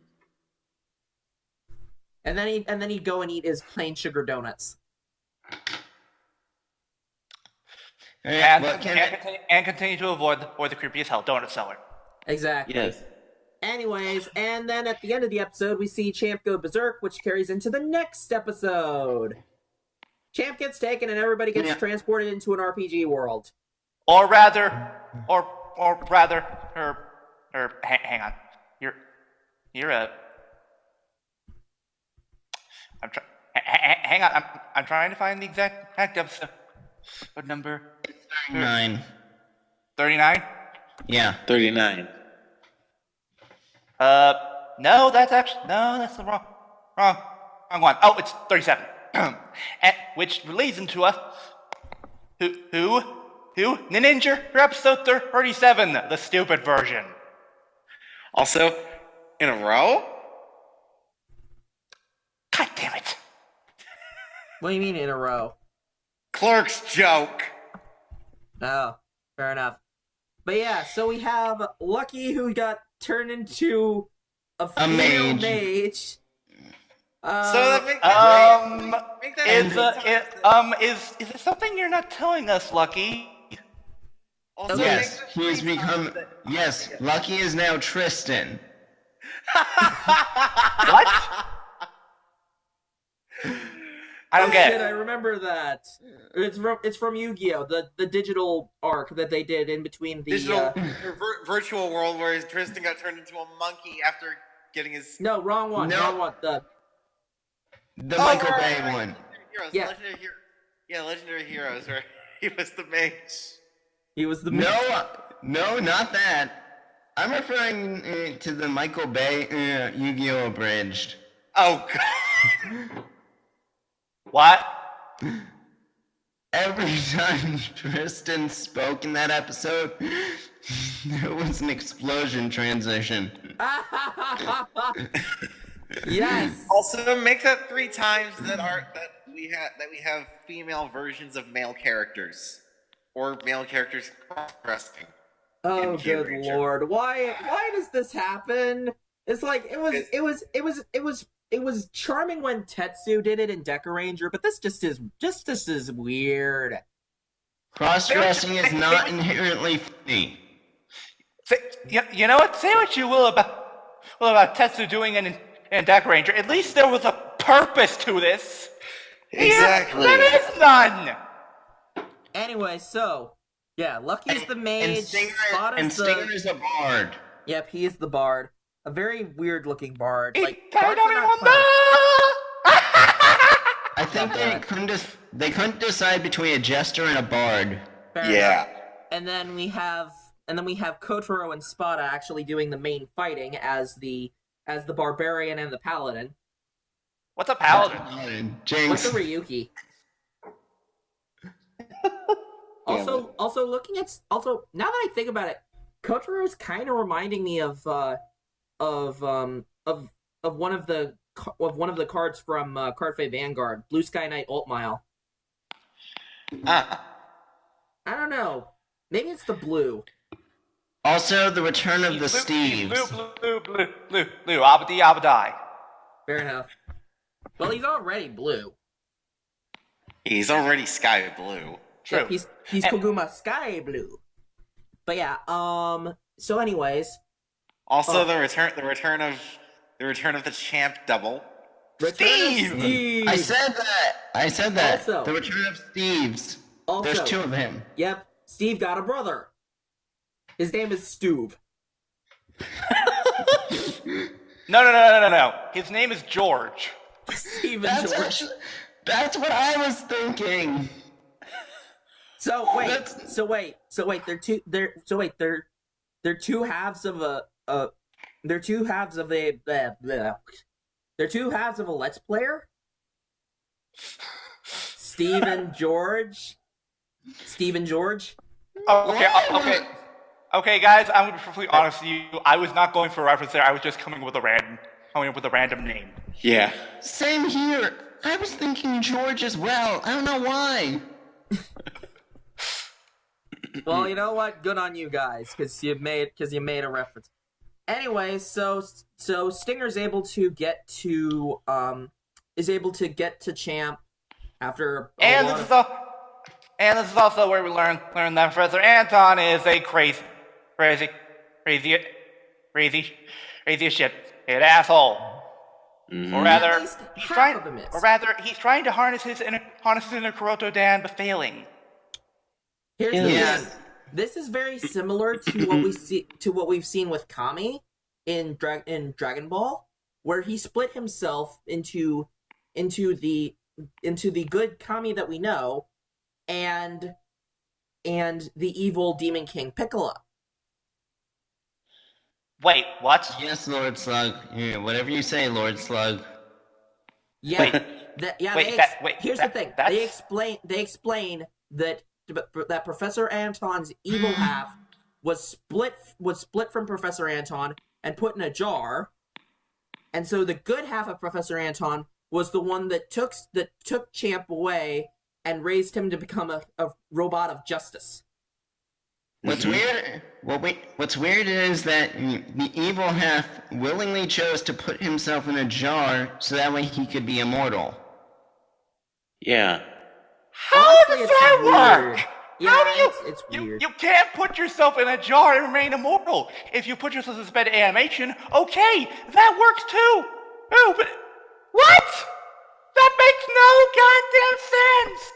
And then he'd go and eat his plain sugar donuts. And continue to avoid the creepy as hell donut seller. Exactly. Yes. Anyways, and then at the end of the episode, we see Champ go berserk, which carries into the next episode. Champ gets taken, and everybody gets transported into an RPG world. Or rather, hang on. You're a. Hang on. I'm trying to find the exact episode number. 39. 39? Yeah. 39. No, that's the wrong one. Oh, it's 37. Which leads into us. Who? Ninja for episode 37, the stupid version. Also, in a row? God damn it. What do you mean in a row? Clerk's joke. Oh, fair enough. But yeah, so we have Lucky, who got turned into a female mage. So that makes Is it something you're not telling us, Lucky? also Yes, makes it he has three become. times that- Yes, Lucky is now Tristan. What? I don't get Shit, I it. remember that. It's from Yu-Gi-Oh! The digital arc that they did in between the digital virtual world where Tristan got turned into a monkey after getting his No, wrong one. No. Wrong one. The Michael Bay one. Heroes, Yeah. Legendary Heroes, where he was the mage. he was the No, not that. I'm referring to the Michael Bay Yu-Gi-Oh! Abridged. Oh god. What? Every time Tristan spoke in that episode, there was an explosion transition. Yes. Also, make that 3 times that we have female versions of male characters, or male characters cross-dressing. Oh, in good Kyoryu. lord! Why does this happen? It's like it was charming when Tetsu did it in Deca Ranger, but this just is weird. Cross-dressing is not inherently funny. You know what? Say what you will about Tetsu doing it in Deck Ranger. At least there was a purpose to this. Exactly. Here, there is none. Anyway, so yeah, Lucky's the mage. Stinger is a bard. Yep, he is the bard. A very weird looking bard. He Like turned bards are not everyone clowns. I think they couldn't decide between a jester and a bard. Fair Yeah. enough. And then we have Kotaro and Spada actually doing the main fighting as the barbarian and the paladin. What's a paladin? What's Jinx. a Ryuki? Also now that I think about it, Kotaro's kind of reminding me of one of the cards from Cardfay Vanguard, Blue Sky Knight Altmile. Ah. I don't know. Maybe it's the blue. Also, the return of the Blue, Steves. blue. Abadi. Fair enough. Well, he's already blue. He's already sky blue. True. Yep, he's Koguma Sky Blue. But yeah, so anyways, Also, the return of the champ double. Return of Steve! Steve! I said that. Also- The return of Steves. Also, There's 2 of him. Yep, Steve got a brother. His name is Stube. No. His name is George. Steve and George. That's what I was thinking. So wait. They're two halves of a Let's Player. Steve and George. Okay, guys. I'm gonna be perfectly honest with you. I was not going for a reference there. I was just coming up with a random name. Yeah. Same here. I was thinking George as well. I don't know why. Well, you know what? Good on you guys, because you made a reference. Anyway, so Stinger's able to get to Champ after And this is also where we learn that Professor Anton is a crazy as shit asshole. Mhm. Or rather, At least he's half of them is. he's trying to harness his inner Kuroto Dan, but failing. Here's the Yeah. thing. This is very similar to what we've seen with Kami in Dragon Ball, where he split himself into the good Kami that we know, and the evil Demon King Piccolo. Wait, what? Yes, Lord Slug. Yeah, whatever you say, Lord Slug. Yeah, Wait. Here's the thing. They explain that Professor Anton's evil half was split from Professor Anton and put in a jar. And so the good half of Professor Anton was the one that took Champ away and raised him to become a robot of justice. What's weird? What's weird is that the evil half willingly chose to put himself in a jar so that way he could be immortal. Yeah. How Honestly, does it's that weird. work? Yeah, How do it's weird. You can't put yourself in a jar and remain immortal. If you put yourself in suspended animation, okay, that works too. Oh, but what? That makes no goddamn sense.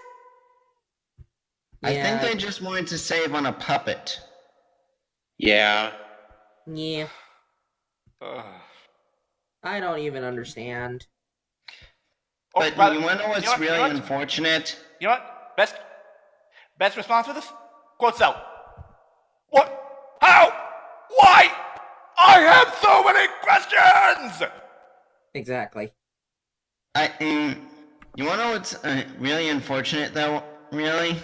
I Yeah. think they just wanted to save on a puppet. Yeah. Yeah, I don't even understand. But you want to know what's really unfortunate? You know what? Best response to this? Quotes out. What? How? Why? I have so many questions! Exactly. You want to know what's really unfortunate, though? Really?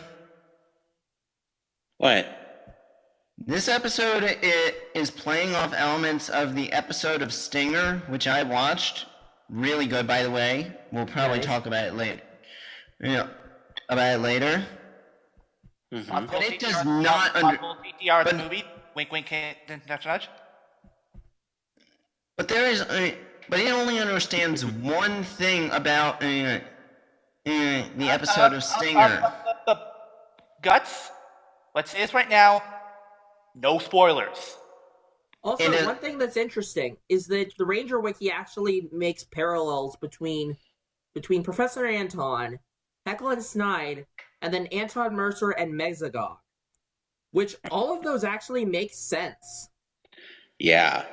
What? This episode is playing off elements of the episode of Stinger, which I watched. Really good, by the way. We'll probably Nice. talk about it later. About it later. Mhm. But it does not CTR the but- movie. Wink, wink, nudge, nudge. But there is, but it only understands one thing about the episode of Stinger. The guts. Let's say this right now. No spoilers. Also, And, one thing that's interesting is that the Ranger Wiki actually makes parallels between Professor Anton, Heckle and Snide, and then Anton Mercer and Megazog, which all of those actually make sense. Yeah.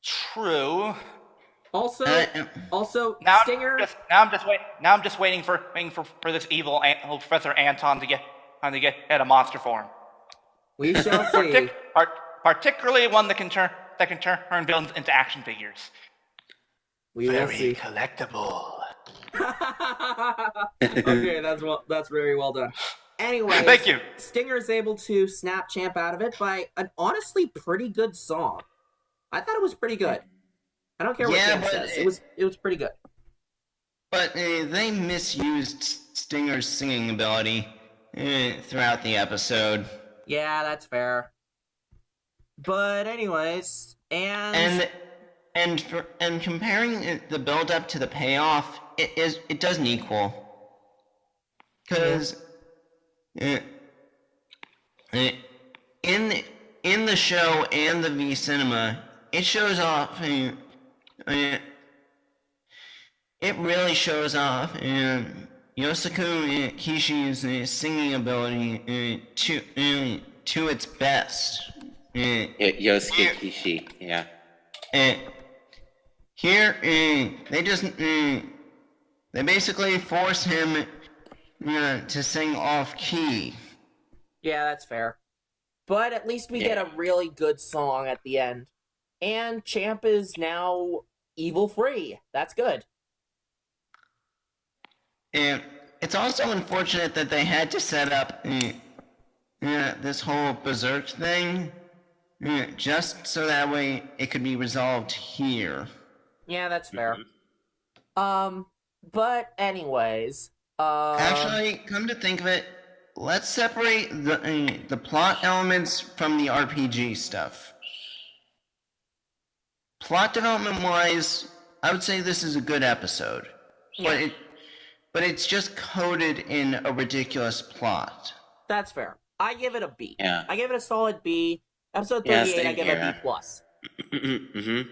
True. Also, Now Stinger. I'm just waiting for this evil Professor Anton to get at a monster form. We shall see. Particularly one that can turn villains into action figures. We will Very see. collectible. Okay, that's very well done. Anyway, Thank you. Stinger is able to snap Champ out of it by an honestly pretty good song. I thought it was pretty good. I don't care what Yeah, Champ but says. It was pretty good. But they misused Stinger's singing ability throughout the episode. Yeah, that's fair. But anyways, and comparing the build up to the payoff, it doesn't equal. Because in the show and the V Cinema, it shows off. It really shows off Yosaku Kishi's singing ability to its best. Yosuke Kishi. Yeah. Here, they basically force him to sing off key. yeah, that's fair. But at least we get a really good song at the end. And Champ is now evil free. That's good. And it's also unfortunate that they had to set up this whole berserk thing just so that way it could be resolved here. Yeah, that's fair. But anyways, Actually, come to think of it, let's separate the plot elements from the RPG stuff. Plot development wise, I would say this is a good episode, but it's just coded in a ridiculous plot. that's fair. I give it a B. Yeah. I give it a solid B. Episode Yeah, 38, I same give here. a B plus. Mm-hmm.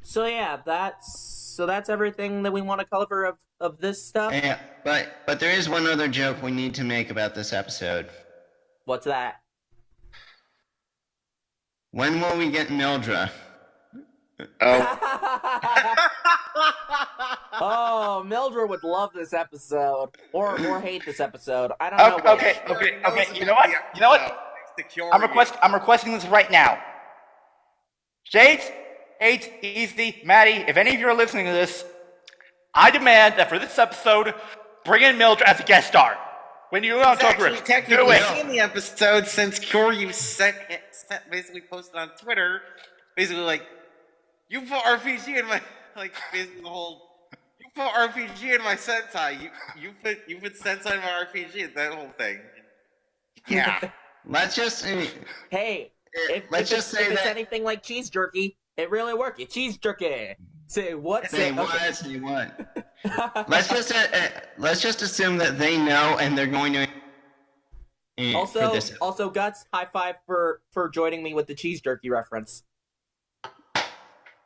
So yeah, that's everything that we want to cover of this stuff. Yeah, but there is one other joke we need to make about this episode. What's that? When will we get Mildra? Oh, Mildred would love this episode, or hate this episode. I don't know. Which. Okay. You know what? I'm requesting this right now. Shades, Eight, Easy, Maddie, if any of you are listening to this, I demand that for this episode, bring in Mildred as a guest star. When you're on He's Toku, actually do technically it. seen the episode since Kyoryu basically posted on Twitter, basically like, you put RPG in my basically the whole. You put RPG in my Sentai. You put Sentai in my RPG. That whole thing. Yeah. Let's just Hey, let's just say if it's that. anything like cheese jerky, it really worked. It's cheese jerky. Say what? Say what? okay. Say what? Let's just assume that they know and they're going to. For this. Also, Guts, high five for joining me with the cheese jerky reference.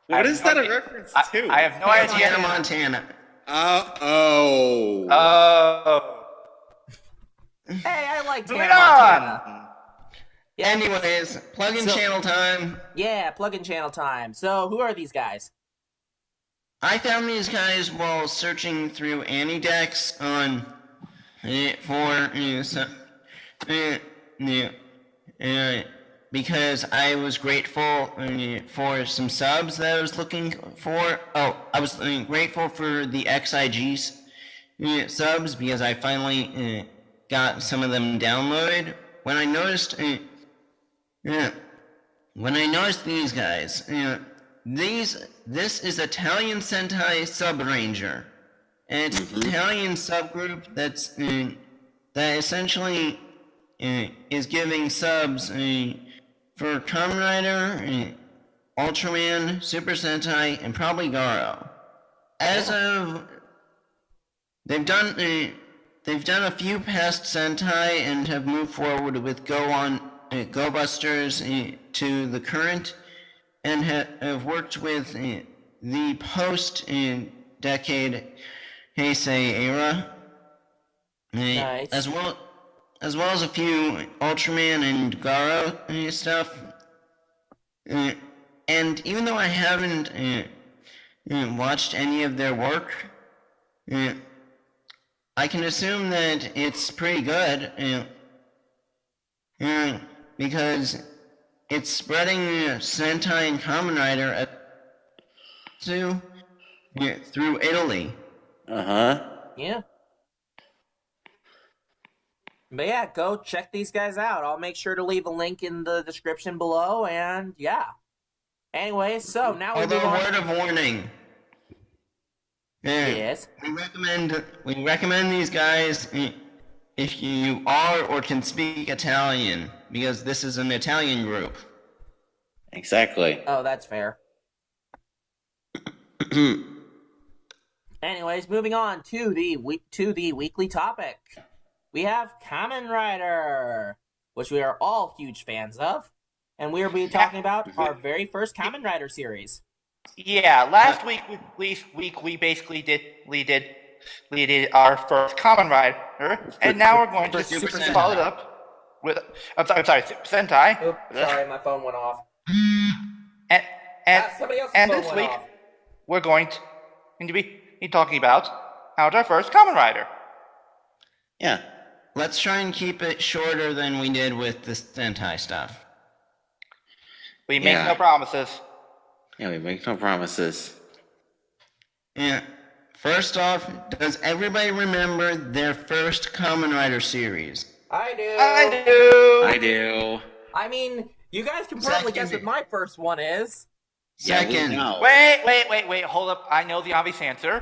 What is that a reference to? I have no idea. Hannah Montana. Oh. Oh. Hey, I like Moving Hannah Montana. on. Yeah. Anyways, plug-in channel time. Yeah, plug-in channel time. So, who are these guys? I found these guys while searching through Anidex on because I was grateful for some subs that I was looking for. Oh, I was grateful for the XIG subs because I finally got some of them downloaded. When I noticed these guys, this is Italian Sentai Sub Ranger, and it's an Italian subgroup that essentially is giving subs for Kamen Rider, Ultraman, Super Sentai, and probably Garo. They've done a few past Sentai and have moved forward with Go Busters to the current, and have worked with the post-decade Heisei era, Nice. as well as a few Ultraman and Garo stuff. And even though I haven't watched any of their work, I can assume that it's pretty good, because it's spreading Sentai and Kamen Rider through Italy. Yeah. But yeah, go check these guys out. I'll make sure to leave a link in the description below, and yeah. Anyway, so now we Although, move on. word of warning. Yes. We recommend these guys if you are or can speak Italian, because this is an Italian group. Exactly. Oh, that's fair. Anyways, moving on to the weekly topic. We have Kamen Rider, which we are all huge fans of, and we will be talking about our very first Kamen Rider series. Yeah, last week we basically did our first Kamen Rider, and now we're going to Super follow it up with I'm sorry, Super Sentai. Oops, sorry, my phone went off. And Somebody else's and phone this went week off. we're going to be talking about our first Kamen Rider. Yeah. Let's try and keep it shorter than we did with the Sentai stuff. We make Yeah. no promises. Yeah, we make no promises. Yeah. First off, does everybody remember their first Kamen Rider series? I do. I do. I mean, you guys can probably guess what my first one is. Yeah, we Second. know. Wait, hold up. I know the obvious answer.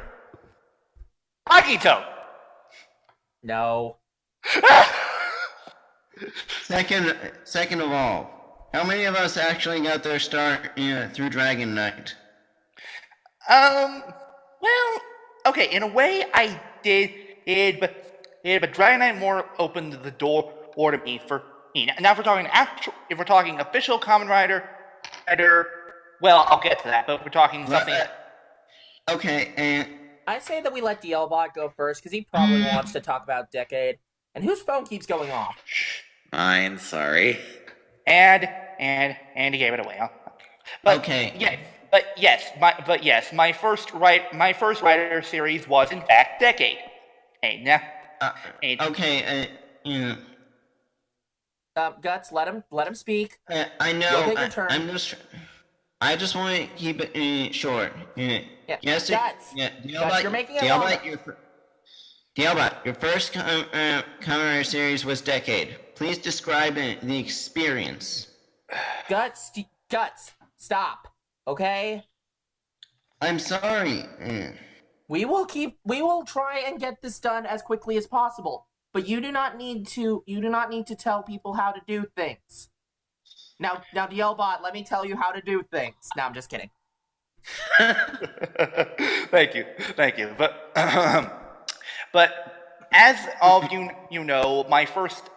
Agito! No. Second of all, how many of us actually got their start through Dragon Knight? Well, okay, in a way I did, but Dragon Knight more opened the door to me for me. Now, if we're talking official Kamen Rider, well, I'll get to that, but if we're talking something. Okay, I say that we let DLBot go first, because he probably wants to talk about Decade. And whose phone keeps going off? Mine, sorry. And he gave it away. But Okay. yes, my first writer series was in fact Decade. Hey, now. okay, Guts, let him speak. I know. You'll take your turn. I just want to keep it short. Yeah. Yes, Guts. yeah. Guts, you're making it longer. Dielbot, your first Kamen Rider series was Decade. Please describe the experience. Guts, stop. Okay? I'm sorry. We will try and get this done as quickly as possible. But you do not need to tell people how to do things. Now Dielbot, let me tell you how to do things. No, I'm just kidding. Thank you. But as all of you know, my first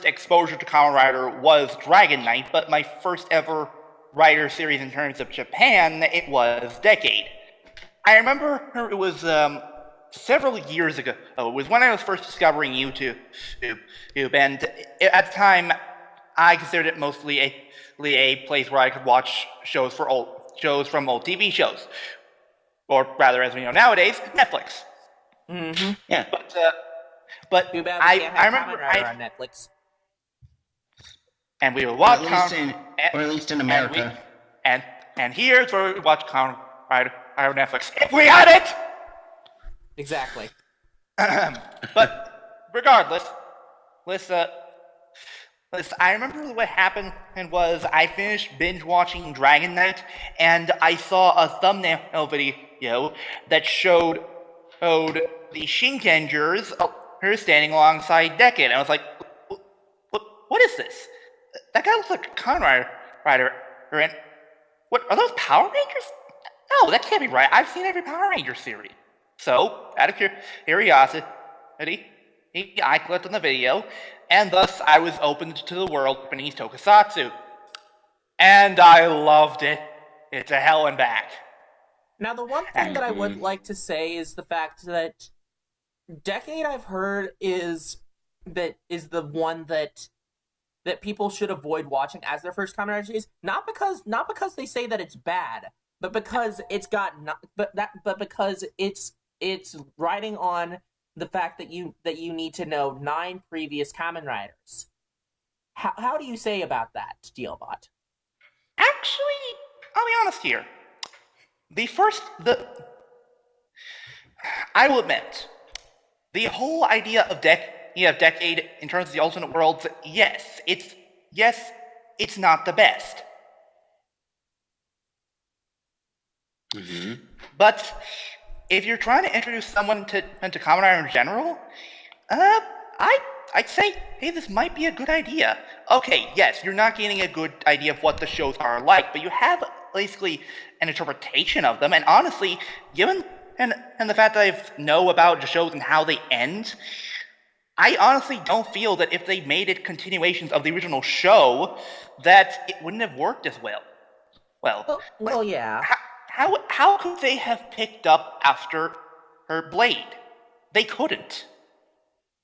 exposure to Kamen Rider was Dragon Knight, but my first ever Rider series in terms of Japan, it was Decade. I remember it was several years ago. It was when I was first discovering YouTube, and at the time, I considered it mostly a place where I could watch shows from old TV shows, or rather, as we know nowadays, Netflix. Mm-hmm. Yeah. But Too bad I we can't have remember Kamen Rider on Netflix. And we would watch or at least in America. And here's where we watch Kamen Rider on Netflix. If we had it! Exactly. But regardless, I remember what happened and was I finished binge watching Dragon Knight, and I saw a thumbnail video that showed the Shinkengers her standing alongside Decade. And I was like, what is this? That guy looks like a Kamen Rider. And what are those Power Rangers? No, that can't be right. I've seen every Power Ranger series. So, out of curiosity, I clicked on the video, and thus I was opened to the world beneath Tokusatsu. And I loved it. It's a hell and back. Now, the one thing that I would like to say is the fact that Decade, I've heard, is the one that people should avoid watching as their first Kamen Rider series. Not because they say that it's bad, but because because it's riding on the fact that you need to know 9 previous Kamen Riders. How do you say about that, Steelbot? Actually, I'll be honest here. I will admit, the whole idea of Decade in terms of the alternate worlds, yes, it's not the best. Mm-hmm. But if you're trying to introduce someone to Kamen Rider in general, I'd say, hey, this might be a good idea. Okay, yes, you're not getting a good idea of what the shows are like, but you have basically an interpretation of them, and honestly, given and the fact that I know about the shows and how they end, I honestly don't feel that if they made it continuations of the original show, that it wouldn't have worked as well. Well, yeah. How could they have picked up after her blade? They couldn't.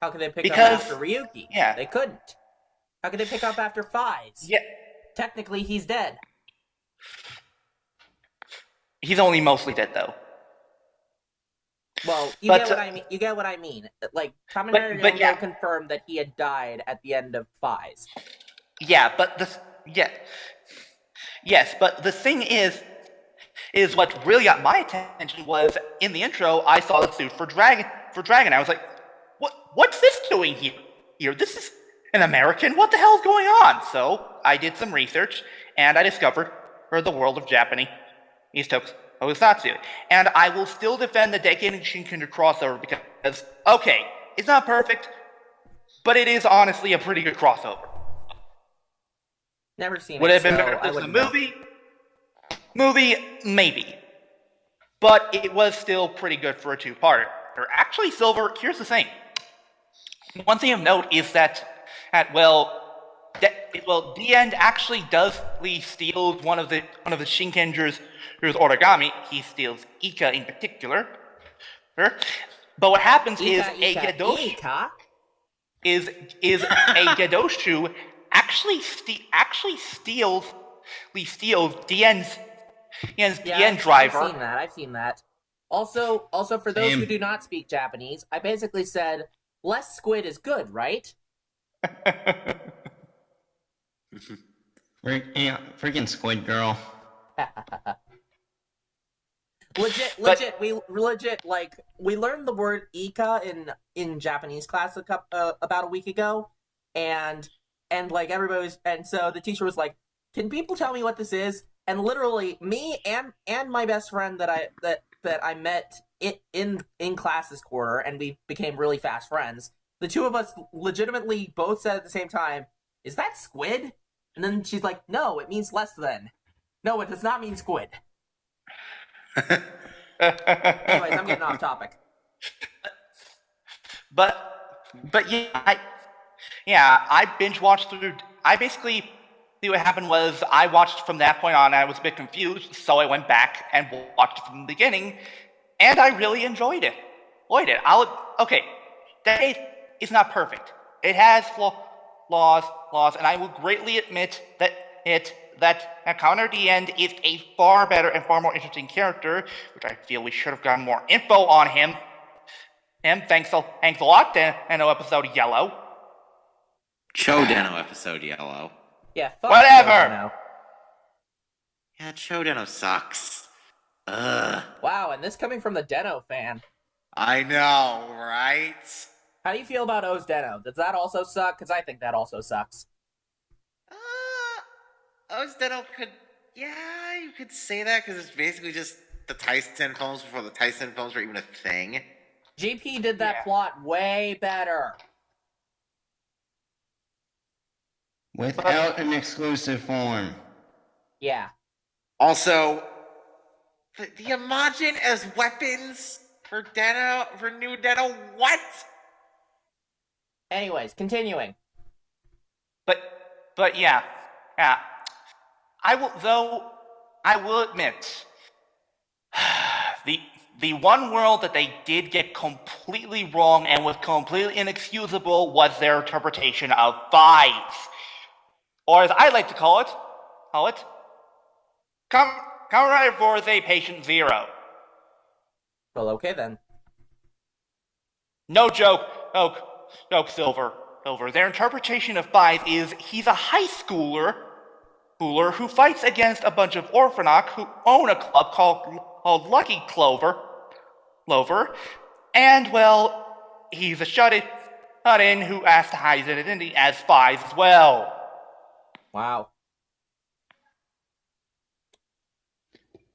How could they pick up after Ryuki? Yeah. They couldn't. How could they pick up after Fies? Yeah. Technically, he's dead. He's only mostly dead, though. Well, you get what I mean. You get what I mean. Like, Kamen Rider Yongo confirmed that he had died at the end of Fies. Yeah, but yes, but the thing is what really got my attention was in the intro. I saw the suit for Dragon. I was like, what's this doing here? This is an American. What the hell is going on? So I did some research and I discovered the world of Japanese Tokusatsu. And I will still defend the Decade and Shinkenger crossover because, okay, it's not perfect, but it is honestly a pretty good crossover. Never seen it. Would it have been better if it was a movie? Movie, maybe. But it was still pretty good for a two-parter. Actually, Silver, here's the thing. One thing of note is that the end actually does steal one of the Shinkenger's origami. He steals Ika in particular. But what happens is a Gedoshu actually steals Dien's driver. I've seen that. Also, for those who do not speak Japanese, I basically said less squid is good, right? Freaking Squid Girl. Legit. We learned the word ika in Japanese class about a week ago, and like everybody was, and so the teacher was like, "Can people tell me what this is?" And literally, me and my best friend that I met in class this quarter, and we became really fast friends. The two of us legitimately both said at the same time, "Is that squid?" And then she's like, "No, it means less than. No, it does not mean squid." Anyways, I'm getting off topic. But I binge watched through. I basically see what happened was I watched from that point on. And I was a bit confused, so I went back and watched from the beginning, and I really enjoyed it. Decade is not perfect. It has flaws, and I will greatly admit that Connor at the end is a far better and far more interesting character, which I feel we should have gotten more info on him. Thanks a lot, Deno episode Yellow. Chodeno episode Yellow. Yeah, fuck Whatever. Chodeno. Yeah, Chodeno sucks. Ugh. Wow, and this coming from the Deno fan. I know, right? How do you feel about O's Deno? Does that also suck? Because I think that also sucks. Osteno could, yeah, you could say that because it's basically just the Tyson films before the Tyson films were even a thing. GP did that plot way better. Without an exclusive form. Yeah. Also, the Imagin as weapons for new Deno, what? Anyways, continuing. But yeah. I will admit, the one world that they did get completely wrong and was completely inexcusable was their interpretation of 5. Or as I like to call it, Comrade Forze Patient Zero. Well, okay then. No joke, Silver. Their interpretation of 5 is he's a high schooler who fights against a bunch of orphanoch who own a club called Lucky Clover, and well, he's a shut-in who has to hide his identity as 5 as well. Wow.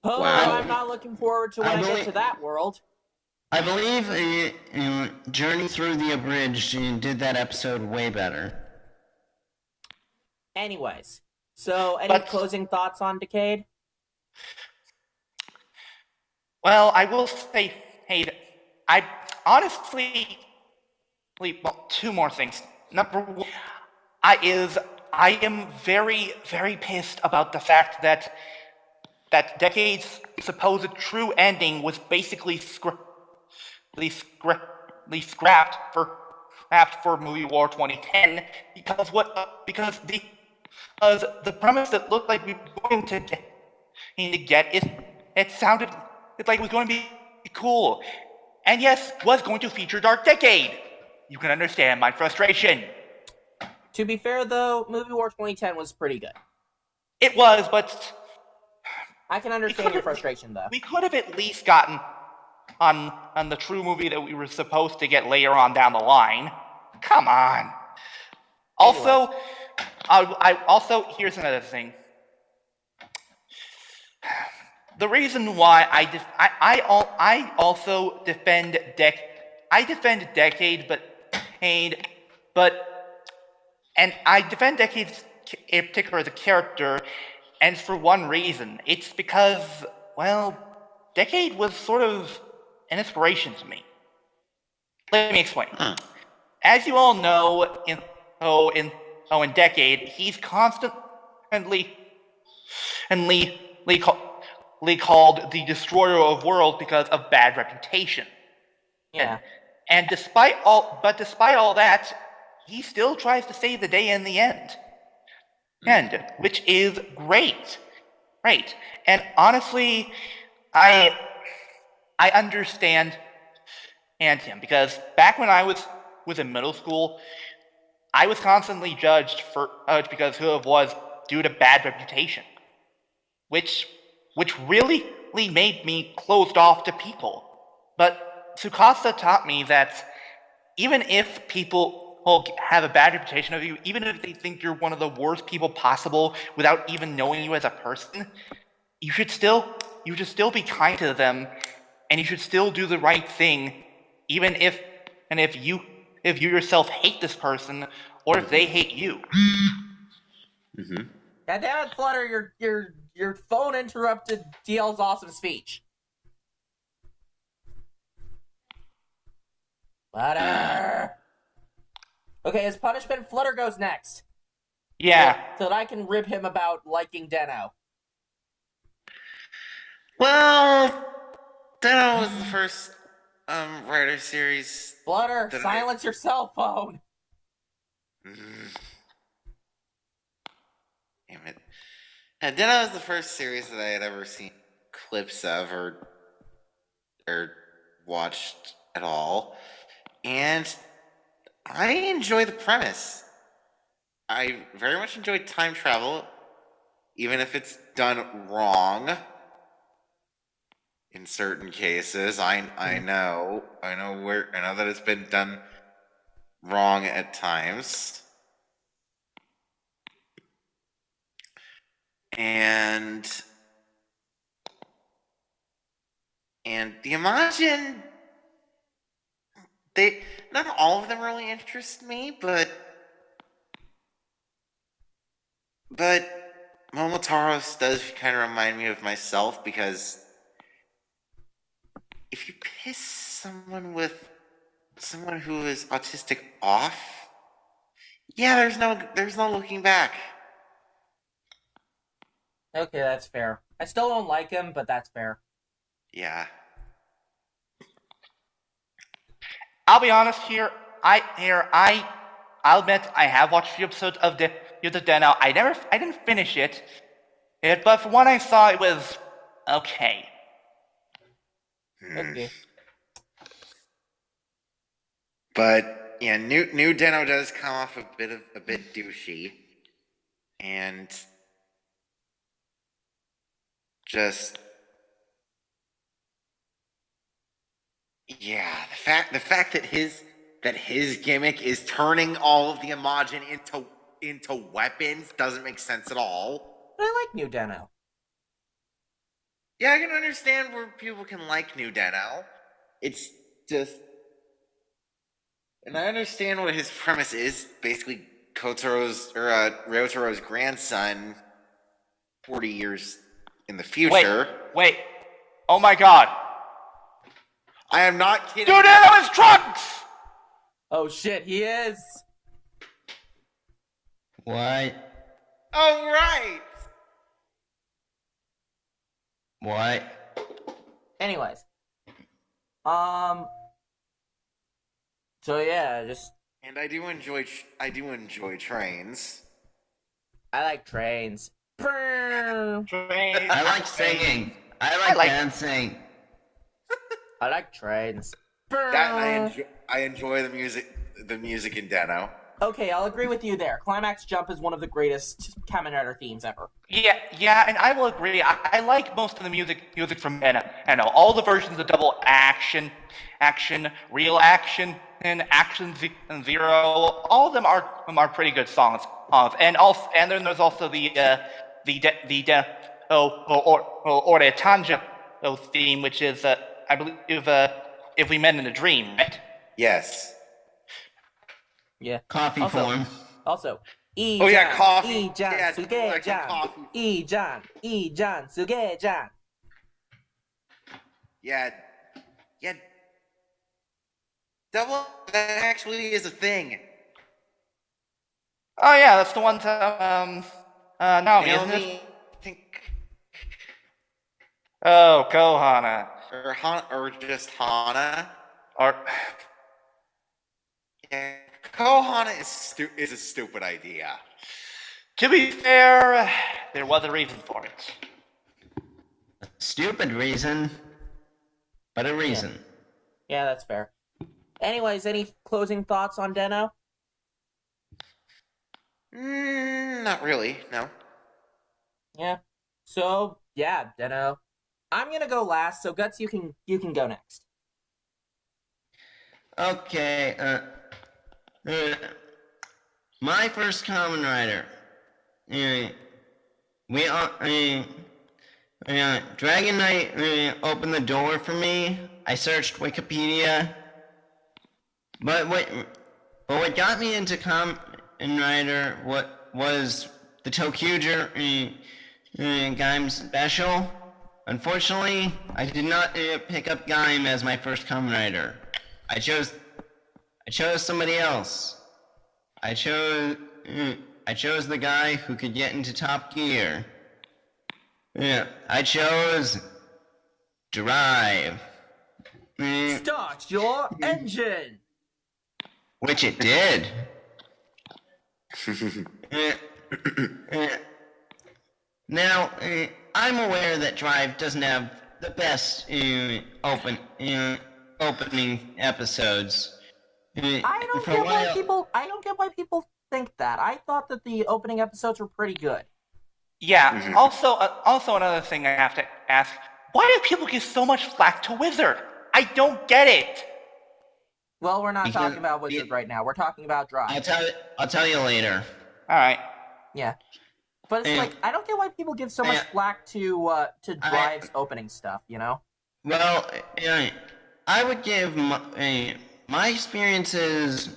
Oh, Wow. I'm not looking forward to when I get to that world. I believe Journey Through the Abridged did that episode way better. Anyways, so any closing thoughts on Decade? Well, I will say, I honestly, well, 2 more things. Number 1, I am very, very pissed about the fact that Decade's supposed true ending was basically scrapped for Movie War 2010 because the premise that looked like we were going to get it sounded like it was going to be cool, and yes, was going to feature Dark Decade. You can understand my frustration. To be fair, though, Movie War 2010 was pretty good. It was, but I can understand your frustration, though. We could have at least gotten on the true movie that we were supposed to get later on down the line. Come on. Also, here's another thing. The reason why I also defend Decade, and I defend Decade in particular as a character, and for one reason. It's because, well, Decade was sort of an inspiration to me. Let me explain. As you all know, in Decade, he's constantly called the Destroyer of Worlds because of bad reputation. Yeah. And despite all that, he still tries to save the day in the end. Which is great. Right. And honestly, I understand him, because back when I was in middle school, I was constantly judged because who it was due to bad reputation. Which really really made me closed off to people. But Tsukasa taught me that even if people have a bad reputation of you, even if they think you're one of the worst people possible without even knowing you as a person, you should still be kind to them, and you should still do the right thing, even if you yourself hate this person, or if they hate you. Mm-hmm. God damn it, Flutter! Your phone interrupted DL's awesome speech. Flutter. Okay, as punishment, Flutter goes next. Yeah. So that I can rib him about liking Deno. Well, Deno was the first writer series. Flutter, that silence your cell phone. Damn it. Deno was the first series that I had ever seen clips of or watched at all. And I enjoy the premise. I very much enjoy time travel, even if it's done wrong. In certain cases, I know that it's been done wrong at times, and the Imagine, not all of them really interest me, but Momotaro's does kind of remind me of myself, because if you piss someone who is autistic off, yeah, there's no looking back. Okay, that's fair. I still don't like him, but that's fair. Yeah. I'll be honest here. I'll admit I have watched a few episodes of Deno. I didn't finish it, but from what I saw, it was okay. Okay. But yeah, new Deno does come off a bit douchey, and just yeah, the fact that his gimmick is turning all of the Imagine into weapons doesn't make sense at all. But I like New Deno. Yeah, I can understand where people can like new Deno. It's just, and I understand what his premise is. Basically, Ryotaro's grandson, 40 years in the future. Wait. Oh my god. I am not kidding. Dude, Deno is Trunks! Oh shit, he is! What? Oh, right! What? Anyways. So yeah, just... And I do enjoy trains. I like trains. Brrr. I like singing. I like dancing. I like trains. That I enjoy the music in Deno. Okay, I'll agree with you there. Climax Jump is one of the greatest Kamen Rider themes ever. Yeah, and I will agree. I like most of the music from Deno. All the versions of Double Action, Real Action, and Action Zero. All of them are pretty good songs. And then there's also the Tanja theme, which is I believe If We Met in a Dream, right? Yes. Yeah. Coffee form. Also, Oh yeah, coffee. E-Jan, Yeah, Suge-jan. coffee. E-Jan, Suge-jan. Yeah. Double, that actually is a thing. Oh yeah, that's the one to Naomi, isn't it? I think, Oh, Kohana. or just Hana. Or Yeah, Kohana is a stupid idea. to be fair, there was a reason for it. Stupid reason, but a reason. Yeah, that's fair. Anyways, any closing thoughts on Deno? Not really, no. Yeah. So, yeah, Deno. I'm gonna go last, so Guts, you can go next. Okay, my first Kamen Rider. Dragon Knight opened the door for me. I searched Wikipedia, but what got me into Kamen Rider was the Toku Gaim special. Unfortunately, I did not pick up Gaim as my first Kamen Rider. I chose somebody else. I chose the guy who could get into Top Gear. Yeah, I chose Drive. Start your engine! Which it did. Now, I'm aware that Drive doesn't have the best opening episodes. I don't get why people think that. I thought that the opening episodes were pretty good. Yeah. Also another thing I have to ask: why do people give so much flack to Wizard? I don't get it. Well, we're not talking about Wizard right now. We're talking about Drive. I'll tell you later. All right. Yeah, but it's like I don't get why people give so much flack to Drive's opening stuff. You know. Well, I would give my experiences.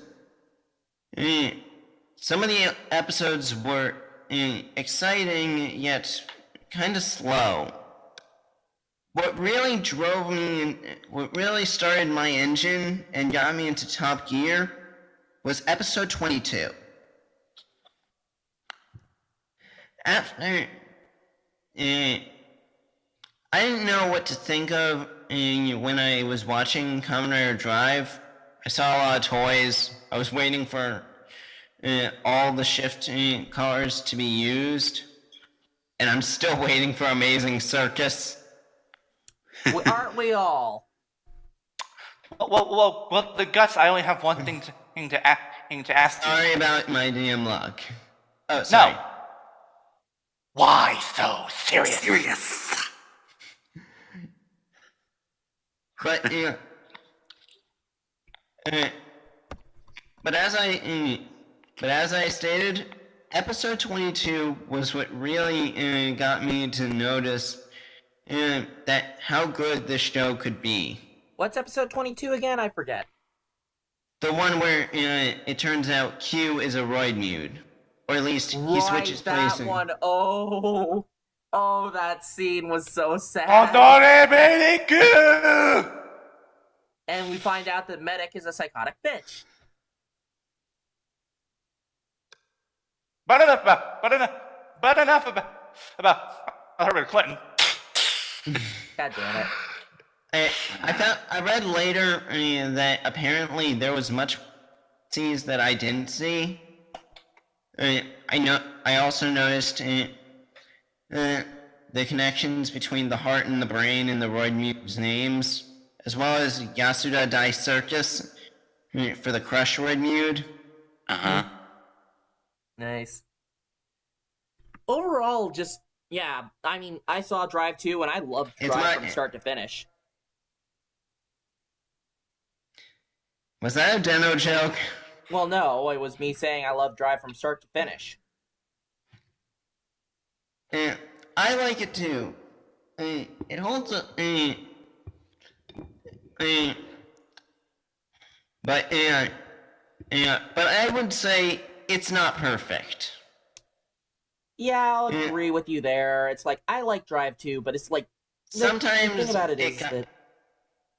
Some of the episodes were exciting yet kind of slow. What really started my engine and got me into Top Gear was episode 22. After, I didn't know what to think of when I was watching Kamen Rider Drive. I saw a lot of toys. I was waiting for all the shift cars to be used, and I'm still waiting for Amazing Circus. Aren't we all? Well, the Guts. I only have one thing to ask you. Sorry about my damn luck. Oh, sorry. No. Why so serious? But but as I stated, episode 22 was what really got me to notice that how good this show could be. What's episode 22 again? I forget. The one where it turns out Q is a roid mute. Or at least he switches places. That one. Oh, that scene was so sad. And we find out that Medic is a psychotic bitch. But enough about Herbert Clinton. God damn it. I read later that apparently there was much scenes that I didn't see. I also noticed the connections between the heart and the brain in the roid mute's names, as well as Yasuda Dai Circus for the Crush roid mute. Nice. Overall, just yeah. I mean, I saw Drive 2, and I loved Drive from start to finish. Was that a Deno joke? Well, no, it was me saying I love Drive from start to finish. I like it too. It holds a. But I would say it's not perfect. Yeah, I'll agree with you there. It's like I like Drive 2, but it's like sometimes the thing about it is that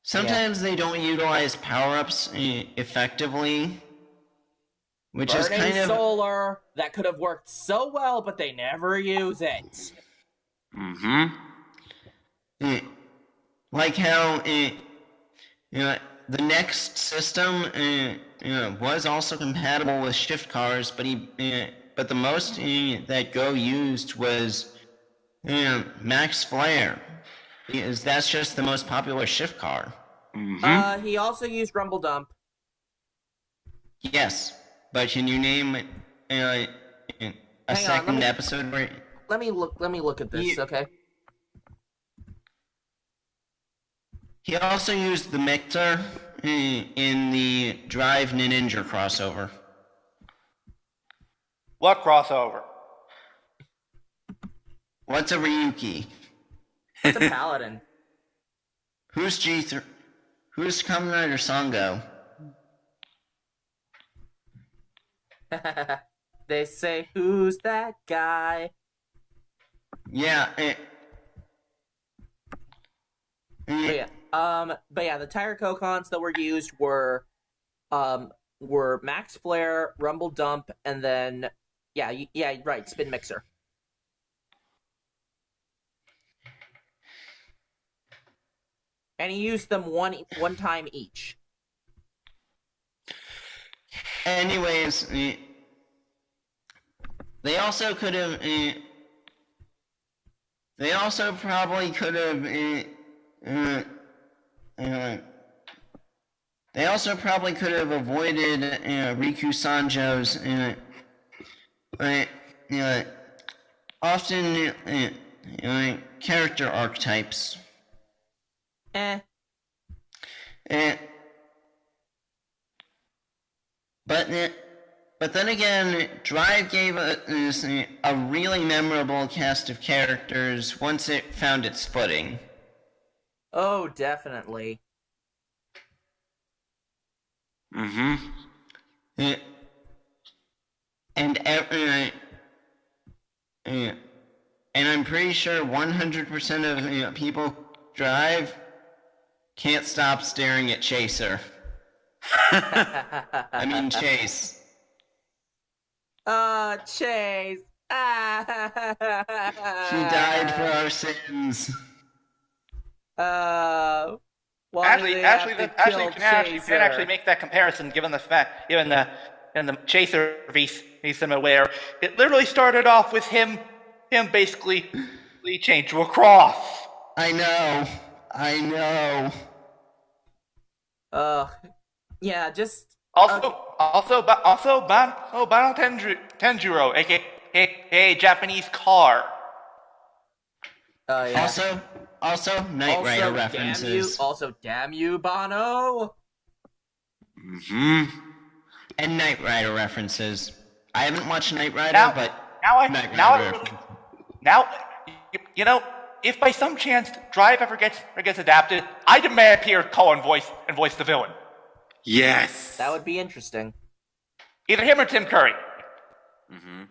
sometimes they don't utilize power-ups effectively. Which Burning is kind of solar that could have worked so well, but they never use it. Like how the next system was also compatible with shift cars, but the most that Go used was Max Flare, because that's just the most popular shift car. He also used Rumble Dump. Yes. But can you name a second episode where? Let me look at this, okay? He also used the mixer in the Drive Ninja crossover. What crossover? What's a Ryuki? It's a paladin. Who's G3? Who's Kamen Rider Sango? They say, who's that guy? Yeah. But yeah, the tire Kokons that were used were Max Flare, Rumble Dump, and then right, Spin Mixer. And he used them one time each. Anyways, they also could have. They also probably could have. They also probably could have avoided Riku Sanjo's often character archetypes. But then again, Drive gave us a really memorable cast of characters once it found its footing. Oh, definitely. Mm-hmm. And I'm pretty sure 100% of people Drive can't stop staring at Chaser. I mean Chase. Oh, Chase. He died for our sins. Why Actually, do they you have to kill can actually Chaser? make that comparison given the Chaser piece I'm aware. It literally started off with him basically changed to a cross. I know. Yeah, just Also, Bano Tenjuro, aka Japanese car. yeah. Also Knight Rider references. Damn you, Bono. Mm-hmm. And Knight Rider references. I haven't watched Knight Rider, but if by some chance Drive ever gets adapted, I demand Peter Cullen voice the villain. Yes. That would be interesting. Either him or Tim Curry. Mm-hmm.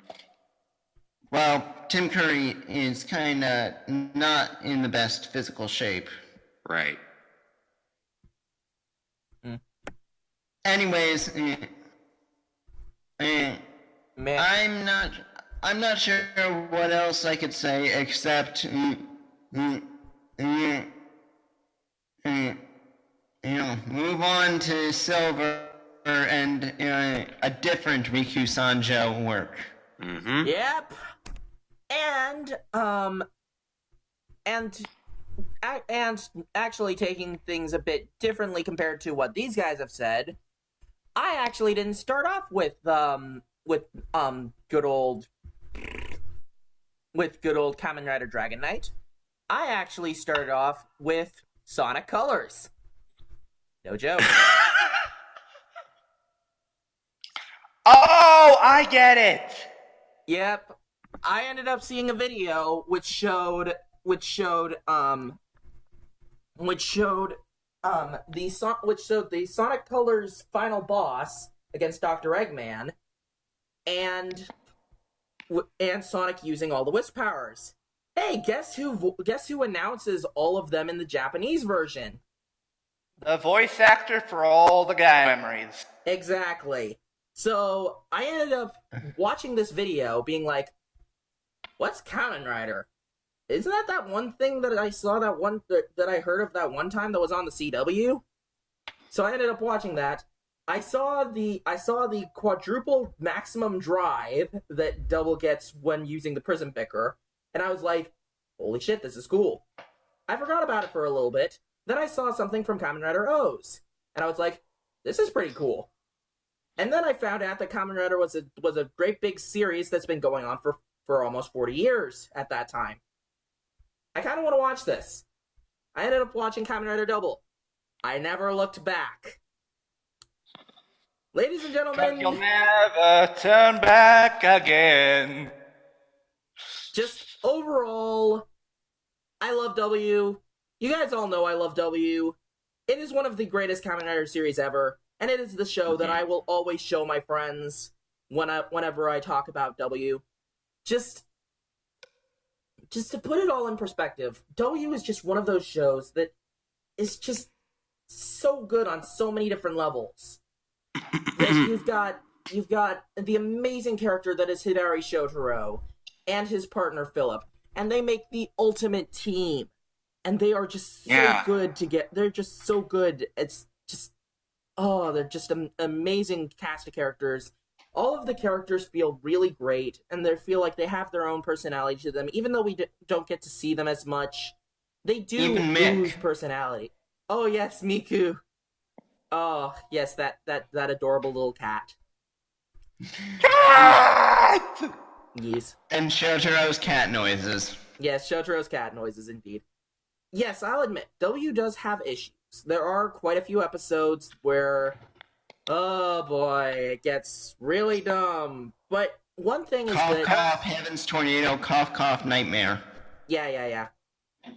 well, Tim Curry is kinda not in the best physical shape. Right. Anyways, Man, I'm not sure what else I could say except move on to Silver and a different Riku Sanjo work. Mm-hmm. yep. And actually taking things a bit differently compared to what these guys have said, I actually didn't start off with good old Kamen Rider Dragon Knight. I actually started off with Sonic Colors. No joke. Oh, I get it. Yep. I ended up seeing a video which showed the Sonic Colors final boss against Dr. Eggman, and Sonic using all the Wisp powers. Hey, guess who announces all of them in the Japanese version? The voice actor for all the guy memories. Exactly. So I ended up watching this video, being like, "What's Kamen Rider? Isn't that one thing that I saw that I heard of that one time that was on the CW?" So I ended up watching that. I saw the quadruple maximum drive that Double gets when using the Prism Picker, and I was like, "Holy shit, this is cool." I forgot about it for a little bit. Then I saw something from Kamen Rider O's, and I was like, "This is pretty cool." And then I found out that Kamen Rider was a great big series that's been going on for almost 40 years at that time. I kind of want to watch this. I ended up watching Kamen Rider Double. I never looked back. Ladies and gentlemen, You'll never turn back again. just overall, I love W. You guys all know I love W. It is one of the greatest Kamen Rider series ever, and it is the show that I will always show my friends whenever I talk about W. Just to put it all in perspective, W is just one of those shows that is just so good on so many different levels. You've got the amazing character that is Hidari Shotaro and his partner Philip, and they make the ultimate team. And they are just so good they're just so good. It's just, they're just an amazing cast of characters. All of the characters feel really great, and they feel like they have their own personality to them. Even though we don't get to see them as much, they do lose personality. Oh yes, Miku. Oh yes, that adorable little cat. Cat! Yes. And Shotaro's cat noises. Yes, Shotaro's cat noises indeed. Yes, I'll admit, W does have issues. There are quite a few episodes where, oh boy, it gets really dumb. But one thing is Cough, that... cough, heaven's tornado, cough, cough, nightmare. Yeah.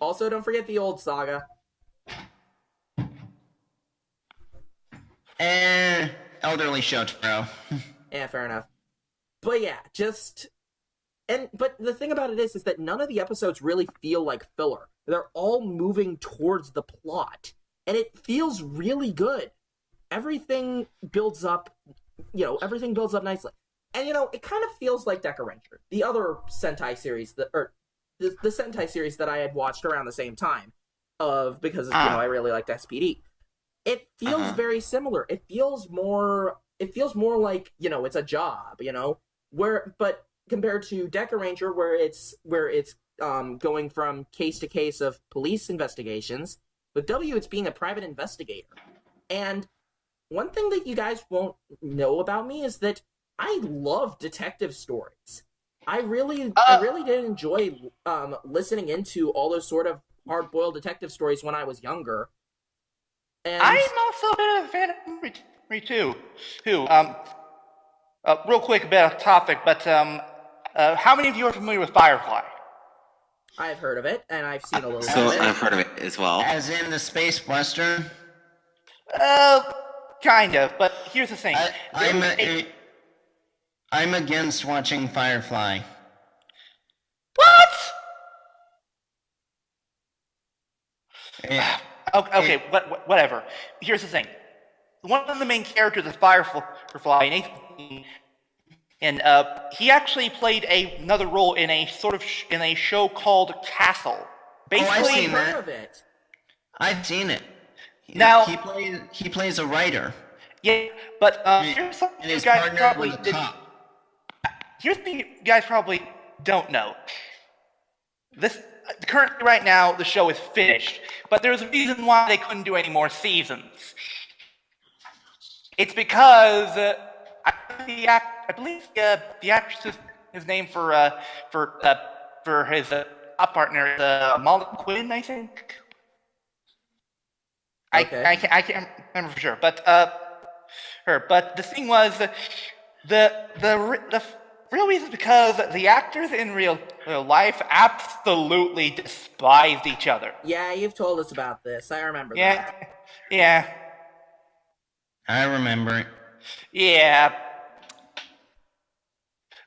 Also, don't forget the old saga. And elderly Shotaro. Yeah, fair enough. But yeah, but the thing about it is that none of the episodes really feel like filler. They're all moving towards the plot, and it feels really good. Everything builds up, everything builds up nicely. And, it kind of feels like Deca Ranger, the other Sentai series, the Sentai series that I had watched around the same time, because I really liked SPD. It feels very similar. It feels more like, it's a job, but compared to Deca Ranger, where it's going from case to case of police investigations, with W, it's being a private investigator. And one thing that you guys won't know about me is that I love detective stories. I really did enjoy listening into all those sort of hard-boiled detective stories when I was younger. And I'm also a bit of a fan of me too. Real quick, a bit off topic, but how many of you are familiar with Firefly? I've heard of it, and I've seen a little bit So of it. I've heard of it as well. As in the space western? Kind of, but here's the thing. I'm against watching Firefly. What? Yeah. Okay, whatever. Here's the thing. One of the main characters of Firefly, Nathan, and he actually played another role in a in a show called Castle. Basically, I've seen that. Heard of it. I've seen it. Now he plays a writer. Yeah, but here's something And you his guys partner probably was a didn't. cop. Here's what you guys probably don't know. Currently, right now, the show is finished, but there's a reason why they couldn't do any more seasons. It's because I believe the actress is named for his top partner is Molly Quinn, I think. Okay. I can't remember for sure, but her. But the thing was, the real reason is because the actors in real life absolutely despised each other. Yeah, you've told us about this. I remember that. Yeah. I remember it. Yeah.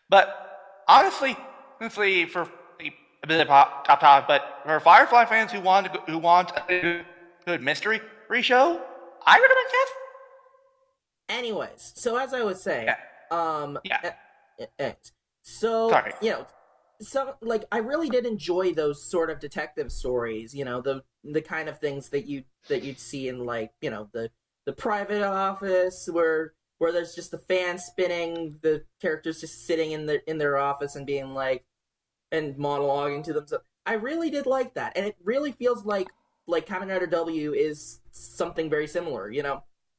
But honestly, for a bit of top topic, but for Firefly fans who want a good mystery show, I recommend Castle. Anyways, so as I was saying, so Sorry. I really did enjoy those sort of detective stories. The kind of things that you'd see in the private office where there's just the fan spinning, the characters just sitting in their office and being and monologuing to themselves. I really did like that, and it really feels like Kamen Rider W is something very similar,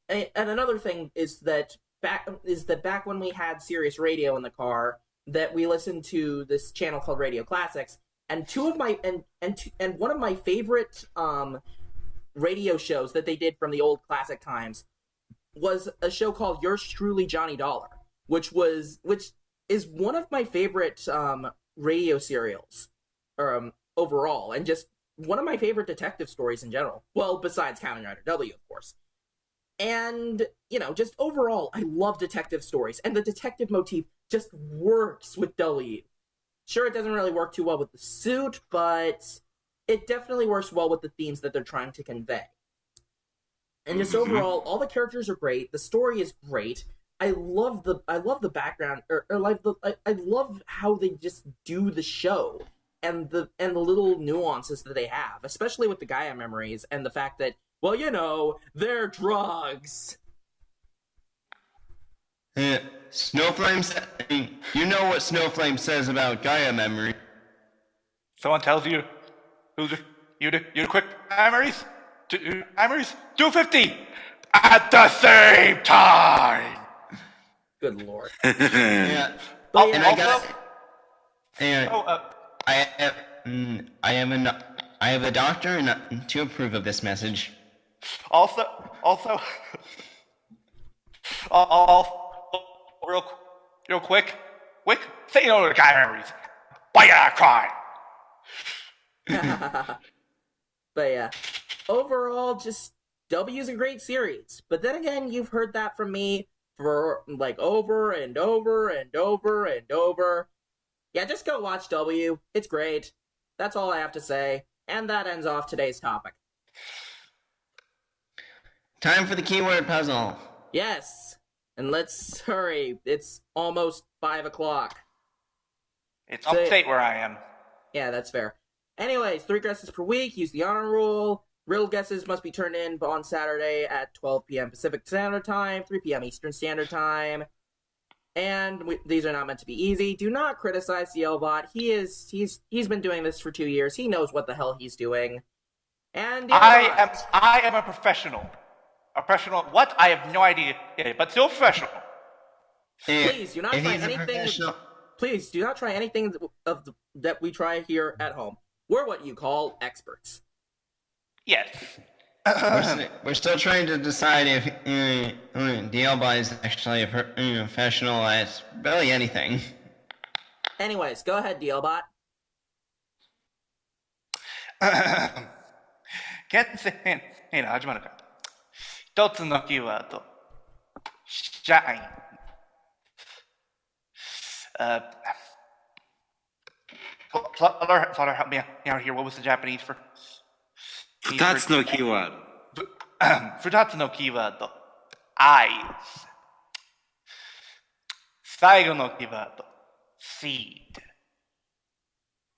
And another thing is that back when we had Sirius Radio in the car, that we listened to this channel called Radio Classics, And one of my favorite radio shows that they did from the old classic times was a show called Yours Truly Johnny Dollar, which is one of my favorite radio serials overall, and just one of my favorite detective stories in general. Well, besides Kamen Rider W, of course. And, just overall, I love detective stories, and the detective motif just works with W. Sure, it doesn't really work too well with the suit, but it definitely works well with the themes that they're trying to convey. And just overall, all the characters are great. The story is great. I love the background, I love how they just do the show and the little nuances that they have, especially with the Gaia memories and the fact that, well, they're drugs. Snowflame, you know what Snowflame says about Gaia memory. Someone tells you you to quick memories, 250 at the same time. Good lord. Yeah. But Oh, yeah, And I got. And I have a doctor and to approve of this message. Also, real quick, say no to the guy memories. Why you not cry? But yeah, overall, just W's a great series. But then again, you've heard that from me for over and over and over and over. Yeah, just go watch W. It's great. That's all I have to say. And that ends off today's topic. Time for the keyword puzzle. Yes. And let's hurry. It's almost 5 o'clock. It's upstate where I am. Yeah, that's fair. Anyways, 3 guesses per week. Use the honor rule. Riddle guesses must be turned in on Saturday at 12 p.m. Pacific Standard Time, 3 p.m. Eastern Standard Time. And these are not meant to be easy. Do not criticize the L-Bot. He's been doing this for 2 years. He knows what the hell he's doing. And I am a professional. A professional. What? I have no idea. But still professional. Please do not try anything. Please do not try anything that we try here at home. We're what you call experts. Yes. We're still trying to decide if DLBot is actually a professional at really anything. Anyways, go ahead, DLBot. 始まるか。一つのキーワード。shine. Father, help me out here. What was the Japanese for? 二つのキーワード。二つのキーワード。eyes. 最後のキーワード。seed.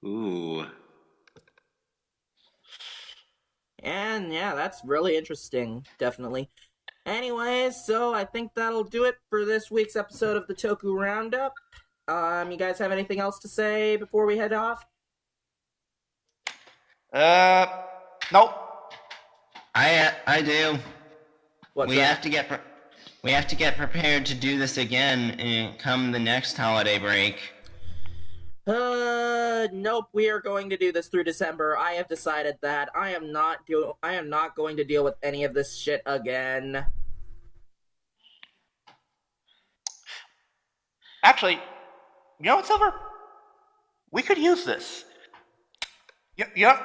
Ooh. And yeah, that's really interesting, definitely. Anyways, so I think that'll do it for this week's episode of the Toku Roundup. You guys have anything else to say before we head off? Nope. I do. What's we that? have to get prepared to do this again come the next holiday break. Nope, we are going to do this through December. I have decided that I am not going to deal with any of this shit again. Actually, you know what, Silver? We could use this. You know,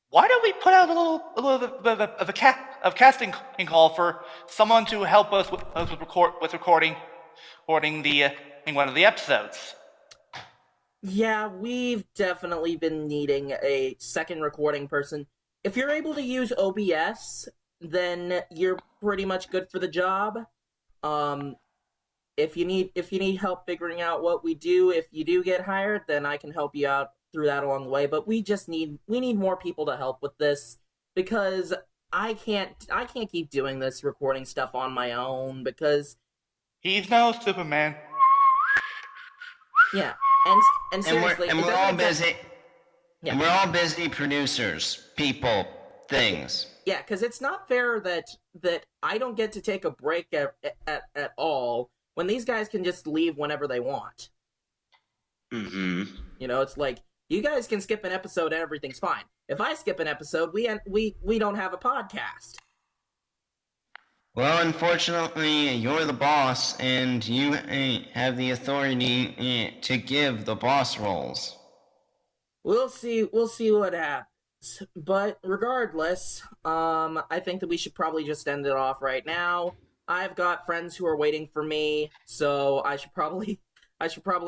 why don't we put out a little bit of a casting call for someone to help us with recording one of the episodes? Yeah, we've definitely been needing a second recording person. If you're able to use OBS, then you're pretty much good for the job. If you need help figuring out what we do, if you do get hired, then I can help you out through that along the way. But we need more people to help with this, because I can't keep doing this recording stuff on my own, because he's no Superman. Yeah, and seriously, and we're all busy. Yeah. And we're all busy producers, people, things. Yeah, because it's not fair that I don't get to take a break at all when these guys can just leave whenever they want. Mm-hmm. You know, it's like, you guys can skip an episode and everything's fine. If I skip an episode, we don't have a podcast. Well, unfortunately, you're the boss, and you have the authority to give the boss roles. We'll see what happens. But regardless, I think that we should probably just end it off right now. I've got friends who are waiting for me, so I should probably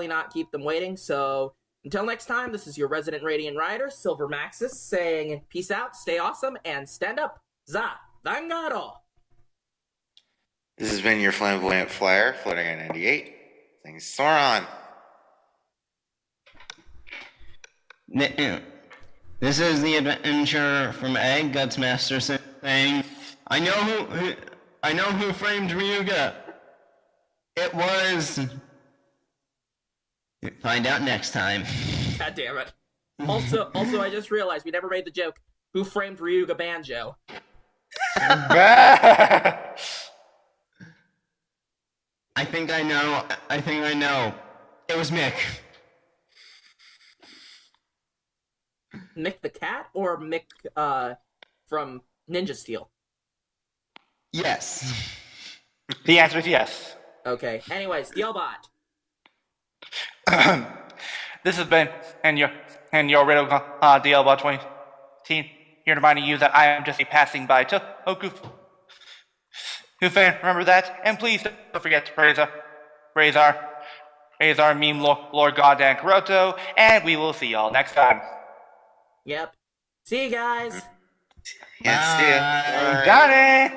not keep them waiting. So until next time, this is your resident Radiant Rider, Silver Maxis, saying peace out, stay awesome, and stand up. Za Vangaro! This has been your flamboyant flyer, floating at 98. Saying Sauron. This is the adventure from Egg Gutsmaster saying, I know who framed Ryuga. It was. Find out next time. God damn it. Also, I just realized we never made the joke. Who framed Ryuga Banjo? I think I know. It was Mick. Mick the cat or Mick from Ninja Steel? Yes. The answer is yes. Okay. Anyways, Steelbot. This has been and your riddle DLBot 2018. Here reminding you that I am just a passing by Toku fan. Remember that, and please don't forget to praise our meme Lord Goddamn Kuroto, and we will see y'all next time. Yep. See you guys. Yes, dude. Got it.